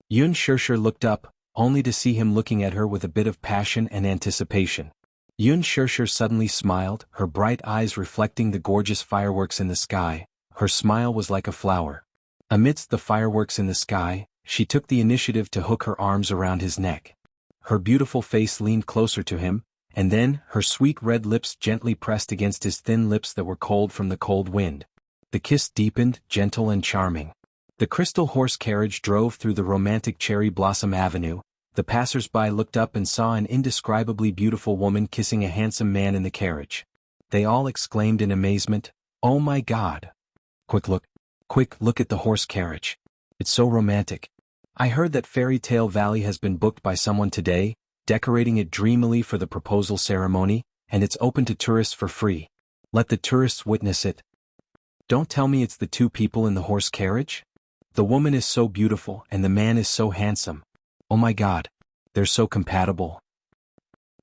Yun Shirshir looked up, only to see him looking at her with a bit of passion and anticipation. Yun Shirshir suddenly smiled, her bright eyes reflecting the gorgeous fireworks in the sky. Her smile was like a flower. Amidst the fireworks in the sky, she took the initiative to hook her arms around his neck. Her beautiful face leaned closer to him, and then, her sweet red lips gently pressed against his thin lips that were cold from the cold wind. The kiss deepened, gentle and charming. The crystal horse carriage drove through the romantic cherry blossom avenue. The passers-by looked up and saw an indescribably beautiful woman kissing a handsome man in the carriage. They all exclaimed in amazement, Oh my God! Quick look at the horse carriage. It's so romantic. I heard that Fairy Tale Valley has been booked by someone today, decorating it dreamily for the proposal ceremony, and it's open to tourists for free. Let the tourists witness it. Don't tell me it's the 2 people in the horse carriage? The woman is so beautiful and the man is so handsome. Oh my God, they're so compatible.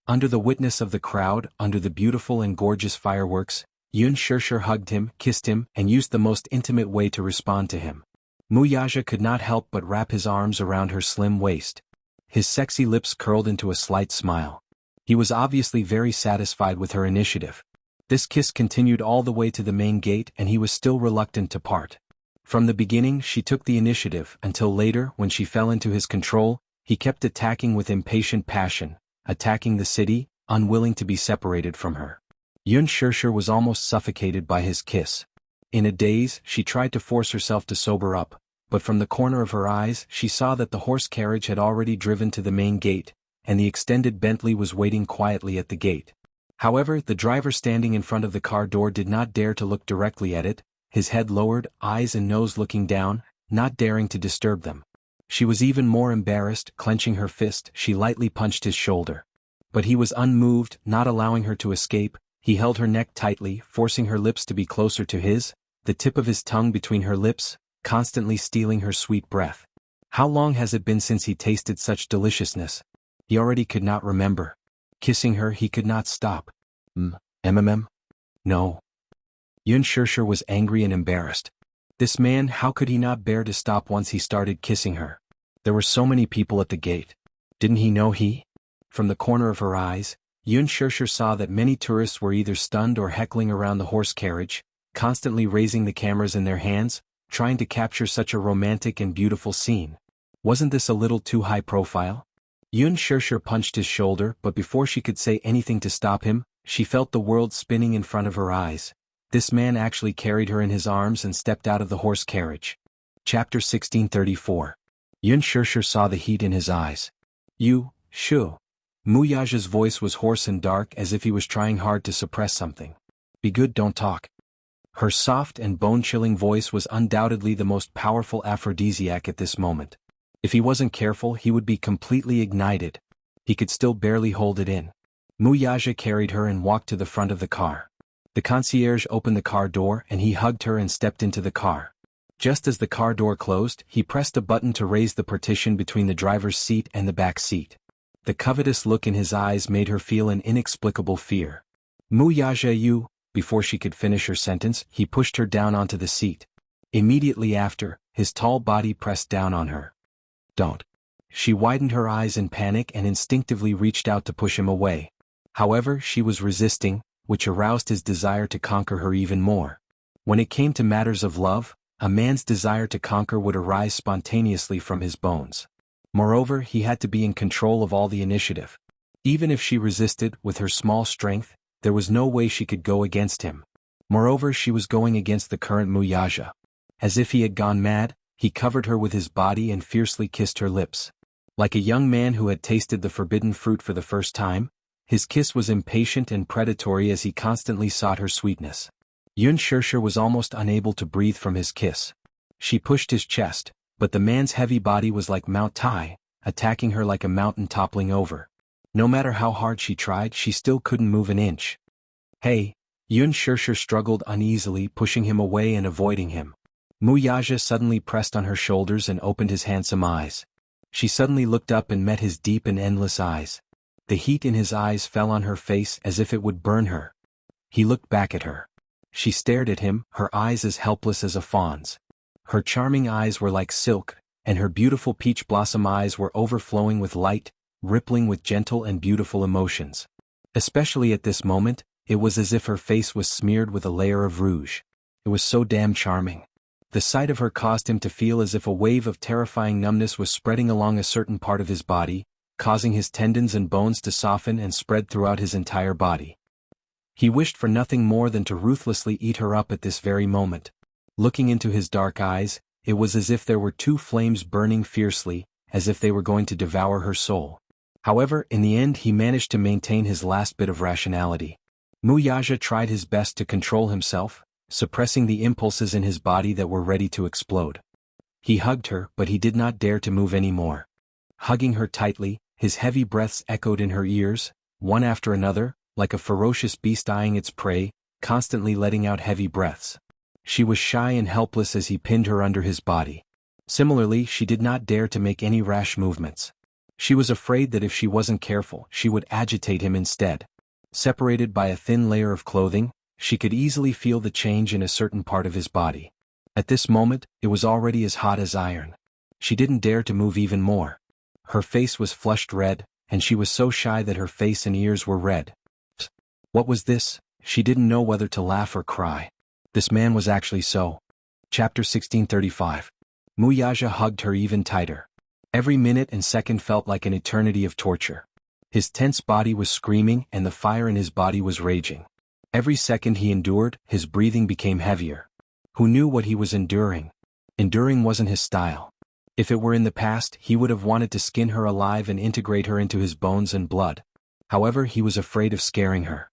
Under the witness of the crowd, under the beautiful and gorgeous fireworks, Yun Shirshir hugged him, kissed him, and used the most intimate way to respond to him. Muyaja could not help but wrap his arms around her slim waist. His sexy lips curled into a slight smile. He was obviously very satisfied with her initiative. This kiss continued all the way to the main gate and he was still reluctant to part. From the beginning she took the initiative until later when she fell into his control, he kept attacking with impatient passion, attacking the city, unwilling to be separated from her. Yun Shirshir was almost suffocated by his kiss. In a daze, she tried to force herself to sober up, but from the corner of her eyes she saw that the horse carriage had already driven to the main gate, and the extended Bentley was waiting quietly at the gate. However, the driver standing in front of the car door did not dare to look directly at it, his head lowered, eyes and nose looking down, not daring to disturb them. She was even more embarrassed. Clenching her fist, she lightly punched his shoulder. But he was unmoved, not allowing her to escape. He held her neck tightly, forcing her lips to be closer to his, the tip of his tongue between her lips, constantly stealing her sweet breath. How long has it been since he tasted such deliciousness? He already could not remember. Kissing her, he could not stop. No. Yun Shirshir was angry and embarrassed. This man, how could he not bear to stop once he started kissing her? There were so many people at the gate. Didn't he know he? From the corner of her eyes, Yun Shirshir saw that many tourists were either stunned or heckling around the horse carriage, constantly raising the cameras in their hands, trying to capture such a romantic and beautiful scene. Wasn't this a little too high profile? Yun Shirshir punched his shoulder, but before she could say anything to stop him, she felt the world spinning in front of her eyes. This man actually carried her in his arms and stepped out of the horse carriage. Chapter 1634. Yun Shirshir saw the heat in his eyes. You, Shu. Muyaja's voice was hoarse and dark, as if he was trying hard to suppress something. Be good, don't talk. Her soft and bone-chilling voice was undoubtedly the most powerful aphrodisiac at this moment. If he wasn't careful, he would be completely ignited. He could still barely hold it in. Muyaja carried her and walked to the front of the car. The concierge opened the car door and he hugged her and stepped into the car. Just as the car door closed, he pressed a button to raise the partition between the driver's seat and the back seat. The covetous look in his eyes made her feel an inexplicable fear. Muyaja, you. Before she could finish her sentence, he pushed her down onto the seat. Immediately after, his tall body pressed down on her. Don't. She widened her eyes in panic and instinctively reached out to push him away. However, she was resisting, which aroused his desire to conquer her even more. When it came to matters of love, a man's desire to conquer would arise spontaneously from his bones. Moreover, he had to be in control of all the initiative. Even if she resisted, with her small strength, there was no way she could go against him. Moreover, she was going against the current Muyaja. As if he had gone mad, he covered her with his body and fiercely kissed her lips. Like a young man who had tasted the forbidden fruit for the first time, his kiss was impatient and predatory as he constantly sought her sweetness. Yun Shirshir was almost unable to breathe from his kiss. She pushed his chest, but the man's heavy body was like Mount Tai, attacking her like a mountain toppling over. No matter how hard she tried, she still couldn't move an inch. Hey! Yun Shirshir struggled uneasily, pushing him away and avoiding him. Muyaja suddenly pressed on her shoulders and opened his handsome eyes. She suddenly looked up and met his deep and endless eyes. The heat in his eyes fell on her face as if it would burn her. He looked back at her. She stared at him, her eyes as helpless as a fawn's. Her charming eyes were like silk, and her beautiful peach blossom eyes were overflowing with light, rippling with gentle and beautiful emotions. Especially at this moment, it was as if her face was smeared with a layer of rouge. It was so damn charming. The sight of her caused him to feel as if a wave of terrifying numbness was spreading along a certain part of his body, causing his tendons and bones to soften and spread throughout his entire body. He wished for nothing more than to ruthlessly eat her up at this very moment. Looking into his dark eyes, it was as if there were two flames burning fiercely, as if they were going to devour her soul. However, in the end he managed to maintain his last bit of rationality. Muyaja tried his best to control himself, suppressing the impulses in his body that were ready to explode. He hugged her, but he did not dare to move any more. Hugging her tightly, his heavy breaths echoed in her ears, one after another, like a ferocious beast eyeing its prey, constantly letting out heavy breaths. She was shy and helpless as he pinned her under his body. Similarly, she did not dare to make any rash movements. She was afraid that if she wasn't careful, she would agitate him instead. Separated by a thin layer of clothing, she could easily feel the change in a certain part of his body. At this moment, it was already as hot as iron. She didn't dare to move even more. Her face was flushed red, and she was so shy that her face and ears were red. What was this? She didn't know whether to laugh or cry. This man was actually so. Chapter 1635. Muyaja hugged her even tighter. Every minute and second felt like an eternity of torture. His tense body was screaming and the fire in his body was raging. Every second he endured, his breathing became heavier. Who knew what he was enduring? Enduring wasn't his style. If it were in the past, he would have wanted to skin her alive and integrate her into his bones and blood. However, he was afraid of scaring her.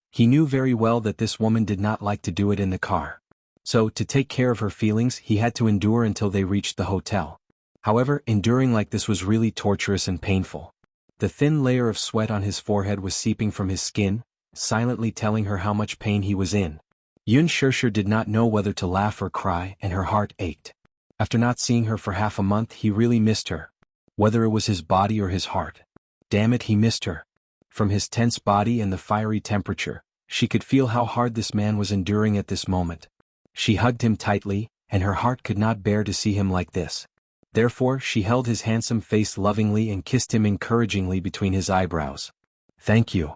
He knew very well that this woman did not like to do it in the car. So, to take care of her feelings, he had to endure until they reached the hotel. However, enduring like this was really torturous and painful. The thin layer of sweat on his forehead was seeping from his skin, silently telling her how much pain he was in. Yun Shirshir did not know whether to laugh or cry, and her heart ached. After not seeing her for half a month, he really missed her. Whether it was his body or his heart. Damn it, he missed her. From his tense body and the fiery temperature, she could feel how hard this man was enduring at this moment. She hugged him tightly, and her heart could not bear to see him like this. Therefore, she held his handsome face lovingly and kissed him encouragingly between his eyebrows. "Thank you,"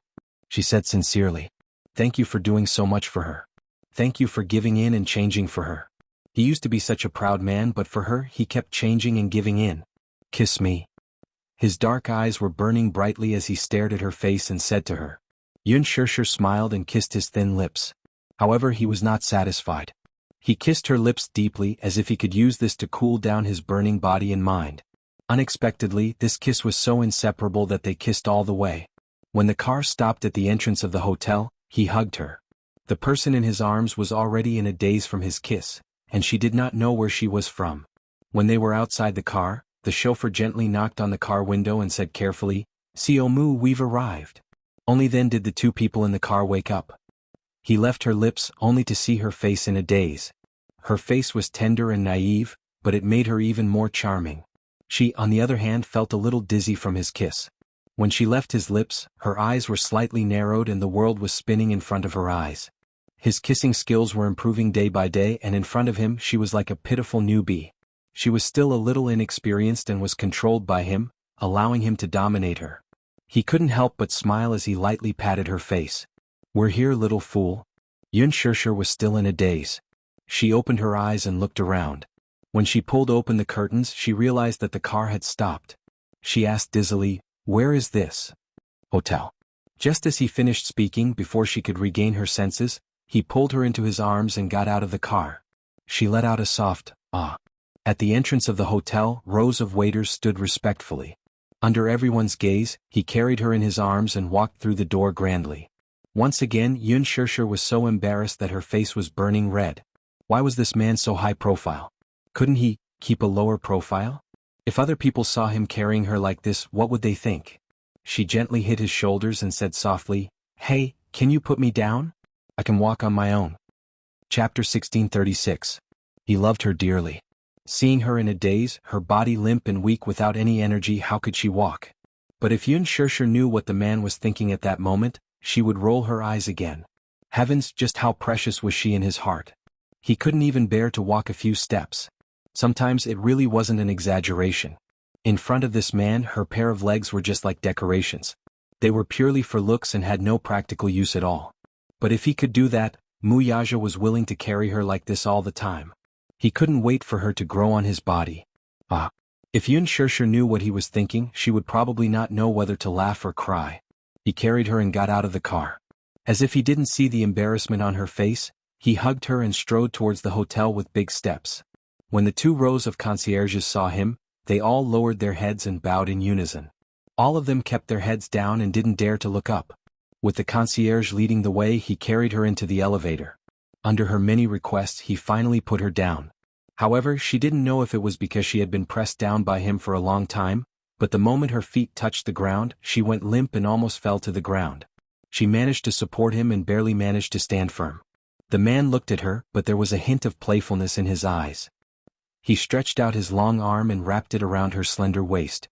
she said sincerely. "Thank you for doing so much for her. Thank you for giving in and changing for her." He used to be such a proud man, but for her, he kept changing and giving in. "Kiss me." His dark eyes were burning brightly as he stared at her face and said to her. Yun Shirshir smiled and kissed his thin lips. However, he was not satisfied. He kissed her lips deeply as if he could use this to cool down his burning body and mind. Unexpectedly, this kiss was so inseparable that they kissed all the way. When the car stopped at the entrance of the hotel, he hugged her. The person in his arms was already in a daze from his kiss, and she did not know where she was from. When they were outside the car, the chauffeur gently knocked on the car window and said carefully, "Siomu, we've arrived." Only then did the two people in the car wake up. He left her lips only to see her face in a daze. Her face was tender and naive, but it made her even more charming. She, on the other hand, felt a little dizzy from his kiss. When she left his lips, her eyes were slightly narrowed and the world was spinning in front of her eyes. His kissing skills were improving day by day, and in front of him she was like a pitiful newbie. She was still a little inexperienced and was controlled by him, allowing him to dominate her. He couldn't help but smile as he lightly patted her face. "We're here, little fool." Yun Shirshir was still in a daze. She opened her eyes and looked around. When she pulled open the curtains, she realized that the car had stopped. She asked dizzily, "Where is this hotel?" Just as he finished speaking, before she could regain her senses, he pulled her into his arms and got out of the car. She let out a soft, "Ah." At the entrance of the hotel, rows of waiters stood respectfully. Under everyone's gaze, he carried her in his arms and walked through the door grandly. Once again, Yun Shirshir was so embarrassed that her face was burning red. Why was this man so high profile? Couldn't he keep a lower profile? If other people saw him carrying her like this, what would they think? She gently hit his shoulders and said softly, "Hey, can you put me down? I can walk on my own." Chapter 1636. He loved her dearly. Seeing her in a daze, her body limp and weak without any energy, how could she walk? But if Yun Shirshir knew what the man was thinking at that moment, she would roll her eyes again. Heavens, just how precious was she in his heart. He couldn't even bear to walk a few steps. Sometimes it really wasn't an exaggeration. In front of this man, her pair of legs were just like decorations. They were purely for looks and had no practical use at all. But if he could do that, Muyaja was willing to carry her like this all the time. He couldn't wait for her to grow on his body. Ah! If Yun Shirshir knew what he was thinking, she would probably not know whether to laugh or cry. He carried her and got out of the car. As if he didn't see the embarrassment on her face, he hugged her and strode towards the hotel with big steps. When the 2 rows of concierges saw him, they all lowered their heads and bowed in unison. All of them kept their heads down and didn't dare to look up. With the concierge leading the way, he carried her into the elevator. Under her many requests, he finally put her down. However, she didn't know if it was because she had been pressed down by him for a long time, but the moment her feet touched the ground, she went limp and almost fell to the ground. She managed to support him and barely managed to stand firm. The man looked at her, but there was a hint of playfulness in his eyes. He stretched out his long arm and wrapped it around her slender waist.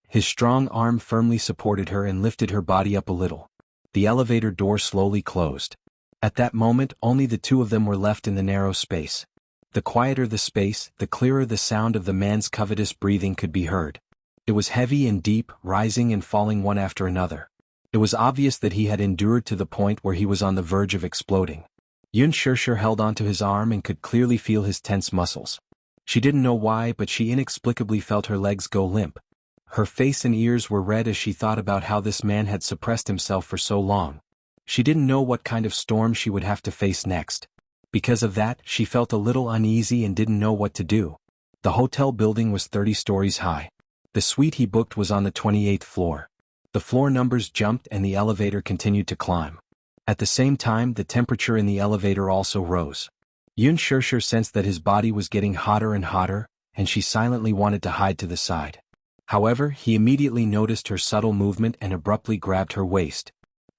His strong arm firmly supported her and lifted her body up a little. The elevator door slowly closed. At that moment, only the 2 of them were left in the narrow space. The quieter the space, the clearer the sound of the man's covetous breathing could be heard. It was heavy and deep, rising and falling one after another. It was obvious that he had endured to the point where he was on the verge of exploding. Yun Shirshir held onto his arm and could clearly feel his tense muscles. She didn't know why, but she inexplicably felt her legs go limp. Her face and ears were red as she thought about how this man had suppressed himself for so long. She didn't know what kind of storm she would have to face next. Because of that, she felt a little uneasy and didn't know what to do. The hotel building was 30 stories high. The suite he booked was on the 28th floor. The floor numbers jumped and the elevator continued to climb. At the same time, the temperature in the elevator also rose. Yun Shirshir sensed that his body was getting hotter and hotter, and she silently wanted to hide to the side. However, he immediately noticed her subtle movement and abruptly grabbed her waist.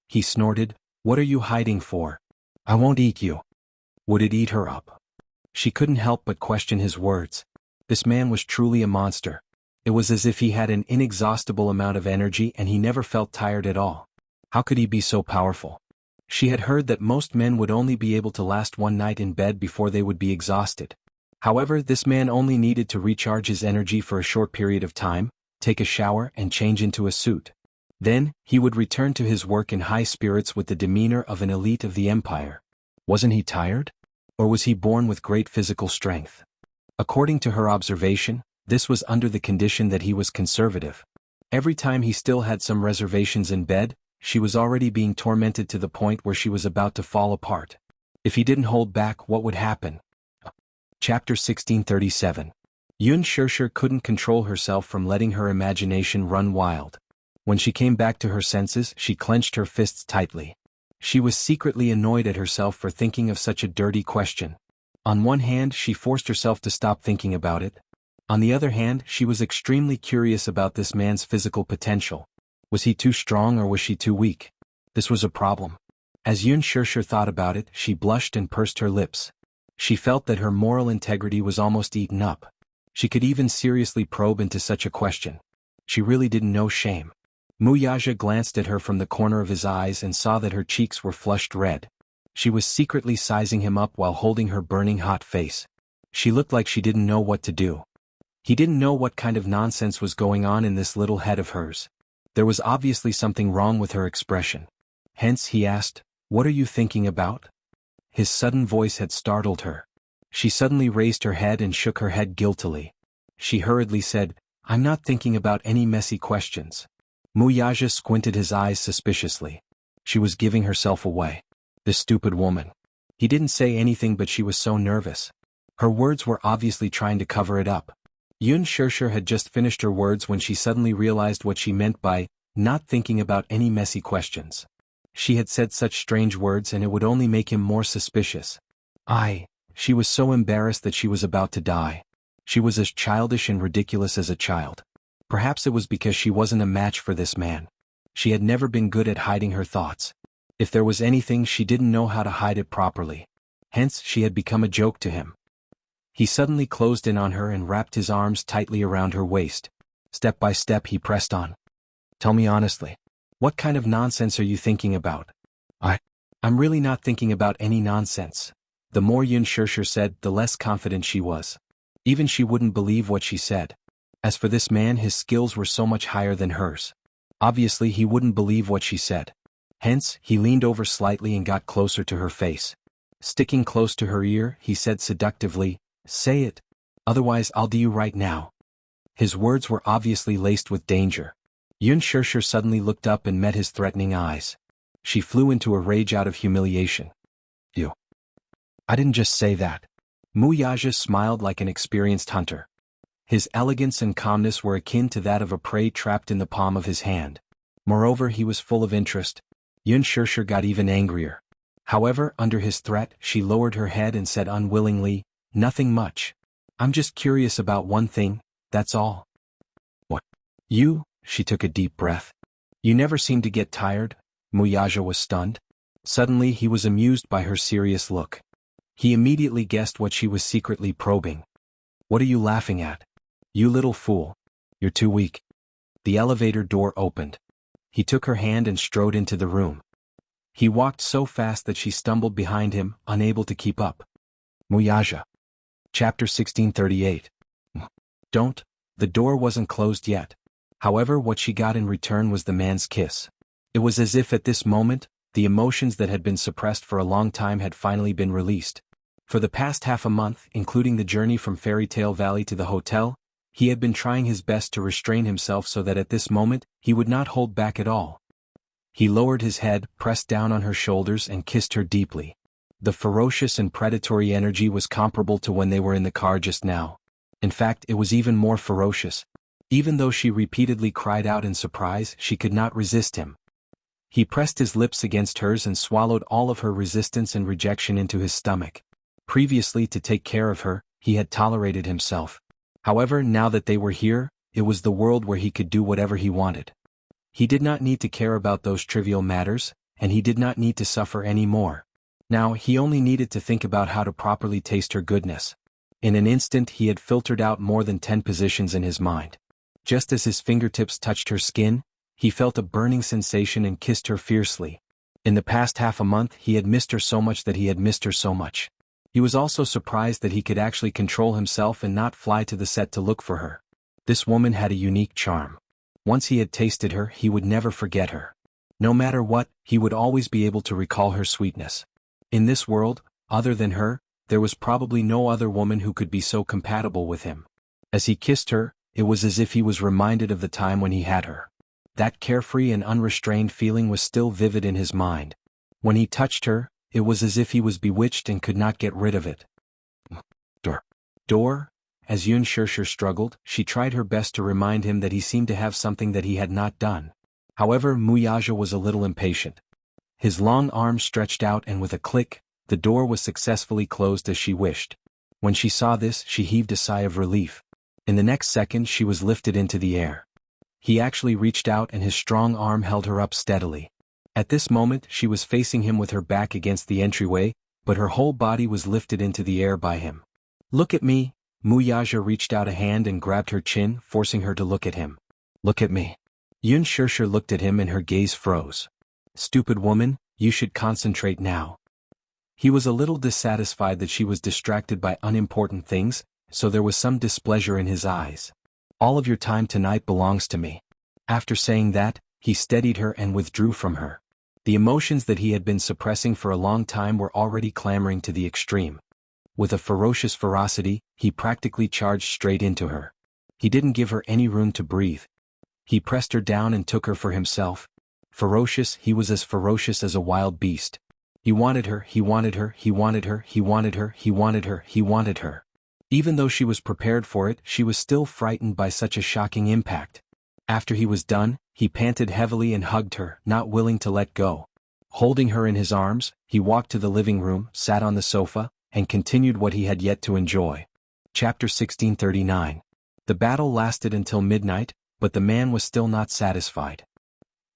He snorted, "What are you hiding for? I won't eat you." Would it eat her up? She couldn't help but question his words. This man was truly a monster. It was as if he had an inexhaustible amount of energy and he never felt tired at all. How could he be so powerful? She had heard that most men would only be able to last one night in bed before they would be exhausted. However, this man only needed to recharge his energy for a short period of time, take a shower and change into a suit. Then, he would return to his work in high spirits with the demeanor of an elite of the empire. Wasn't he tired? Or was he born with great physical strength? According to her observation, this was under the condition that he was conservative. Every time he still had some reservations in bed, she was already being tormented to the point where she was about to fall apart. If he didn't hold back, what would happen? Chapter 1637. Yun Shirshir couldn't control herself from letting her imagination run wild. When she came back to her senses, she clenched her fists tightly. She was secretly annoyed at herself for thinking of such a dirty question. On one hand, she forced herself to stop thinking about it. On the other hand, she was extremely curious about this man's physical potential. Was he too strong or was she too weak? This was a problem. As Yun Shirshir thought about it, she blushed and pursed her lips. She felt that her moral integrity was almost eaten up. She could even seriously probe into such a question. She really didn't know shame. Muyaja glanced at her from the corner of his eyes and saw that her cheeks were flushed red. She was secretly sizing him up while holding her burning hot face. She looked like she didn't know what to do. He didn't know what kind of nonsense was going on in this little head of hers. There was obviously something wrong with her expression. Hence he asked, "What are you thinking about?" His sudden voice had startled her. She suddenly raised her head and shook her head guiltily. She hurriedly said, "I'm not thinking about any messy questions." Muyaja squinted his eyes suspiciously. She was giving herself away. This stupid woman. He didn't say anything but she was so nervous. Her words were obviously trying to cover it up. Yun Shirshir had just finished her words when she suddenly realized what she meant by not thinking about any messy questions. She had said such strange words and it would only make him more suspicious. She was so embarrassed that she was about to die. She was as childish and ridiculous as a child. Perhaps it was because she wasn't a match for this man. She had never been good at hiding her thoughts. If there was anything, she didn't know how to hide it properly. Hence, she had become a joke to him. He suddenly closed in on her and wrapped his arms tightly around her waist. Step by step he pressed on. "Tell me honestly, what kind of nonsense are you thinking about?" I'm really not thinking about any nonsense." The more Yun Shirshir said, the less confident she was. Even she wouldn't believe what she said. As for this man, his skills were so much higher than hers. Obviously he wouldn't believe what she said. Hence, he leaned over slightly and got closer to her face. Sticking close to her ear, he said seductively, "Say it. Otherwise I'll do you right now." His words were obviously laced with danger. Yun Shirshir suddenly looked up and met his threatening eyes. She flew into a rage out of humiliation. "You. I didn't just say that." Muyaja smiled like an experienced hunter. His elegance and calmness were akin to that of a prey trapped in the palm of his hand. Moreover, he was full of interest. Yun Shirshir got even angrier. However, under his threat, she lowered her head and said unwillingly, "Nothing much. I'm just curious about one thing, that's all." "What? You?" She took a deep breath. "You never seem to get tired?" Muyaja was stunned. Suddenly he was amused by her serious look. He immediately guessed what she was secretly probing. "What are you laughing at? You little fool. You're too weak." The elevator door opened. He took her hand and strode into the room. He walked so fast that she stumbled behind him, unable to keep up. Muyaja. Chapter 1638. Don't. The door wasn't closed yet. However, what she got in return was the man's kiss. It was as if at this moment, the emotions that had been suppressed for a long time had finally been released. For the past half a month, including the journey from Fairy Tale Valley to the hotel, he had been trying his best to restrain himself so that at this moment, he would not hold back at all. He lowered his head, pressed down on her shoulders and kissed her deeply. The ferocious and predatory energy was comparable to when they were in the car just now. In fact, it was even more ferocious. Even though she repeatedly cried out in surprise, she could not resist him. He pressed his lips against hers and swallowed all of her resistance and rejection into his stomach. Previously, to take care of her, he had tolerated himself. However, now that they were here, it was the world where he could do whatever he wanted. He did not need to care about those trivial matters, and he did not need to suffer any more. Now, he only needed to think about how to properly taste her goodness. In an instant, he had filtered out more than 10 positions in his mind. Just as his fingertips touched her skin, he felt a burning sensation and kissed her fiercely. In the past half a month, he had missed her so much that he had missed her so much. He was also surprised that he could actually control himself and not fly to the set to look for her. This woman had a unique charm. Once he had tasted her, he would never forget her. No matter what, he would always be able to recall her sweetness. In this world, other than her, there was probably no other woman who could be so compatible with him. As he kissed her, it was as if he was reminded of the time when he had her. That carefree and unrestrained feeling was still vivid in his mind. When he touched her, it was as if he was bewitched and could not get rid of it. Door? As Yun Shirshir struggled, she tried her best to remind him that he seemed to have something that he had not done. However, Muyaja was a little impatient. His long arms stretched out and with a click, the door was successfully closed as she wished. When she saw this, she heaved a sigh of relief. In the next second, she was lifted into the air. He actually reached out and his strong arm held her up steadily. At this moment, she was facing him with her back against the entryway, but her whole body was lifted into the air by him. "Look at me." Muyaja reached out a hand and grabbed her chin, forcing her to look at him. "Look at me." Yun Shirshir looked at him and her gaze froze. "Stupid woman, you should concentrate now." He was a little dissatisfied that she was distracted by unimportant things, so there was some displeasure in his eyes. "All of your time tonight belongs to me." After saying that, he steadied her and withdrew from her. The emotions that he had been suppressing for a long time were already clamoring to the extreme. With a ferocious ferocity, he practically charged straight into her. He didn't give her any room to breathe. He pressed her down and took her for himself. Ferocious, he was as ferocious as a wild beast. He wanted her, he wanted her, he wanted her, he wanted her, he wanted her, he wanted her. Even though she was prepared for it, she was still frightened by such a shocking impact. After he was done, he panted heavily and hugged her, not willing to let go. Holding her in his arms, he walked to the living room, sat on the sofa, and continued what he had yet to enjoy. Chapter 1639. The battle lasted until midnight, but the man was still not satisfied.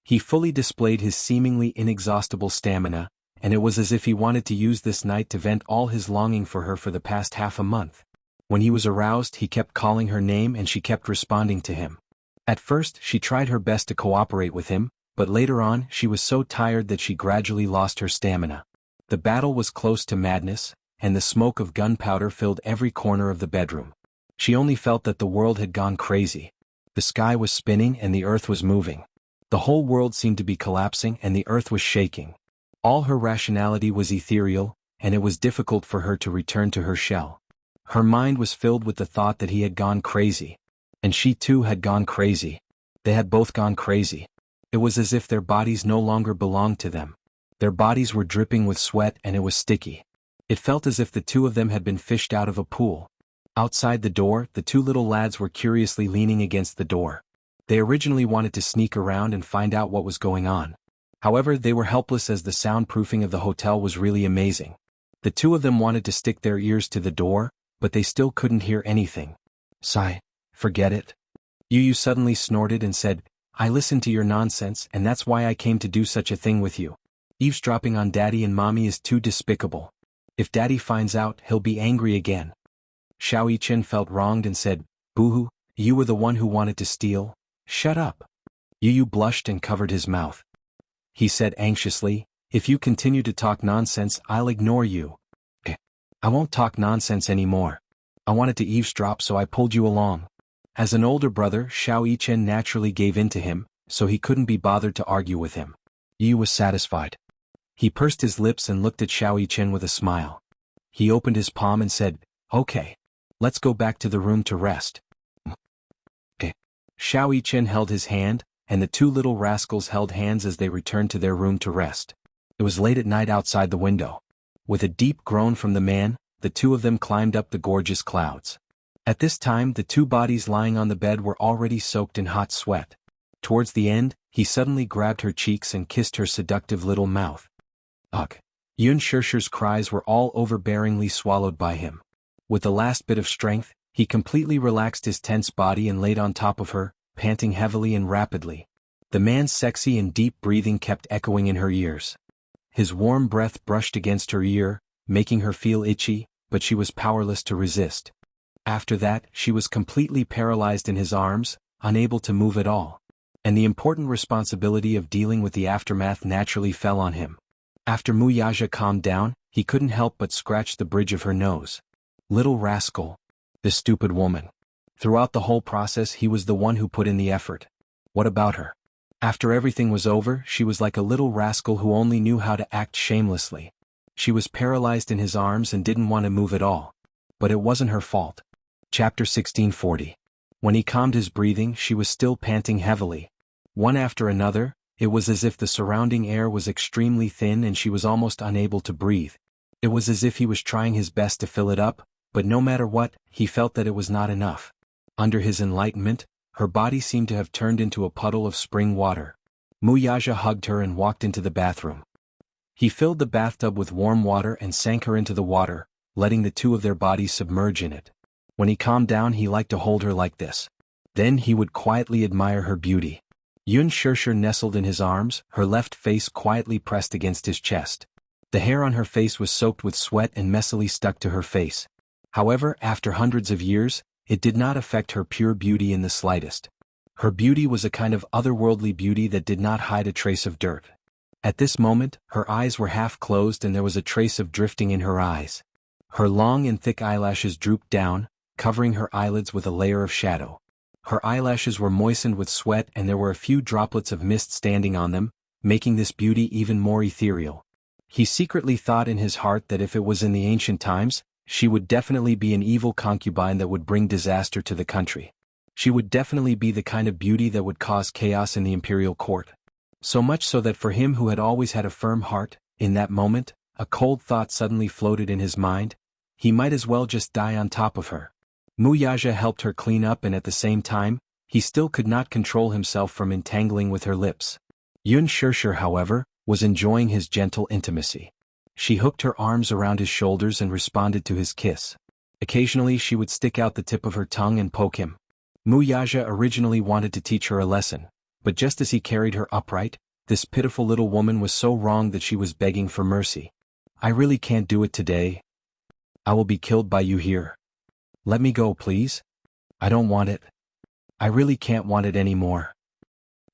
He fully displayed his seemingly inexhaustible stamina, and it was as if he wanted to use this night to vent all his longing for her for the past half a month. When he was aroused, he kept calling her name and she kept responding to him. At first, she tried her best to cooperate with him, but later on, she was so tired that she gradually lost her stamina. The battle was close to madness, and the smoke of gunpowder filled every corner of the bedroom. She only felt that the world had gone crazy. The sky was spinning and the earth was moving. The whole world seemed to be collapsing and the earth was shaking. All her rationality was ethereal, and it was difficult for her to return to her shell. Her mind was filled with the thought that he had gone crazy. And she too had gone crazy. They had both gone crazy. It was as if their bodies no longer belonged to them. Their bodies were dripping with sweat and it was sticky. It felt as if the two of them had been fished out of a pool. Outside the door, the two little lads were curiously leaning against the door. They originally wanted to sneak around and find out what was going on. However, they were helpless as the soundproofing of the hotel was really amazing. The two of them wanted to stick their ears to the door, but they still couldn't hear anything. "Sigh, forget it." Yu suddenly snorted and said, "I listened to your nonsense and that's why I came to do such a thing with you. Eavesdropping on Daddy and Mommy is too despicable. If Daddy finds out, he'll be angry again." Xiao Yichen felt wronged and said, "Boo-hoo, you were the one who wanted to steal. Shut up." Yu blushed and covered his mouth. He said anxiously, "If you continue to talk nonsense, I'll ignore you." "I won't talk nonsense anymore. I wanted to eavesdrop so I pulled you along." As an older brother, Xiao Yichen naturally gave in to him, so he couldn't be bothered to argue with him. Yu was satisfied. He pursed his lips and looked at Xiao Yichen with a smile. He opened his palm and said, "Okay. Let's go back to the room to rest." Xiao Yichen held his hand, and the two little rascals held hands as they returned to their room to rest. It was late at night outside the window. With a deep groan from the man, the two of them climbed up the gorgeous clouds. At this time the two bodies lying on the bed were already soaked in hot sweat. Towards the end, he suddenly grabbed her cheeks and kissed her seductive little mouth. Ugh! Yun Shirshi's cries were all overbearingly swallowed by him. With the last bit of strength, he completely relaxed his tense body and laid on top of her, panting heavily and rapidly. The man's sexy and deep breathing kept echoing in her ears. His warm breath brushed against her ear, making her feel itchy, but she was powerless to resist. After that, she was completely paralyzed in his arms, unable to move at all. And the important responsibility of dealing with the aftermath naturally fell on him. After Muyaja calmed down, he couldn't help but scratch the bridge of her nose. Little rascal. This stupid woman. Throughout the whole process he was the one who put in the effort. What about her? After everything was over, she was like a little rascal who only knew how to act shamelessly. She was paralyzed in his arms and didn't want to move at all. But it wasn't her fault. Chapter 1640. When he calmed his breathing, she was still panting heavily. One after another, it was as if the surrounding air was extremely thin and she was almost unable to breathe. It was as if he was trying his best to fill it up, but no matter what, he felt that it was not enough. Under his enlightenment, her body seemed to have turned into a puddle of spring water. Muyaja hugged her and walked into the bathroom. He filled the bathtub with warm water and sank her into the water, letting the two of their bodies submerge in it. When he calmed down, he liked to hold her like this. Then he would quietly admire her beauty. Yun Shirshir nestled in his arms, her left face quietly pressed against his chest. The hair on her face was soaked with sweat and messily stuck to her face. However, after hundreds of years, it did not affect her pure beauty in the slightest. Her beauty was a kind of otherworldly beauty that did not hide a trace of dirt. At this moment, her eyes were half closed and there was a trace of drifting in her eyes. Her long and thick eyelashes drooped down, covering her eyelids with a layer of shadow. Her eyelashes were moistened with sweat and there were a few droplets of mist standing on them, making this beauty even more ethereal. He secretly thought in his heart that if it was in the ancient times, she would definitely be an evil concubine that would bring disaster to the country. She would definitely be the kind of beauty that would cause chaos in the imperial court. So much so that for him who had always had a firm heart, in that moment, a cold thought suddenly floated in his mind. He might as well just die on top of her. Muyaja helped her clean up and at the same time, he still could not control himself from entangling with her lips. Yun Shirshir, however, was enjoying his gentle intimacy. She hooked her arms around his shoulders and responded to his kiss. Occasionally she would stick out the tip of her tongue and poke him. Muyaja originally wanted to teach her a lesson, but just as he carried her upright, this pitiful little woman was so wrong that she was begging for mercy. I really can't do it today. I will be killed by you here. Let me go, please. I don't want it. I really can't want it anymore.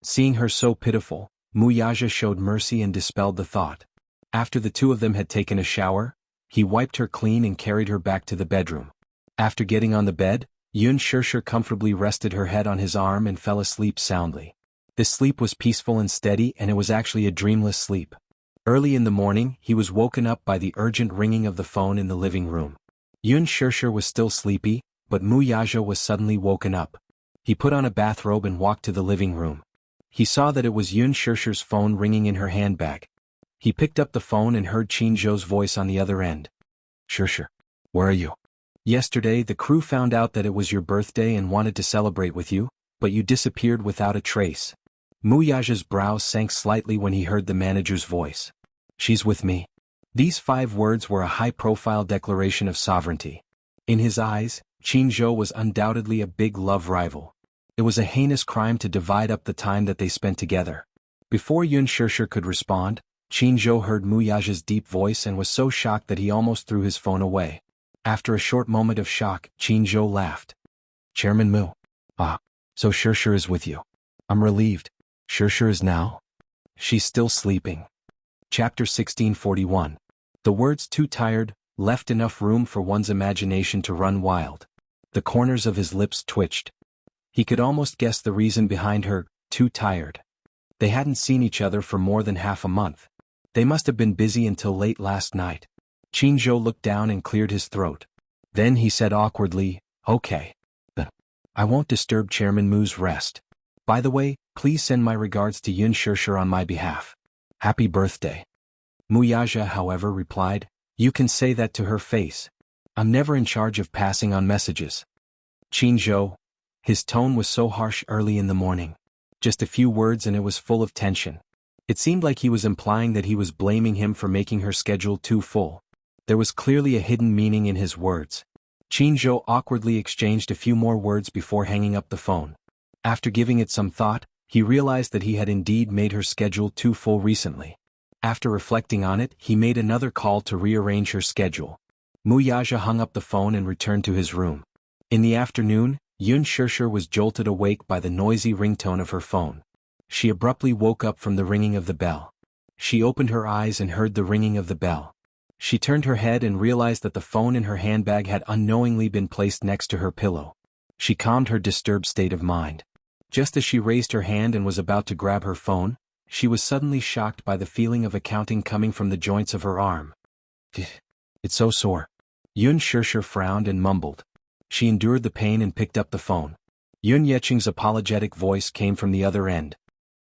Seeing her so pitiful, Muyaja showed mercy and dispelled the thought. After the two of them had taken a shower, he wiped her clean and carried her back to the bedroom. After getting on the bed, Yun Shirshir comfortably rested her head on his arm and fell asleep soundly. This sleep was peaceful and steady and it was actually a dreamless sleep. Early in the morning, he was woken up by the urgent ringing of the phone in the living room. Yun Shirshir was still sleepy, but Muyaja was suddenly woken up. He put on a bathrobe and walked to the living room. He saw that it was Yun Shirshir's phone ringing in her handbag. He picked up the phone and heard Qinzhou's voice on the other end. Shirshir, where are you? Yesterday the crew found out that it was your birthday and wanted to celebrate with you, but you disappeared without a trace. Muyaja's brows sank slightly when he heard the manager's voice. She's with me. These 5 words were a high-profile declaration of sovereignty. In his eyes, Qinzhou was undoubtedly a big love rival. It was a heinous crime to divide up the time that they spent together. Before Yun Shirshir could respond, Qinzhou heard Muyaja's deep voice and was so shocked that he almost threw his phone away. After a short moment of shock, Qinzhou laughed. Chairman Mu. Ah, so Shirshir is with you. I'm relieved. Shirshir is now? She's still sleeping. Chapter 1641. The words "too tired" left enough room for one's imagination to run wild. The corners of his lips twitched. He could almost guess the reason behind her "too tired." They hadn't seen each other for more than half a month. They must have been busy until late last night. Qinzhou looked down and cleared his throat. Then he said awkwardly, "Okay. But I won't disturb Chairman Mu's rest. By the way, please send my regards to Yun Shirshir on my behalf. Happy birthday." Muyaja, however, replied, "You can say that to her face. I'm never in charge of passing on messages." Qinzhou. His tone was so harsh early in the morning. Just a few words and it was full of tension. It seemed like he was implying that he was blaming him for making her schedule too full. There was clearly a hidden meaning in his words. Qinzhou awkwardly exchanged a few more words before hanging up the phone. After giving it some thought, he realized that he had indeed made her schedule too full recently. After reflecting on it, he made another call to rearrange her schedule. Mu Yaja hung up the phone and returned to his room. In the afternoon, Yun Shirshir was jolted awake by the noisy ringtone of her phone. She abruptly woke up from the ringing of the bell. She opened her eyes and heard the ringing of the bell. She turned her head and realized that the phone in her handbag had unknowingly been placed next to her pillow. She calmed her disturbed state of mind. Just as she raised her hand and was about to grab her phone, she was suddenly shocked by the feeling of accounting coming from the joints of her arm. It's so sore. Yun Shirshir frowned and mumbled. She endured the pain and picked up the phone. Yun Yeching's apologetic voice came from the other end.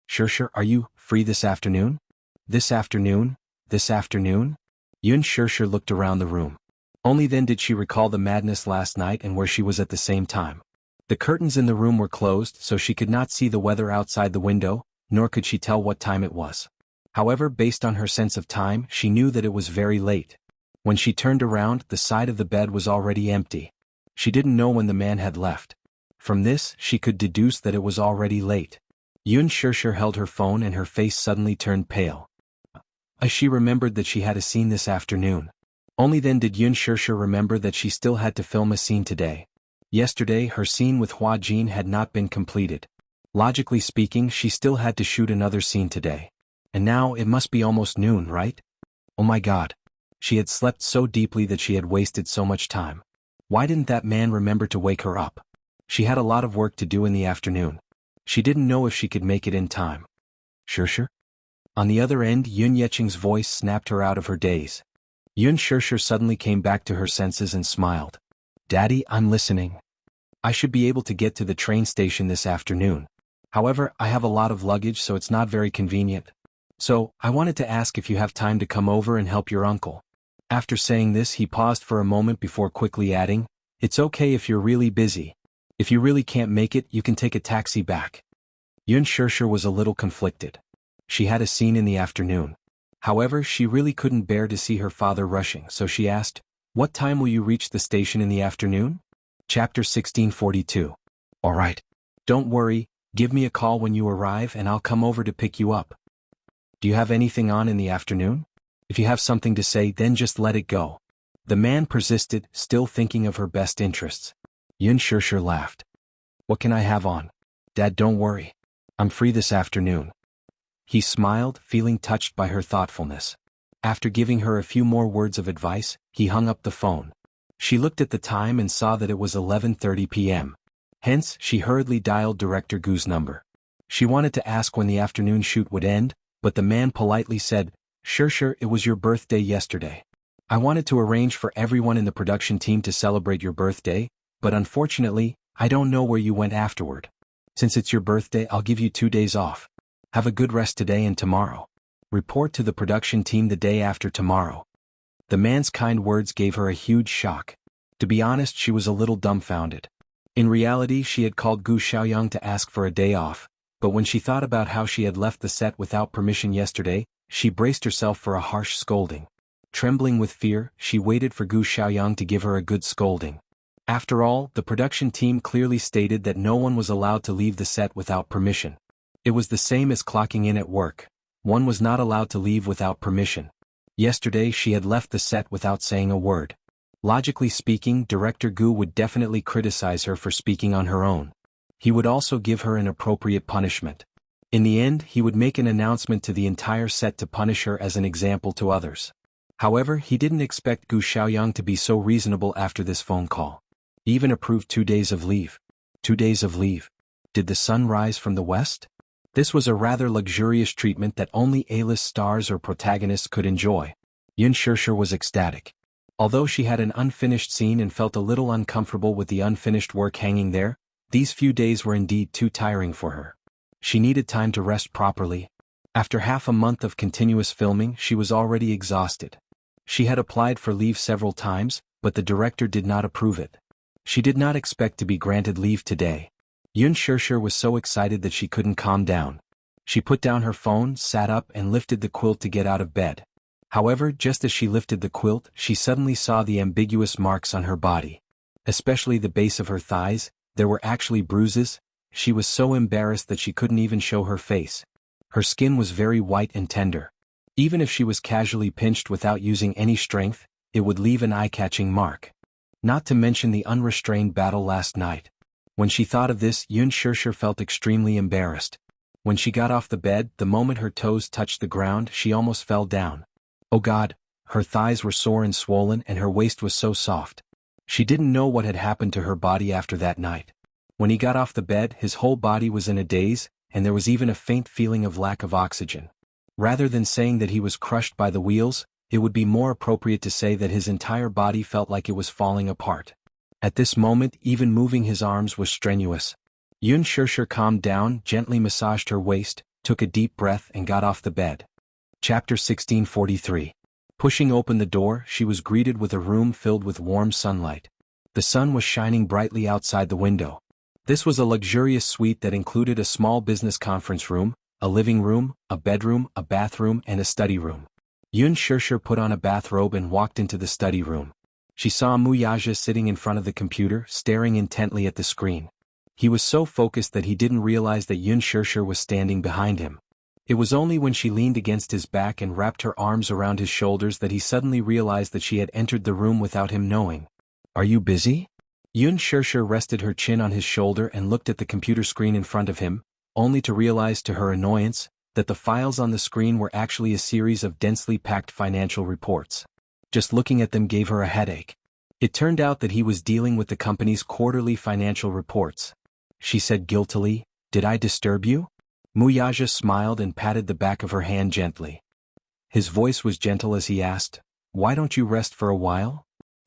Shirshir, are you free this afternoon? This afternoon? This afternoon? Yun Shirshir looked around the room. Only then did she recall the madness last night and where she was at the same time. The curtains in the room were closed, so she could not see the weather outside the window, nor could she tell what time it was. However, based on her sense of time, she knew that it was very late. When she turned around, the side of the bed was already empty. She didn't know when the man had left. From this, she could deduce that it was already late. Yun Shirshir held her phone and her face suddenly turned pale. As she remembered that she had a scene this afternoon. Only then did Yun Shirshir remember that she still had to film a scene today. Yesterday, her scene with Hua Jin had not been completed. Logically speaking, she still had to shoot another scene today. And now it must be almost noon, right? Oh my God. She had slept so deeply that she had wasted so much time. Why didn't that man remember to wake her up? She had a lot of work to do in the afternoon. She didn't know if she could make it in time. Shirshir? On the other end, Yun Yeching's voice snapped her out of her daze. Yun Shirshir suddenly came back to her senses and smiled. Daddy, I'm listening. I should be able to get to the train station this afternoon. However, I have a lot of luggage so it's not very convenient. So, I wanted to ask if you have time to come over and help your uncle. After saying this, he paused for a moment before quickly adding, It's okay if you're really busy. If you really can't make it, you can take a taxi back. Yun Shirshir was a little conflicted. She had a scene in the afternoon. However, she really couldn't bear to see her father rushing, so she asked, What time will you reach the station in the afternoon? Chapter 1642. Alright. Don't worry, give me a call when you arrive and I'll come over to pick you up. Do you have anything on in the afternoon? If you have something to say, then just let it go. The man persisted, still thinking of her best interests. Yun Shirshir laughed. What can I have on? Dad, don't worry. I'm free this afternoon. He smiled, feeling touched by her thoughtfulness. After giving her a few more words of advice, he hung up the phone. She looked at the time and saw that it was 11:30 p.m. Hence, she hurriedly dialed Director Gu's number. She wanted to ask when the afternoon shoot would end, but the man politely said, Shirshir, it was your birthday yesterday. I wanted to arrange for everyone in the production team to celebrate your birthday, but unfortunately, I don't know where you went afterward. Since it's your birthday, I'll give you 2 days off. Have a good rest today and tomorrow. Report to the production team the day after tomorrow. The man's kind words gave her a huge shock. To be honest, she was a little dumbfounded. In reality, she had called Gu Xiaoyang to ask for a day off, but when she thought about how she had left the set without permission yesterday, she braced herself for a harsh scolding. Trembling with fear, she waited for Gu Xiaoyang to give her a good scolding. After all, the production team clearly stated that no one was allowed to leave the set without permission. It was the same as clocking in at work. One was not allowed to leave without permission. Yesterday she had left the set without saying a word. Logically speaking, Director Gu would definitely criticize her for speaking on her own. He would also give her an appropriate punishment. In the end, he would make an announcement to the entire set to punish her as an example to others. However, he didn't expect Gu Xiaoyang to be so reasonable after this phone call. He even approved 2 days of leave. 2 days of leave. Did the sun rise from the west? This was a rather luxurious treatment that only A-list stars or protagonists could enjoy. Yun Shirshir was ecstatic. Although she had an unfinished scene and felt a little uncomfortable with the unfinished work hanging there, these few days were indeed too tiring for her. She needed time to rest properly. After half a month of continuous filming, she was already exhausted. She had applied for leave several times, but the director did not approve it. She did not expect to be granted leave today. Yun Shirshir was so excited that she couldn't calm down. She put down her phone, sat up and lifted the quilt to get out of bed. However, just as she lifted the quilt, she suddenly saw the ambiguous marks on her body. Especially the base of her thighs, there were actually bruises. She was so embarrassed that she couldn't even show her face. Her skin was very white and tender. Even if she was casually pinched without using any strength, it would leave an eye-catching mark. Not to mention the unrestrained battle last night. When she thought of this, Yun Shirshir felt extremely embarrassed. When she got off the bed, the moment her toes touched the ground, she almost fell down. Oh God, her thighs were sore and swollen and her waist was so soft. She didn't know what had happened to her body after that night. When he got off the bed, his whole body was in a daze, and there was even a faint feeling of lack of oxygen. Rather than saying that he was crushed by the wheels, it would be more appropriate to say that his entire body felt like it was falling apart. At this moment, even moving his arms was strenuous. Yun Shirshir calmed down, gently massaged her waist, took a deep breath and got off the bed. Chapter 1643. Pushing open the door, she was greeted with a room filled with warm sunlight. The sun was shining brightly outside the window. This was a luxurious suite that included a small business conference room, a living room, a bedroom, a bathroom, and a study room. Yun Shirshir put on a bathrobe and walked into the study room. She saw Muyaja sitting in front of the computer, staring intently at the screen. He was so focused that he didn't realize that Yun Shirshir was standing behind him. It was only when she leaned against his back and wrapped her arms around his shoulders that he suddenly realized that she had entered the room without him knowing. Are you busy? Yun Shirshir rested her chin on his shoulder and looked at the computer screen in front of him, only to realize to her annoyance that the files on the screen were actually a series of densely packed financial reports. Just looking at them gave her a headache. It turned out that he was dealing with the company's quarterly financial reports. She said guiltily, "Did I disturb you?" Muyaja smiled and patted the back of her hand gently. His voice was gentle as he asked, "Why don't you rest for a while?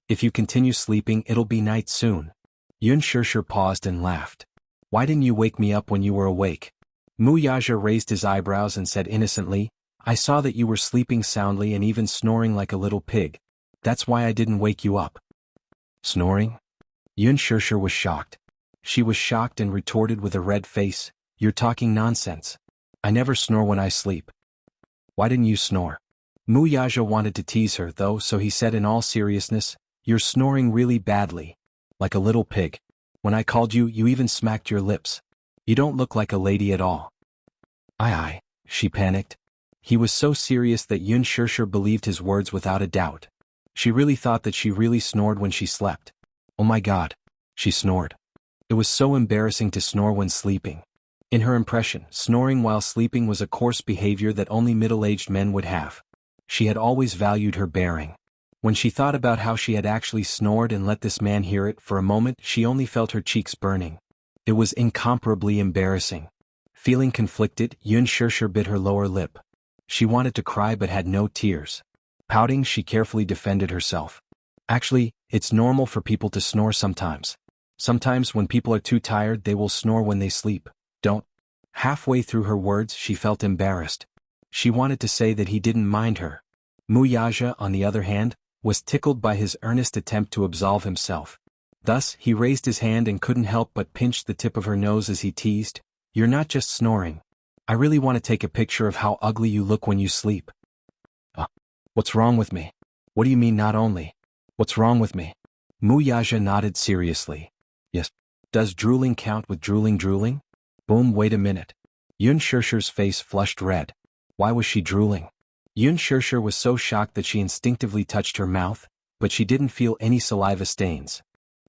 If you continue sleeping, it'll be night soon." Yun Shirshir paused and laughed. "Why didn't you wake me up when you were awake?" Muyaja raised his eyebrows and said innocently, "I saw that you were sleeping soundly and even snoring like a little pig. That's why I didn't wake you up." Snoring? Yun Shirshir was shocked. She was shocked and retorted with a red face, "You're talking nonsense. I never snore when I sleep." "Why didn't you snore?" Muyaja wanted to tease her though, so he said in all seriousness, "You're snoring really badly. Like a little pig. When I called you, you even smacked your lips. You don't look like a lady at all." Aye, she panicked. He was so serious that Yun Shirshir believed his words without a doubt. She really thought that she really snored when she slept. Oh my God. She snored. It was so embarrassing to snore when sleeping. In her impression, snoring while sleeping was a coarse behavior that only middle-aged men would have. She had always valued her bearing. When she thought about how she had actually snored and let this man hear it for a moment, she only felt her cheeks burning. It was incomparably embarrassing. Feeling conflicted, Yun Shirshir bit her lower lip. She wanted to cry but had no tears. Pouting, she carefully defended herself. "Actually, it's normal for people to snore sometimes. Sometimes when people are too tired, they will snore when they sleep. Don't." Halfway through her words, she felt embarrassed. She wanted to say that he didn't mind her. Muyaja, on the other hand, was tickled by his earnest attempt to absolve himself. Thus, he raised his hand and couldn't help but pinch the tip of her nose as he teased, "You're not just snoring. I really want to take a picture of how ugly you look when you sleep." What's wrong with me?" "What do you mean not only? What's wrong with me?" Muyaja nodded seriously. "Yes. Does drooling count with drooling? Boom, wait a minute." Yun Shirshir's face flushed red. Why was she drooling? Yun Shirshir was so shocked that she instinctively touched her mouth, but she didn't feel any saliva stains.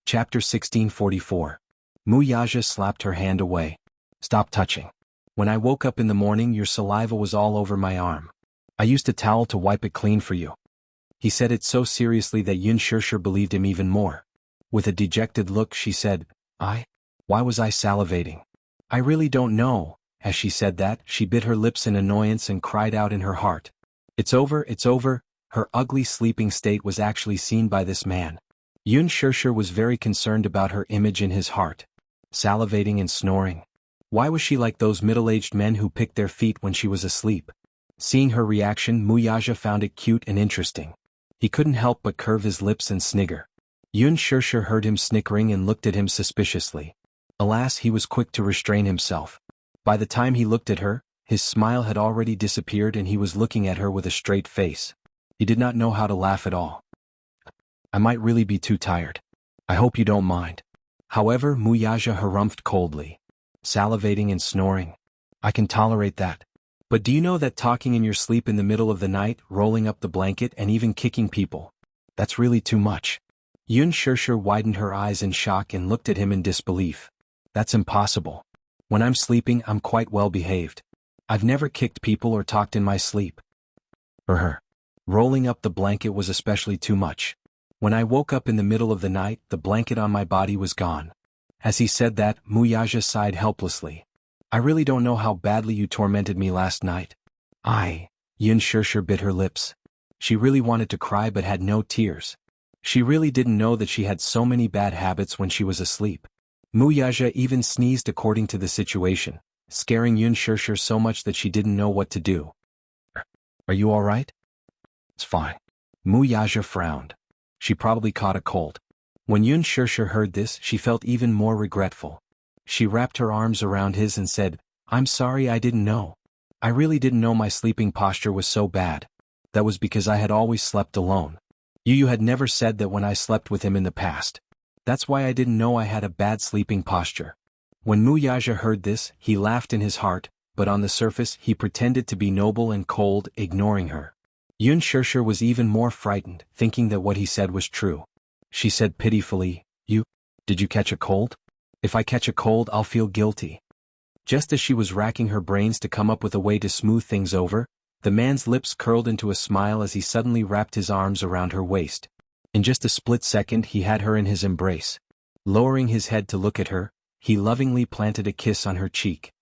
Chapter 1644. Muyaja slapped her hand away. "Stop touching. When I woke up in the morning, your saliva was all over my arm. I used a towel to wipe it clean for you." He said it so seriously that Yun Shirshir believed him even more. With a dejected look, she said, Why was I salivating? I really don't know." As she said that, she bit her lips in annoyance and cried out in her heart. It's over. Her ugly sleeping state was actually seen by this man. Yun Shirshir was very concerned about her image in his heart. Salivating and snoring. Why was she like those middle-aged men who picked their feet when she was asleep? Seeing her reaction, Muyaja found it cute and interesting. He couldn't help but curve his lips and snigger. Yun Shirshir heard him snickering and looked at him suspiciously. Alas, he was quick to restrain himself. By the time he looked at her, his smile had already disappeared and he was looking at her with a straight face. He did not know how to laugh at all. I might really be too tired. I hope you don't mind. However, Muyaja harumphed coldly, salivating and snoring. I can tolerate that. But do you know that talking in your sleep in the middle of the night, rolling up the blanket and even kicking people? That's really too much. Yun Shirshir widened her eyes in shock and looked at him in disbelief. That's impossible. When I'm sleeping, I'm quite well behaved. I've never kicked people or talked in my sleep. For her, rolling up the blanket was especially too much. When I woke up in the middle of the night, the blanket on my body was gone. As he said that, Muyaja sighed helplessly. I really don't know how badly you tormented me last night. Yun Shirshir bit her lips. She really wanted to cry but had no tears. She really didn't know that she had so many bad habits when she was asleep. Muyaja even sneezed according to the situation, scaring Yun Shirshir so much that she didn't know what to do. Are you all right? It's fine. Muyaja frowned. She probably caught a cold. When Yun Shirshir heard this, she felt even more regretful. She wrapped her arms around his and said, I'm sorry, I didn't know. I really didn't know my sleeping posture was so bad. That was because I had always slept alone. You had never said that when I slept with him in the past. That's why I didn't know I had a bad sleeping posture. When Muyaja heard this, he laughed in his heart, but on the surface he pretended to be noble and cold, ignoring her. Yun Shirshir was even more frightened, thinking that what he said was true. She said pitifully, Did you catch a cold? If I catch a cold, I'll feel guilty. Just as she was racking her brains to come up with a way to smooth things over, the man's lips curled into a smile as he suddenly wrapped his arms around her waist. In just a split second he had her in his embrace. Lowering his head to look at her, he lovingly planted a kiss on her cheek.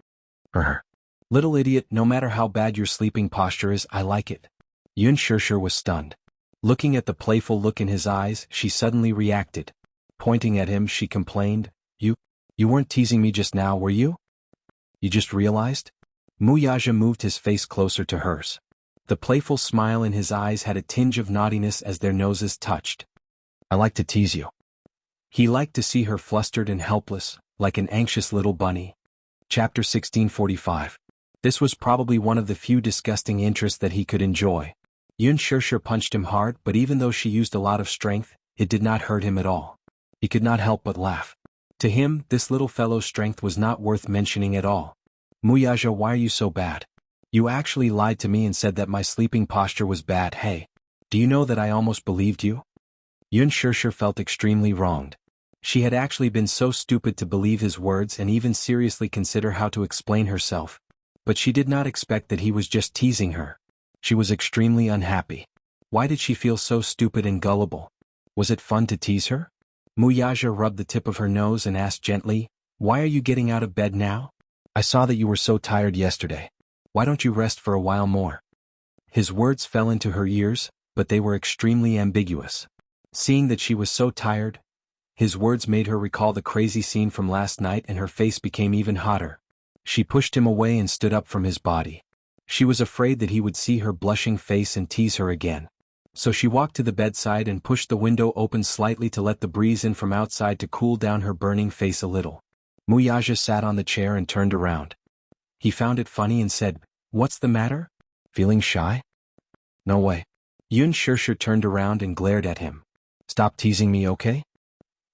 For her. Little idiot, no matter how bad your sleeping posture is, I like it. Yun Shirshir was stunned. Looking at the playful look in his eyes, she suddenly reacted. Pointing at him, she complained, You weren't teasing me just now, were you? You just realized? Muyaja moved his face closer to hers. The playful smile in his eyes had a tinge of naughtiness as their noses touched. I like to tease you. He liked to see her flustered and helpless, like an anxious little bunny. Chapter 1645. This was probably one of the few disgusting interests that he could enjoy. Yun Shirshir punched him hard, but even though she used a lot of strength, it did not hurt him at all. He could not help but laugh. To him, this little fellow's strength was not worth mentioning at all. Muyaja, why are you so bad? You actually lied to me and said that my sleeping posture was bad. Hey, do you know that I almost believed you? Yun Shirshir felt extremely wronged. She had actually been so stupid to believe his words and even seriously consider how to explain herself. But she did not expect that he was just teasing her. She was extremely unhappy. Why did she feel so stupid and gullible? Was it fun to tease her? Muyaja rubbed the tip of her nose and asked gently, Why are you getting out of bed now? I saw that you were so tired yesterday. Why don't you rest for a while more? His words fell into her ears, but they were extremely ambiguous. Seeing that she was so tired, his words made her recall the crazy scene from last night and her face became even hotter. She pushed him away and stood up from his body. She was afraid that he would see her blushing face and tease her again. So she walked to the bedside and pushed the window open slightly to let the breeze in from outside to cool down her burning face a little. Muyaja sat on the chair and turned around. He found it funny and said, What's the matter? Feeling shy? No way. Yun Shirshir turned around and glared at him. Stop teasing me, okay?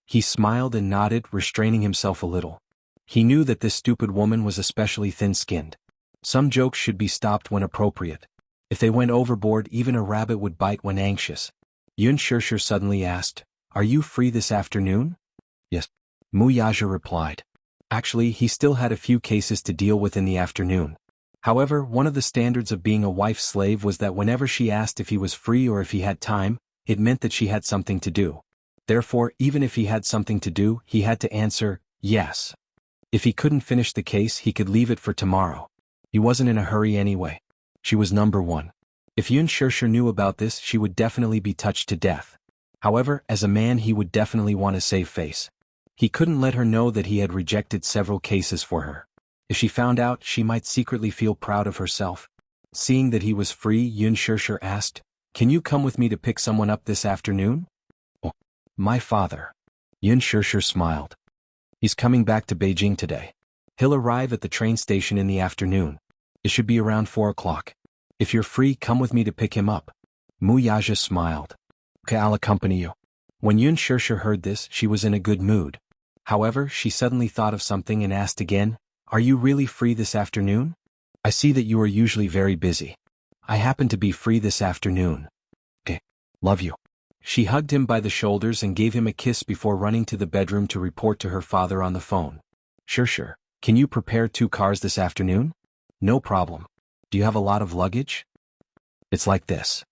He smiled and nodded, restraining himself a little. He knew that this stupid woman was especially thin-skinned. Some jokes should be stopped when appropriate. If they went overboard, even a rabbit would bite when anxious. Yun Shirshir suddenly asked, Are you free this afternoon? Yes. Muyaja replied. Actually, he still had a few cases to deal with in the afternoon. However, one of the standards of being a wife's slave was that whenever she asked if he was free or if he had time, it meant that she had something to do. Therefore, even if he had something to do, he had to answer, yes. If he couldn't finish the case, he could leave it for tomorrow. He wasn't in a hurry anyway. She was number one. If Yun Shirshir knew about this, she would definitely be touched to death. However, as a man he would definitely want to save face. He couldn't let her know that he had rejected several cases for her. If she found out, she might secretly feel proud of herself. Seeing that he was free, Yun Shirshir asked, Can you come with me to pick someone up this afternoon? Oh, My father. Yun Shishir smiled. He's coming back to Beijing today. He'll arrive at the train station in the afternoon. It should be around 4 o'clock. If you're free, come with me to pick him up. Mu Yaja smiled. Okay, I'll accompany you. When Yun Shishir heard this, she was in a good mood. However, she suddenly thought of something and asked again, Are you really free this afternoon? I see that you are usually very busy. I happen to be free this afternoon. Okay. Love you. She hugged him by the shoulders and gave him a kiss before running to the bedroom to report to her father on the phone. Shishir, can you prepare 2 cars this afternoon? No problem. Do you have a lot of luggage? It's like this.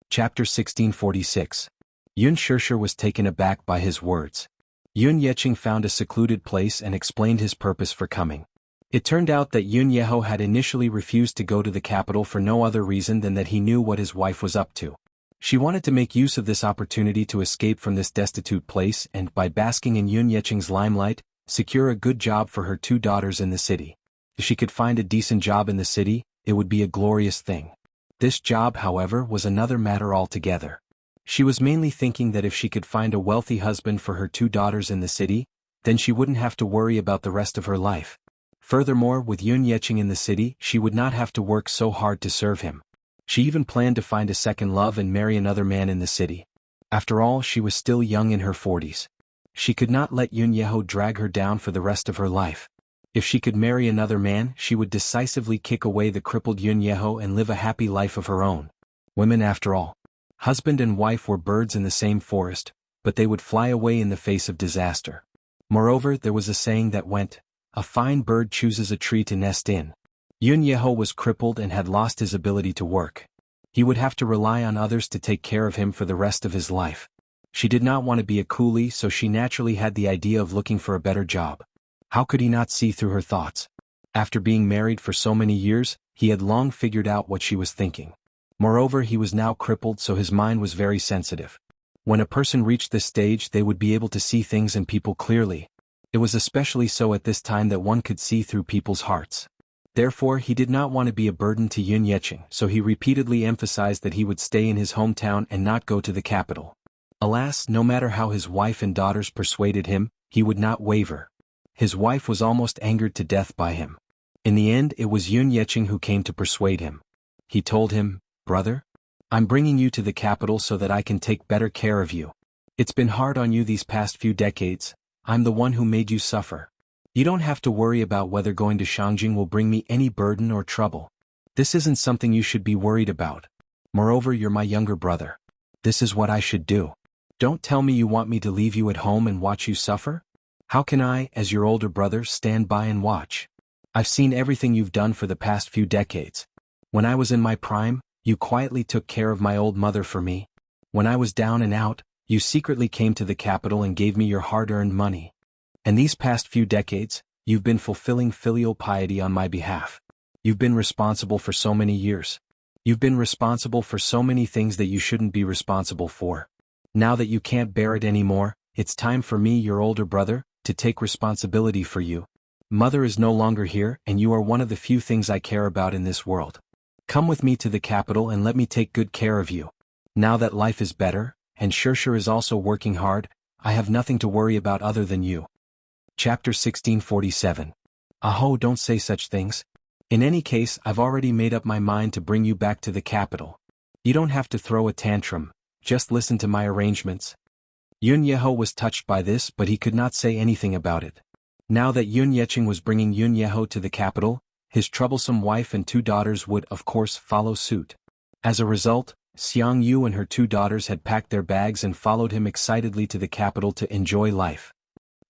Chapter 1646. Yun Shishir was taken aback by his words. Yun Yeching found a secluded place and explained his purpose for coming. It turned out that Yun Yeho had initially refused to go to the capital for no other reason than that he knew what his wife was up to. She wanted to make use of this opportunity to escape from this destitute place and, by basking in Yun Yeching's limelight, secure a good job for her 2 daughters in the city. If she could find a decent job in the city, it would be a glorious thing. This job, however, was another matter altogether. She was mainly thinking that if she could find a wealthy husband for her 2 daughters in the city, then she wouldn't have to worry about the rest of her life. Furthermore, with Yun Yeching in the city, she would not have to work so hard to serve him. She even planned to find a second love and marry another man in the city. After all, she was still young in her 40s. She could not let Yun Yeho drag her down for the rest of her life. If she could marry another man, she would decisively kick away the crippled Yun Yeho and live a happy life of her own. Women, after all. Husband and wife were birds in the same forest, but they would fly away in the face of disaster. Moreover, there was a saying that went, a fine bird chooses a tree to nest in. Yun Yeho was crippled and had lost his ability to work. He would have to rely on others to take care of him for the rest of his life. She did not want to be a coolie, so she naturally had the idea of looking for a better job. How could he not see through her thoughts? After being married for so many years, he had long figured out what she was thinking. Moreover, he was now crippled, so his mind was very sensitive. When a person reached this stage, they would be able to see things and people clearly. It was especially so at this time that one could see through people's hearts. Therefore, he did not want to be a burden to Yun Yeching, so he repeatedly emphasized that he would stay in his hometown and not go to the capital. Alas, no matter how his wife and daughters persuaded him, he would not waver. His wife was almost angered to death by him. In the end, it was Yun Yeching who came to persuade him. He told him, Brother, I'm bringing you to the capital so that I can take better care of you. It's been hard on you these past few decades. I'm the one who made you suffer. You don't have to worry about whether going to Shangjing will bring me any burden or trouble. This isn't something you should be worried about. Moreover, you're my younger brother. This is what I should do. Don't tell me you want me to leave you at home and watch you suffer? How can I, as your older brother, stand by and watch? I've seen everything you've done for the past few decades. When I was in my prime, you quietly took care of my old mother for me. When I was down and out, you secretly came to the capital and gave me your hard-earned money. And these past few decades, you've been fulfilling filial piety on my behalf. You've been responsible for so many years. You've been responsible for so many things that you shouldn't be responsible for. Now that you can't bear it anymore, it's time for me, your older brother, to take responsibility for you. Mother is no longer here, and you are one of the few things I care about in this world. Come with me to the capital and let me take good care of you. Now that life is better, and Shishir is also working hard, I have nothing to worry about other than you. Chapter 1647. Aho, don't say such things. In any case, I've already made up my mind to bring you back to the capital. You don't have to throw a tantrum, just listen to my arrangements. Yun Yeho was touched by this, but he could not say anything about it. Now that Yun Yeching was bringing Yun Yeho to the capital, his troublesome wife and 2 daughters would, of course, follow suit. As a result, Xiang Yu and her 2 daughters had packed their bags and followed him excitedly to the capital to enjoy life.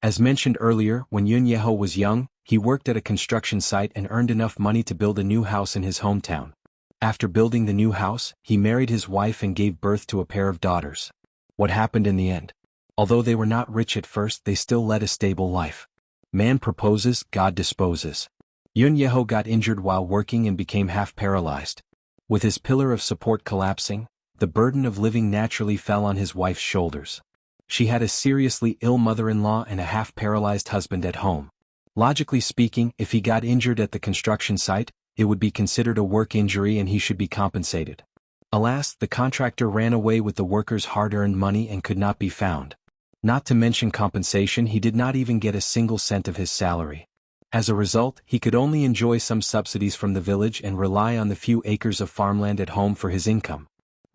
As mentioned earlier, when Yun Yeho was young, he worked at a construction site and earned enough money to build a new house in his hometown. After building the new house, he married his wife and gave birth to a pair of daughters. What happened in the end? Although they were not rich at first, they still led a stable life. Man proposes, God disposes. Yun Yeho got injured while working and became half paralyzed. With his pillar of support collapsing, the burden of living naturally fell on his wife's shoulders. She had a seriously ill mother-in-law and a half-paralyzed husband at home. Logically speaking, if he got injured at the construction site, it would be considered a work injury and he should be compensated. Alas, the contractor ran away with the workers' hard-earned money and could not be found. Not to mention compensation, he did not even get a single cent of his salary. As a result, he could only enjoy some subsidies from the village and rely on the few acres of farmland at home for his income.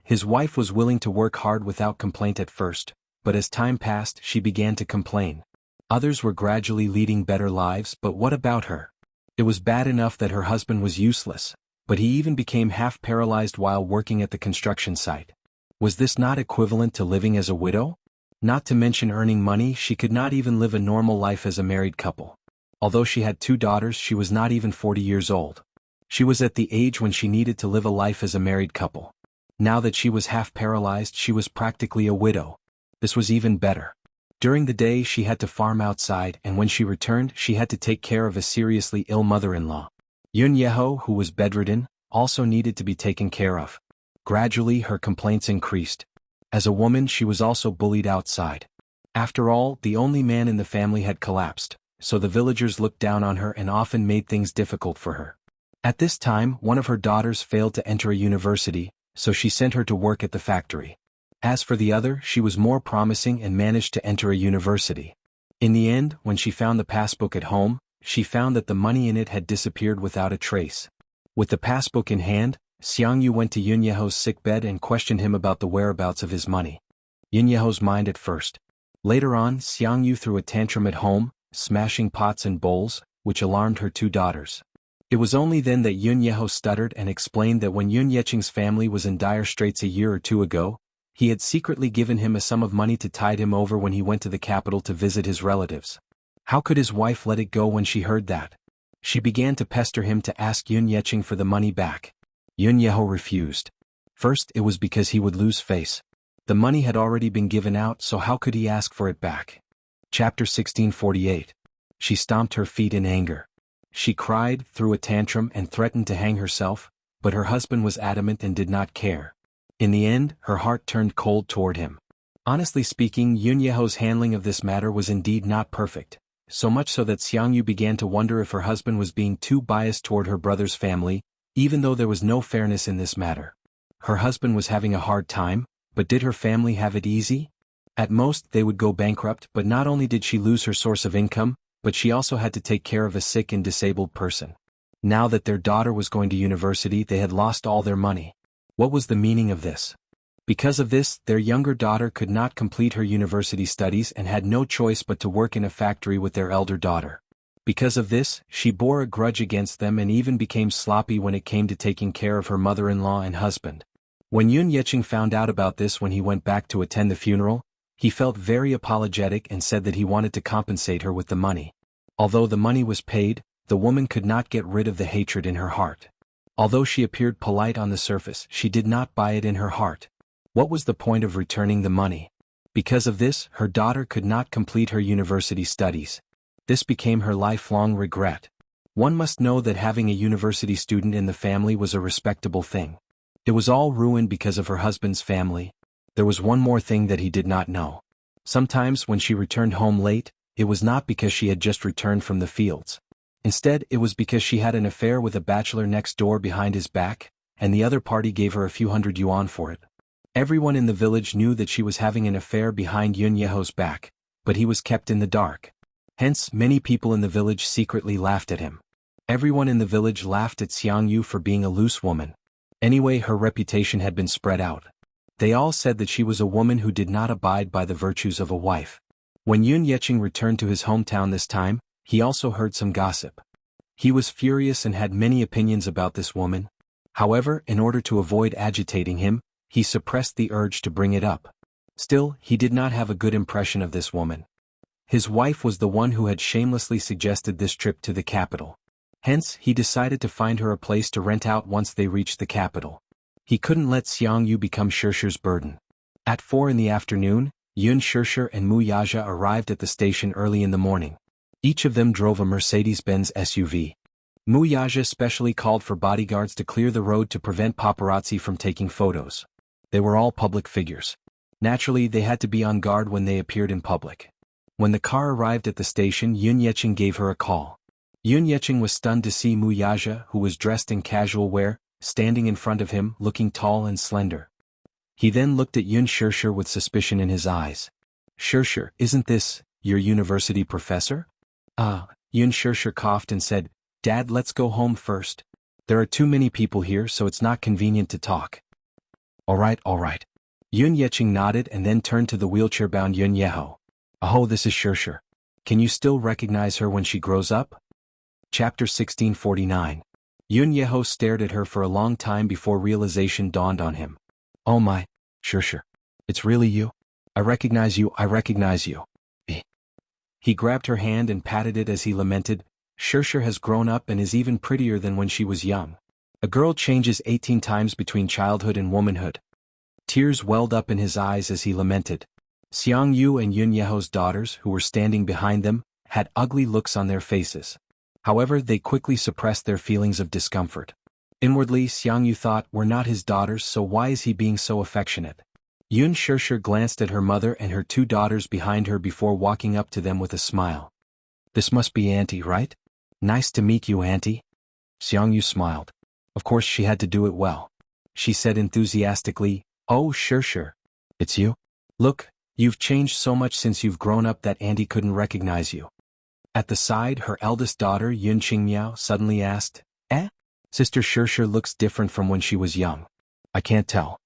His wife was willing to work hard without complaint at first, but as time passed she began to complain. Others were gradually leading better lives, but what about her? It was bad enough that her husband was useless, but he even became half paralyzed while working at the construction site. Was this not equivalent to living as a widow? Not to mention earning money, she could not even live a normal life as a married couple. Although she had 2 daughters, she was not even 40 years old. She was at the age when she needed to live a life as a married couple. Now that she was half paralyzed, she was practically a widow. This was even better. During the day she had to farm outside, and when she returned she had to take care of a seriously ill mother-in-law. Yun Yeho, who was bedridden, also needed to be taken care of. Gradually her complaints increased. As a woman she was also bullied outside. After all, the only man in the family had collapsed, so the villagers looked down on her and often made things difficult for her. At this time, one of her daughters failed to enter a university, so she sent her to work at the factory. As for the other, she was more promising and managed to enter a university. In the end, when she found the passbook at home, she found that the money in it had disappeared without a trace. With the passbook in hand, Jianghu went to Yun Yeho's sickbed and questioned him about the whereabouts of his money. Yun Yeho's mind at first. Later on, Jianghu threw a tantrum at home, smashing pots and bowls, which alarmed her 2 daughters. It was only then that Yun Yeho stuttered and explained that when Yun Yeching's family was in dire straits a year or 2 ago, he had secretly given him a sum of money to tide him over when he went to the capital to visit his relatives. How could his wife let it go when she heard that? She began to pester him to ask Yun Yeching for the money back. Yun Yeho refused. First, it was because he would lose face. The money had already been given out, so how could he ask for it back? Chapter 1648. She stomped her feet in anger. She cried, threw a tantrum, and threatened to hang herself, but her husband was adamant and did not care. In the end, her heart turned cold toward him. Honestly speaking, Yun Yeho's handling of this matter was indeed not perfect, so much so that Jianghu began to wonder if her husband was being too biased toward her brother's family, even though there was no fairness in this matter. Her husband was having a hard time, but did her family have it easy? At most, they would go bankrupt, but not only did she lose her source of income, but she also had to take care of a sick and disabled person. Now that their daughter was going to university, they had lost all their money. What was the meaning of this? Because of this, their younger daughter could not complete her university studies and had no choice but to work in a factory with their elder daughter. Because of this, she bore a grudge against them and even became sloppy when it came to taking care of her mother-in-law and husband. When Yun Yeching found out about this when he went back to attend the funeral, he felt very apologetic and said that he wanted to compensate her with the money. Although the money was paid, the woman could not get rid of the hatred in her heart. Although she appeared polite on the surface, she did not buy it in her heart. What was the point of returning the money? Because of this, her daughter could not complete her university studies. This became her lifelong regret. One must know that having a university student in the family was a respectable thing. It was all ruined because of her husband's family. There was one more thing that he did not know. Sometimes when she returned home late, it was not because she had just returned from the fields. Instead, it was because she had an affair with a bachelor next door behind his back, and the other party gave her a few hundred yuan for it. Everyone in the village knew that she was having an affair behind Yun Yeho's back, but he was kept in the dark. Hence, many people in the village secretly laughed at him. Everyone in the village laughed at Jianghu for being a loose woman. Anyway, her reputation had been spread out. They all said that she was a woman who did not abide by the virtues of a wife. When Yun Yeching returned to his hometown this time, he also heard some gossip. He was furious and had many opinions about this woman. However, in order to avoid agitating him, he suppressed the urge to bring it up. Still, he did not have a good impression of this woman. His wife was the one who had shamelessly suggested this trip to the capital. Hence, he decided to find her a place to rent out once they reached the capital. He couldn't let Jianghu become Shirshi's burden. At 4 in the afternoon, Yun Shirshi and Mu Yaja arrived at the station early in the morning. Each of them drove a Mercedes-Benz SUV. Mu Yaja specially called for bodyguards to clear the road to prevent paparazzi from taking photos. They were all public figures. Naturally, they had to be on guard when they appeared in public. When the car arrived at the station, Yun Yeching gave her a call. Yun Yeching was stunned to see Mu Yaja, who was dressed in casual wear, standing in front of him, looking tall and slender. He then looked at Yun Shirshi with suspicion in his eyes. Sure, isn't this your university professor? Yun Sure coughed and said, Dad, let's go home first. There are too many people here, so it's not convenient to talk. All right. Yun Yeching nodded and then turned to the wheelchair-bound Yun Yeho. Oh, this is Sure. Can you still recognize her when she grows up? Chapter 1649. Yun Yeho stared at her for a long time before realization dawned on him. Oh my, Sure. It's really you? I recognize you. He grabbed her hand and patted it as he lamented, Sure has grown up and is even prettier than when she was young. A girl changes 18 times between childhood and womanhood. Tears welled up in his eyes as he lamented. Xiang Yu and Yun Yeho's daughters, who were standing behind them, had ugly looks on their faces. However, they quickly suppressed their feelings of discomfort. Inwardly, Xiang Yu thought, we're not his daughters, so why is he being so affectionate? Yun Sure glanced at her mother and her two daughters behind her before walking up to them with a smile. This must be Auntie, right? Nice to meet you, Auntie. Xiang Yu smiled. Of course she had to do it well. She said enthusiastically, Oh, Sure. It's you? Look, you've changed so much since you've grown up that Auntie couldn't recognize you. At the side, her eldest daughter, Yun Qingmiao, suddenly asked, Sister Sure looks different from when she was young. I can't tell.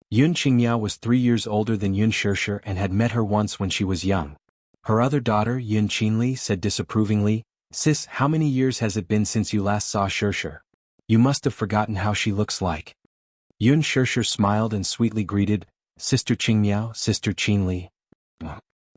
Yun Qingmiao was 3 years older than Yun Sure and had met her once when she was young. Her other daughter, Yun Qinli, said disapprovingly, Sis, how many years has it been since you last saw Sure? You must have forgotten how she looks like. Yun Sure smiled and sweetly greeted, Sister Qingmiao, Sister Qinli.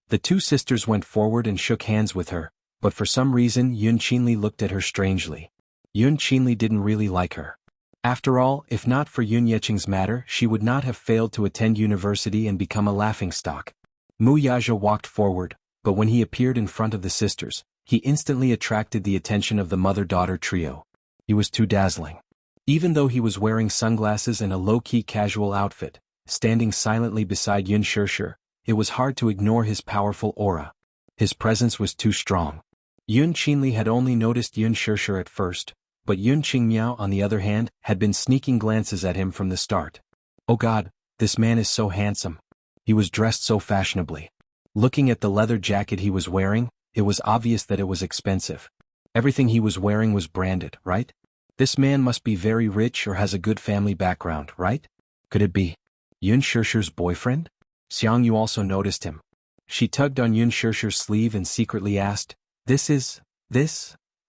The two sisters went forward and shook hands with her, but for some reason Yun Qinli looked at her strangely. Yun Qinli didn't really like her. After all, if not for Yun Yeching's matter, she would not have failed to attend university and become a laughingstock. Mu Yaja walked forward, but when he appeared in front of the sisters, he instantly attracted the attention of the mother-daughter trio. He was too dazzling. Even though he was wearing sunglasses and a low-key casual outfit, standing silently beside Yun Sure, it was hard to ignore his powerful aura. His presence was too strong. Yun Qinli had only noticed Yun Sure at first, but Yun Qingmiao, on the other hand, had been sneaking glances at him from the start. Oh God, this man is so handsome. He was dressed so fashionably. Looking at the leather jacket he was wearing, it was obvious that it was expensive. Everything he was wearing was branded, right? This man must be very rich or has a good family background, right? Could it be Yun Sure's boyfriend? Xiang Yu also noticed him. She tugged on Yun Sure's sleeve and secretly asked, This?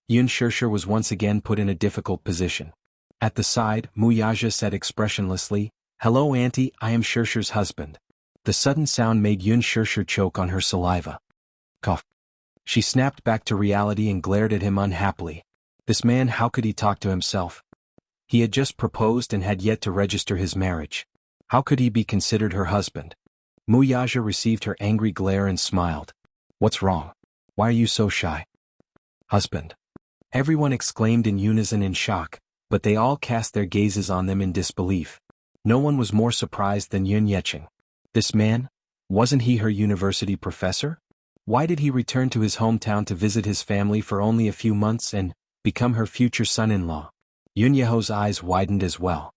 Yun Sure was once again put in a difficult position. At the side, Mu Yaja said expressionlessly, Hello Auntie, I am Sure's husband. The sudden sound made Yun Sure choke on her saliva. Cough. She snapped back to reality and glared at him unhappily. This man, how could he talk to himself? He had just proposed and had yet to register his marriage. How could he be considered her husband? Mu Yaja received her angry glare and smiled. What's wrong? Why are you so shy? Husband. Everyone exclaimed in unison in shock, but they all cast their gazes on them in disbelief. No one was more surprised than Yun Yeching. This man? Wasn't he her university professor? Why did he return to his hometown to visit his family for only a few months and become her future son-in-law? Yun Yeho's eyes widened as well.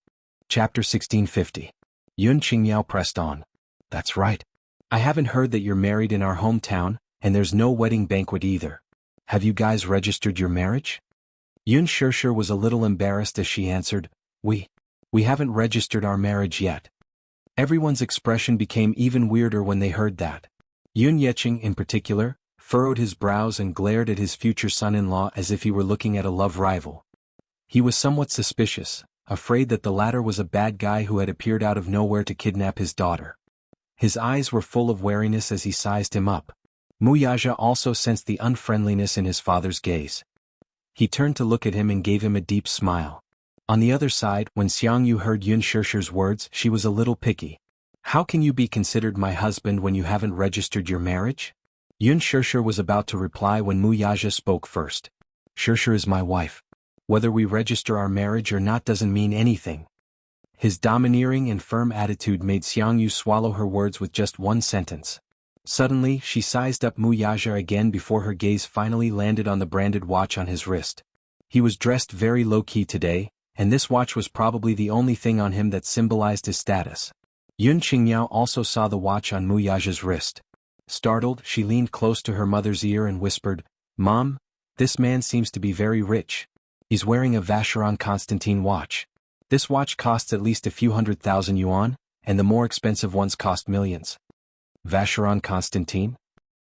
Chapter 1650. Yun Qingmiao pressed on. That's right. I haven't heard that you're married in our hometown, and there's no wedding banquet either. Have you guys registered your marriage? Yun Sure was a little embarrassed as she answered, We haven't registered our marriage yet. Everyone's expression became even weirder when they heard that. Yun Yeching, in particular, furrowed his brows and glared at his future son-in-law as if he were looking at a love rival. He was somewhat suspicious, afraid that the latter was a bad guy who had appeared out of nowhere to kidnap his daughter. His eyes were full of wariness as he sized him up. Mu Yaja also sensed the unfriendliness in his father's gaze. He turned to look at him and gave him a deep smile. On the other side, when Xiang Yu heard Yun Sure's words, she was a little picky. How can you be considered my husband when you haven't registered your marriage? Yun Sure was about to reply when Mu Yaja spoke first. Sure is my wife. Whether we register our marriage or not doesn't mean anything. His domineering and firm attitude made Xiang Yu swallow her words with just one sentence. Suddenly, she sized up Mu Yaja again before her gaze finally landed on the branded watch on his wrist. He was dressed very low-key today, and this watch was probably the only thing on him that symbolized his status. Yun Qingmiao also saw the watch on Mu Yaja's wrist. Startled, she leaned close to her mother's ear and whispered, "Mom, this man seems to be very rich. He's wearing a Vacheron Constantin watch. This watch costs at least a few 100,000 yuan, and the more expensive ones cost millions." Vacheron Constantin?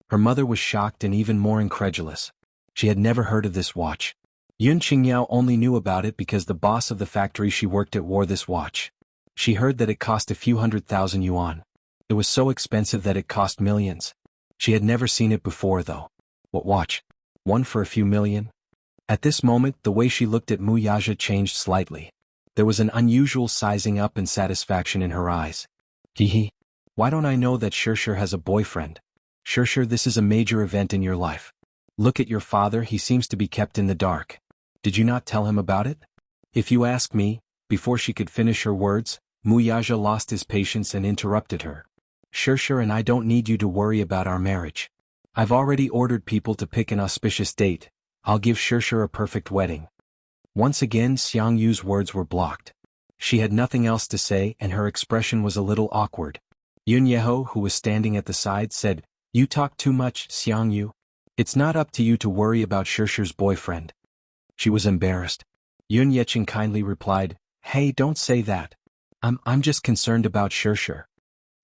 Her mother was shocked and even more incredulous. She had never heard of this watch. Yun Qingyao only knew about it because the boss of the factory she worked at wore this watch. She heard that it cost a few 100,000 yuan. It was so expensive that it cost millions. She had never seen it before though. What watch? One for a few million? At this moment, the way she looked at Mu Yaja changed slightly. There was an unusual sizing up and satisfaction in her eyes. Hee. Why don't I know that Shirshir has a boyfriend? Shirshir, this is a major event in your life. Look at your father, he seems to be kept in the dark. Did you not tell him about it? If you ask me, before she could finish her words, Mu Yaja lost his patience and interrupted her. Shirshir and I don't need you to worry about our marriage. I've already ordered people to pick an auspicious date. I'll give Shirshir a perfect wedding. Once again, Xiang Yu's words were blocked. She had nothing else to say and her expression was a little awkward. Yun Yeho, who was standing at the side, said, "You talk too much, Xiang Yu. It's not up to you to worry about Shirshir's boyfriend." She was embarrassed. Yun Yeqing kindly replied, "Hey, don't say that. I'm just concerned about Shirshir."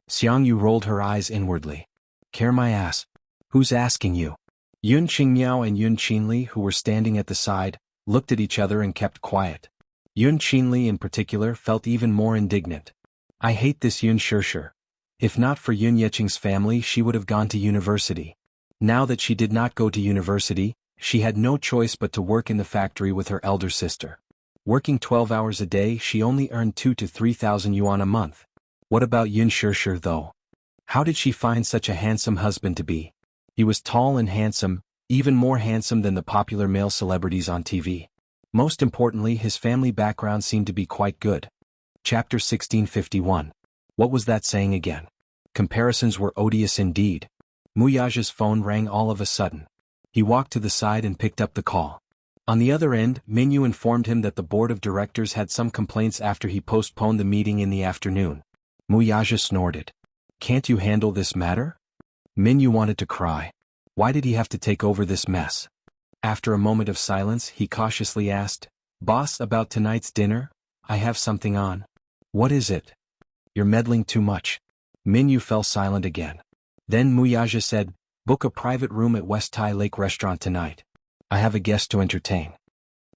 Xiang Yu rolled her eyes inwardly. "Care my ass. Who's asking you?" Yun Qingmiao and Yun Qinli, who were standing at the side, looked at each other and kept quiet. Yun Qinli in particular felt even more indignant. "I hate this Yun Shirshir. If not for Yun Yeqing's family, she would have gone to university. Now that she did not go to university, she had no choice but to work in the factory with her elder sister. Working 12 hours a day, she only earned 2,000 to 3,000 yuan a month. What about Yun Shirshir though? How did she find such a handsome husband to be? He was tall and handsome, even more handsome than the popular male celebrities on TV. Most importantly, his family background seemed to be quite good. Chapter 1651. What was that saying again? Comparisons were odious indeed. Mu Yaja's phone rang all of a sudden. He walked to the side and picked up the call. On the other end, Minyu informed him that the board of directors had some complaints after he postponed the meeting in the afternoon. Mu Yaja snorted. "Can't you handle this matter?" Minyu wanted to cry. Why did he have to take over this mess? After a moment of silence, he cautiously asked, "Boss, about tonight's dinner? I have something on." "What is it?" "You're meddling too much." Minyu fell silent again. Then Mu Yaja said, "Book a private room at West Tai Lake Restaurant tonight. I have a guest to entertain."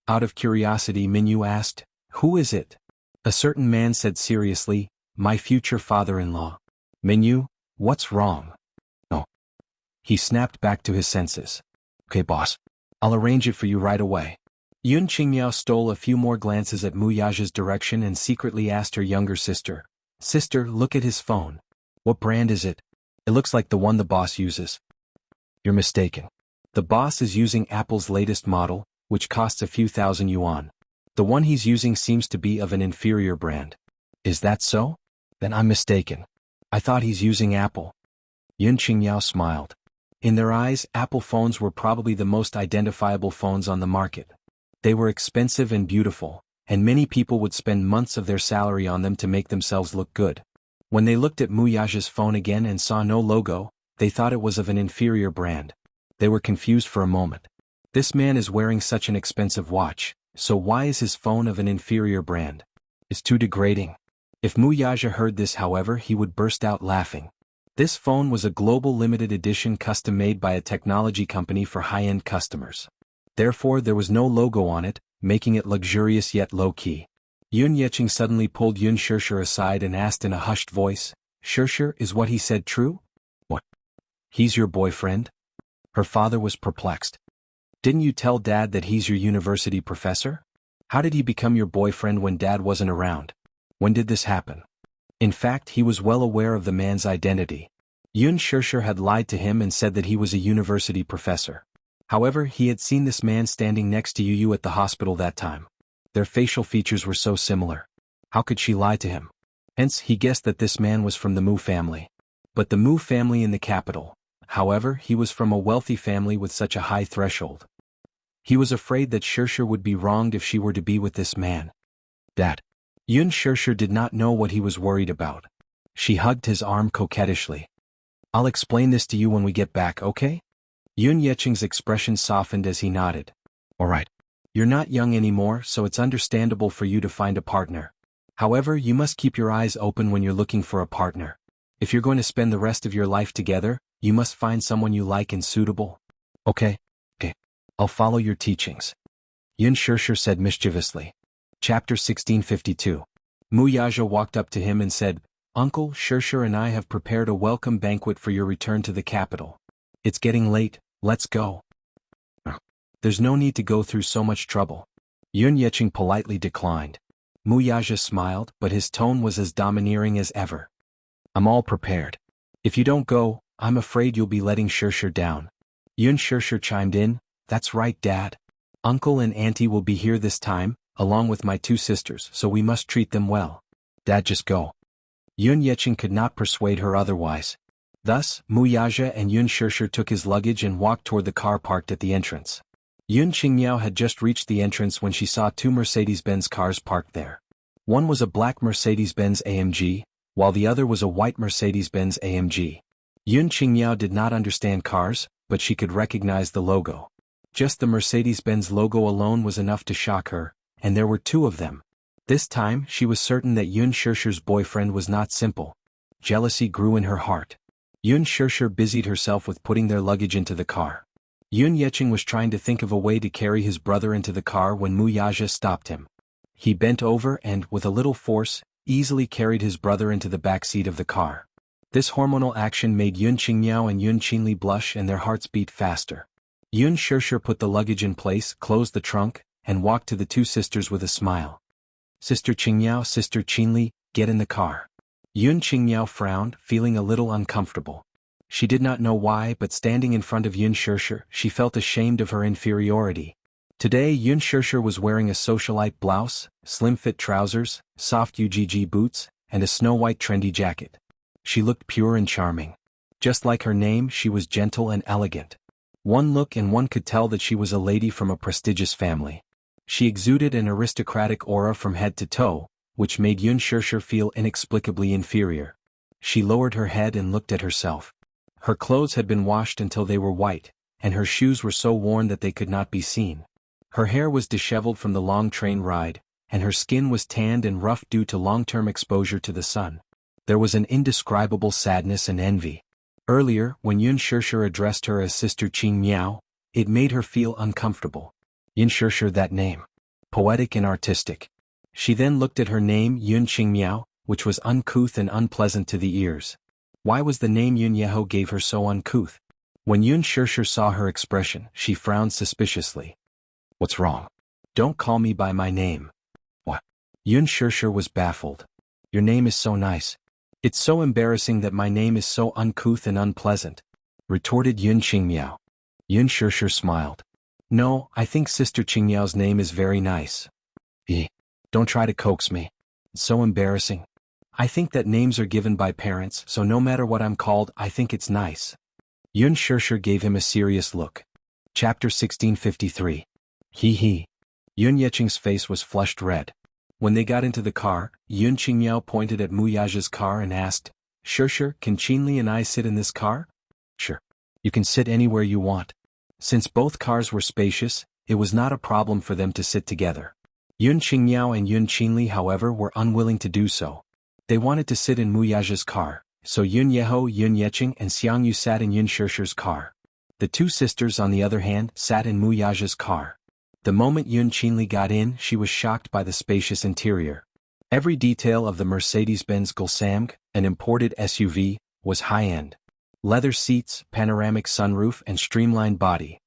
Out of curiosity, Minyu asked, "Who is it?" A certain man said seriously, "My future father-in-law." "Minyu, what's wrong?" "Oh." He snapped back to his senses. "Okay, boss. I'll arrange it for you right away." Yun Qingmiao stole a few more glances at Mu Yaja's direction and secretly asked her younger sister, "Sister, look at his phone. What brand is it? It looks like the one the boss uses." "You're mistaken. The boss is using Apple's latest model, which costs a few thousand yuan. The one he's using seems to be of an inferior brand." "Is that so? Then I'm mistaken. I thought he's using Apple." Yun Qingmiao smiled. In their eyes, Apple phones were probably the most identifiable phones on the market. They were expensive and beautiful, and many people would spend months of their salary on them to make themselves look good. When they looked at Mu Yaja's phone again and saw no logo, they thought it was of an inferior brand. They were confused for a moment. This man is wearing such an expensive watch, so why is his phone of an inferior brand? It's too degrading. If Mu Yaja heard this, however, he would burst out laughing. This phone was a global limited edition custom-made by a technology company for high-end customers. Therefore, there was no logo on it, making it luxurious yet low-key. Yun Yeqing suddenly pulled Yun Shirshir aside and asked in a hushed voice, "Shirshir, is what he said true?" "What? He's your boyfriend?" Her father was perplexed. "Didn't you tell Dad that he's your university professor? How did he become your boyfriend when Dad wasn't around? When did this happen?" In fact, he was well aware of the man's identity. Yun Shirshir had lied to him and said that he was a university professor. However, he had seen this man standing next to Yu at the hospital that time. Their facial features were so similar. How could she lie to him? Hence, he guessed that this man was from the Mu family. But the Mu family in the capital. However, he was from a wealthy family with such a high threshold. He was afraid that Shirshir would be wronged if she were to be with this man. That. Yun Shirshir did not know what he was worried about. She hugged his arm coquettishly. I'll explain this to you when we get back, okay? Yun Yeqing's expression softened as he nodded. Alright. You're not young anymore, so it's understandable for you to find a partner. However, you must keep your eyes open when you're looking for a partner. If you're going to spend the rest of your life together, you must find someone you like and suitable. Okay. I'll follow your teachings. Yun Shishir said mischievously. Chapter 1652. Muyaja walked up to him and said, Uncle Shishir and I have prepared a welcome banquet for your return to the capital. It's getting late, let's go. There's no need to go through so much trouble. Yun Yeqing politely declined. Muyaja smiled, but his tone was as domineering as ever. I'm all prepared. If you don't go, I'm afraid you'll be letting Shishir down. Yun Shishir chimed in, That's right, Dad. Uncle and Auntie will be here this time, along with my 2 sisters, so we must treat them well. Dad, just go. Yun Yeqing could not persuade her otherwise. Thus, Muyaja and Yun Shishir took his luggage and walked toward the car parked at the entrance. Yun Qingmiao had just reached the entrance when she saw 2 Mercedes-Benz cars parked there. One was a black Mercedes-Benz AMG, while the other was a white Mercedes-Benz AMG. Yun Qingmiao did not understand cars, but she could recognize the logo. Just the Mercedes-Benz logo alone was enough to shock her, and there were 2 of them. This time, she was certain that Yun Shishir's boyfriend was not simple. Jealousy grew in her heart. Yun Shishir busied herself with putting their luggage into the car. Yun Yeqing was trying to think of a way to carry his brother into the car when Muyaja stopped him. He bent over and, with a little force, easily carried his brother into the back seat of the car. This hormonal action made Yun Qingmiao and Yun Qinli blush and their hearts beat faster. Yun Shishir put the luggage in place, closed the trunk, and walked to the 2 sisters with a smile. Sister Qingmiao, Sister Qinli, get in the car. Yun Qingmiao frowned, feeling a little uncomfortable. She did not know why, but standing in front of Yun Shishir, she felt ashamed of her inferiority. Today Yun Shishir was wearing a socialite blouse, slim-fit trousers, soft UGG boots, and a snow-white trendy jacket. She looked pure and charming. Just like her name, she was gentle and elegant. One look and one could tell that she was a lady from a prestigious family. She exuded an aristocratic aura from head to toe, which made Yun Shishir feel inexplicably inferior. She lowered her head and looked at herself. Her clothes had been washed until they were white, and her shoes were so worn that they could not be seen. Her hair was disheveled from the long train ride, and her skin was tanned and rough due to long-term exposure to the sun. There was an indescribable sadness and envy. Earlier, when Yun Shishir addressed her as Sister Qingmiao, it made her feel uncomfortable. Yun Shishir, that name. Poetic and artistic. She then looked at her name Yun Qingmiao, which was uncouth and unpleasant to the ears. Why was the name Yun Yeho gave her so uncouth? When Yun Shishir saw her expression, she frowned suspiciously. What's wrong? Don't call me by my name. What? Yun Shishir was baffled. Your name is so nice. It's so embarrassing that my name is so uncouth and unpleasant, retorted Yun Qingmiao. Yun Shishir smiled. No, I think Sister Qingmiao's name is very nice. Don't try to coax me. It's so embarrassing. I think that names are given by parents, so no matter what I'm called, I think it's nice. Yun Shishir gave him a serious look. Chapter 1653. He. Yun Yeqing's face was flushed red. When they got into the car, Yun Qingmiao pointed at Muyaja's car and asked, Shishir, can Qinli and I sit in this car? Sure. You can sit anywhere you want. Since both cars were spacious, it was not a problem for them to sit together. Yun Qingmiao and Yun Qinli, however, were unwilling to do so. They wanted to sit in Muyaja's car, so Yun Yeho, Yun Yeqing, and Jianghu sat in Yun Shishir's car. The 2 sisters, on the other hand, sat in Muyaja's car. The moment Yun Qinli got in, she was shocked by the spacious interior. Every detail of the Mercedes-Benz Gulsamg, an imported SUV, was high-end. Leather seats, panoramic sunroof, and streamlined body.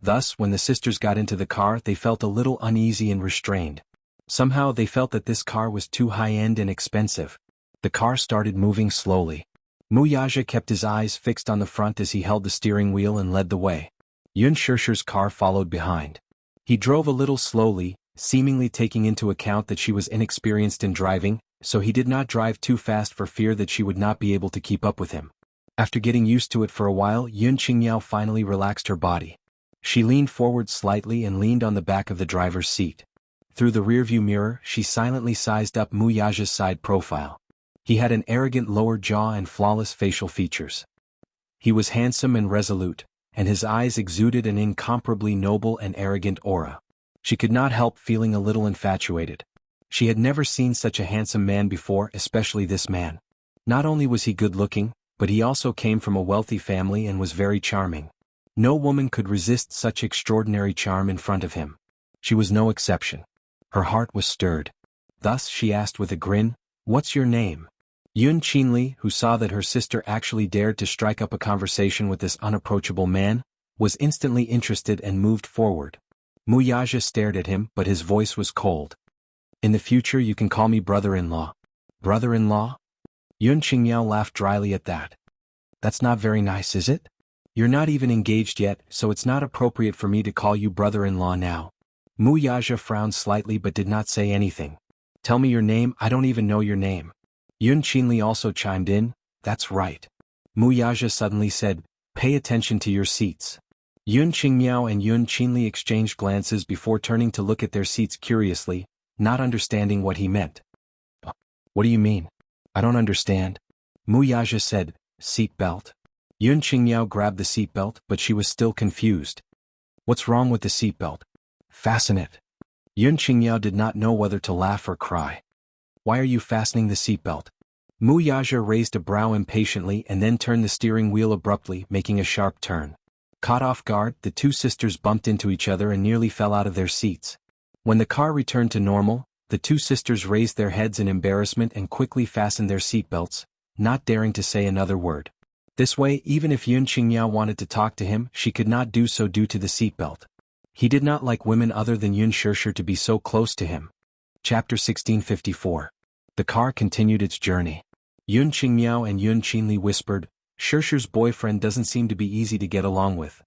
Thus, when the sisters got into the car, they felt a little uneasy and restrained. Somehow they felt that this car was too high-end and expensive. The car started moving slowly. Muyaja kept his eyes fixed on the front as he held the steering wheel and led the way. Yun Shishir's car followed behind. He drove a little slowly, seemingly taking into account that she was inexperienced in driving, so he did not drive too fast for fear that she would not be able to keep up with him. After getting used to it for a while, Yun Qingmiao finally relaxed her body. She leaned forward slightly and leaned on the back of the driver's seat. Through the rearview mirror, she silently sized up Muyaja's side profile. He had an arrogant lower jaw and flawless facial features. He was handsome and resolute, and his eyes exuded an incomparably noble and arrogant aura. She could not help feeling a little infatuated. She had never seen such a handsome man before, especially this man. Not only was he good-looking, but he also came from a wealthy family and was very charming. No woman could resist such extraordinary charm in front of him. She was no exception. Her heart was stirred. Thus she asked with a grin, "What's your name?" Yun Qinli, who saw that her sister actually dared to strike up a conversation with this unapproachable man, was instantly interested and moved forward. Mu Yaja stared at him, but his voice was cold. "In the future you can call me brother-in-law." "Brother-in-law?" Yun Qingyao laughed dryly at that. "That's not very nice, is it? You're not even engaged yet, so it's not appropriate for me to call you brother-in-law now." Mu Yaja frowned slightly but did not say anything. "Tell me your name, I don't even know your name." Yun Qinli also chimed in, "That's right." Mu Yaja suddenly said, "Pay attention to your seats." Yun Qingmiao and Yun Qinli exchanged glances before turning to look at their seats curiously, not understanding what he meant. "What do you mean? I don't understand." Mu Yaja said, "Seat belt." Yun Qingmiao grabbed the seat belt, but she was still confused. "What's wrong with the seat belt? Fasten it." Yun Qingmiao did not know whether to laugh or cry. "Why are you fastening the seatbelt?" Mu Yaja raised a brow impatiently and then turned the steering wheel abruptly, making a sharp turn. Caught off guard, the two sisters bumped into each other and nearly fell out of their seats. When the car returned to normal, the two sisters raised their heads in embarrassment and quickly fastened their seatbelts, not daring to say another word. This way, even if Yun Qingmiao wanted to talk to him, she could not do so due to the seatbelt. He did not like women other than Yun Shishir to be so close to him. Chapter 1654. The car continued its journey. Yun Qingmiao and Yun Qinli whispered, "Shishir's boyfriend doesn't seem to be easy to get along with."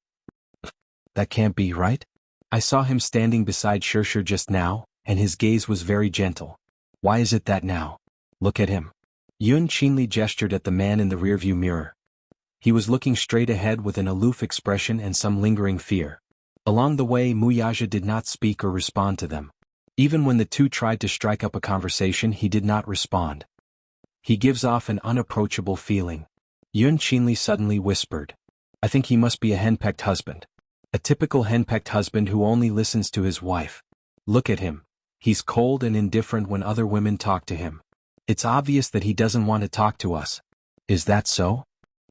"That can't be right? I saw him standing beside Shishir just now, and his gaze was very gentle. Why is it that now? Look at him." Yun Qinli gestured at the man in the rearview mirror. He was looking straight ahead with an aloof expression and some lingering fear. Along the way, Mu Yaja did not speak or respond to them. Even when the two tried to strike up a conversation, he did not respond. "He gives off an unapproachable feeling." Yun Qinli suddenly whispered, "I think he must be a henpecked husband. A typical henpecked husband who only listens to his wife. Look at him. He's cold and indifferent when other women talk to him. It's obvious that he doesn't want to talk to us. Is that so?"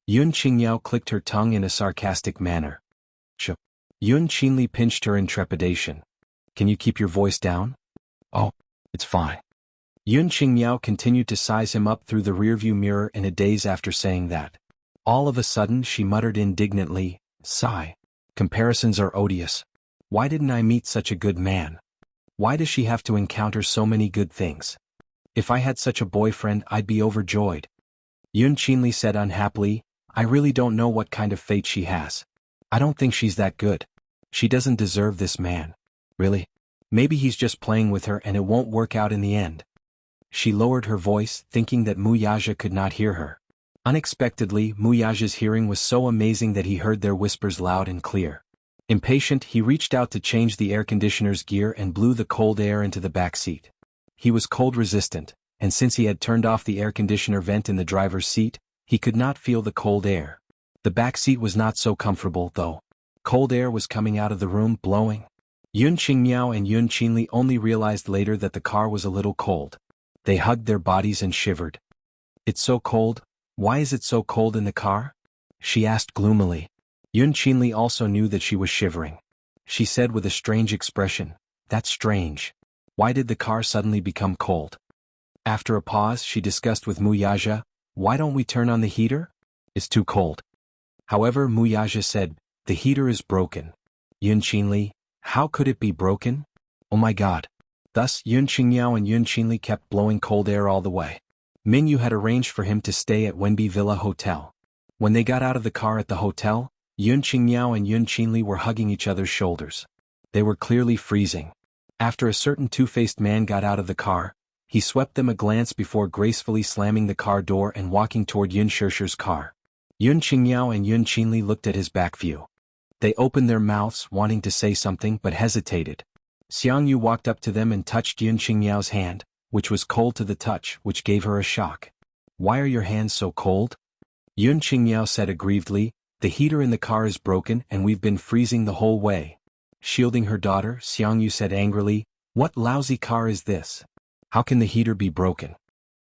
Yun Qingyao clicked her tongue in a sarcastic manner. "Sh." Yun Qinli pinched her in trepidation. "Can you keep your voice down?" "Oh, it's fine." Yun Qingmiao continued to size him up through the rearview mirror in a daze after saying that. All of a sudden she muttered indignantly, "Sigh. Comparisons are odious. Why didn't I meet such a good man? Why does she have to encounter so many good things? If I had such a boyfriend, I'd be overjoyed." Yun Qinli said unhappily, "I really don't know what kind of fate she has. I don't think she's that good. She doesn't deserve this man. Really? Maybe he's just playing with her and it won't work out in the end." She lowered her voice, thinking that Mu Yaja could not hear her. Unexpectedly, Mu Yaja's hearing was so amazing that he heard their whispers loud and clear. Impatient, he reached out to change the air conditioner's gear and blew the cold air into the back seat. He was cold resistant, and since he had turned off the air conditioner vent in the driver's seat, he could not feel the cold air. The back seat was not so comfortable, though. Cold air was coming out of the room, blowing. Yun Qingmiao and Yun Qinli only realized later that the car was a little cold. They hugged their bodies and shivered. "It's so cold. Why is it so cold in the car?" she asked gloomily. Yun Qinli also knew that she was shivering. She said with a strange expression, "That's strange. Why did the car suddenly become cold?" After a pause, she discussed with Mu Yaja, "Why don't we turn on the heater? It's too cold." However, Mu Yaja said, "The heater is broken." Yun Qinli, "How could it be broken? Oh my God." Thus, Yun Qingmiao and Yun Qinli kept blowing cold air all the way. Minyu had arranged for him to stay at Wenbi Villa Hotel. When they got out of the car at the hotel, Yun Qingmiao and Yun Qinli were hugging each other's shoulders. They were clearly freezing. After a certain two-faced man got out of the car, he swept them a glance before gracefully slamming the car door and walking toward Yun Shishir's car. Yun Qingmiao and Yun Qinli looked at his back view. They opened their mouths, wanting to say something but hesitated. Jianghu walked up to them and touched Yun Qingmiao's hand, which was cold to the touch, which gave her a shock. "Why are your hands so cold?" Yun Qingmiao said aggrievedly, "The heater in the car is broken and we've been freezing the whole way." Shielding her daughter, Xiangyu said angrily, "What lousy car is this? How can the heater be broken?"